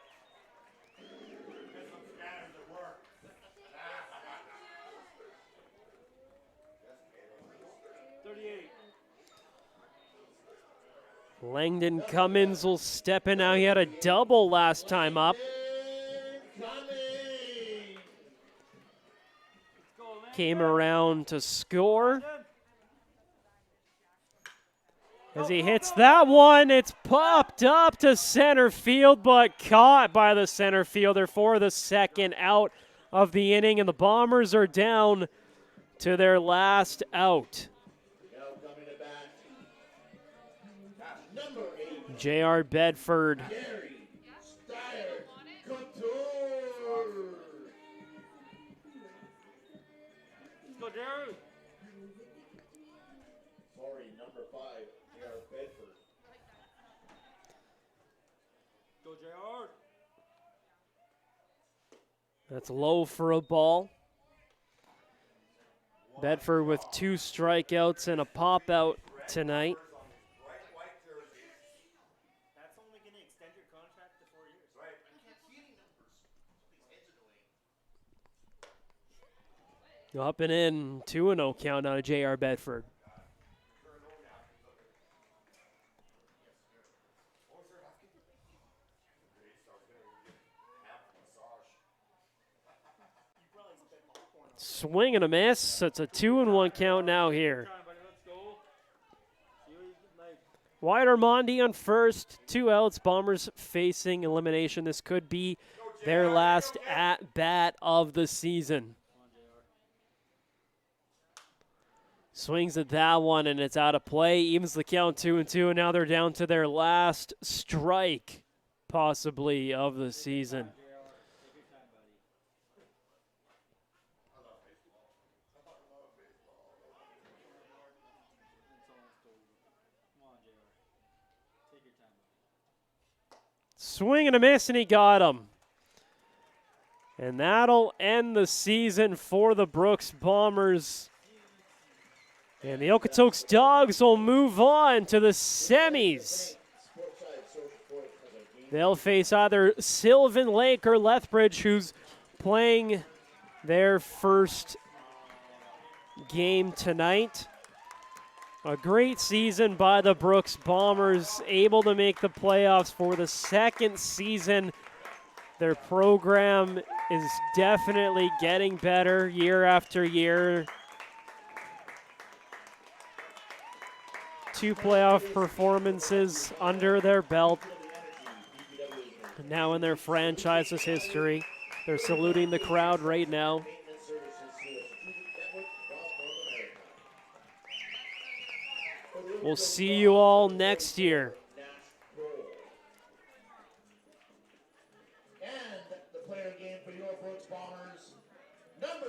Langdon Cummins will step in now. He had a double last time up. Came around to score. As he hits that one, it's popped up to center field, but caught by the center fielder for the second out of the inning, and the Bombers are down to their last out. J.R. Bedford. Go, Jerry. Sorry, number 5, J.R. Bedford. Go, JR. That's low for a ball. Bedford with 2 strikeouts and a pop-out tonight. That's only going to extend your contract to 4 years. Right. I can't see any numbers. These heads are doing. Up and in, 2-0 count on a J.R. Bedford. Swing and a miss. It's a 2-1 count now here. Wyatt Ormonde on first, 2 outs. Bombers facing elimination. This could be their last at-bat of the season. Swings at that one, and it's out of play. Evens the count 2-2, and now they're down to their last strike, possibly, of the season. Swing and a miss, and he got him. And that'll end the season for the Brooks Bombers. And the Okotoks Dawgs will move on to the semis. They'll face either Sylvan Lake or Lethbridge, who's playing their first game tonight. A great season by the Brooks Bombers, able to make the playoffs for the second season. Their program is definitely getting better year after year. 2 playoff performances under their belt. Now in their franchise's history. They're saluting the crowd right now. We'll see you all next year.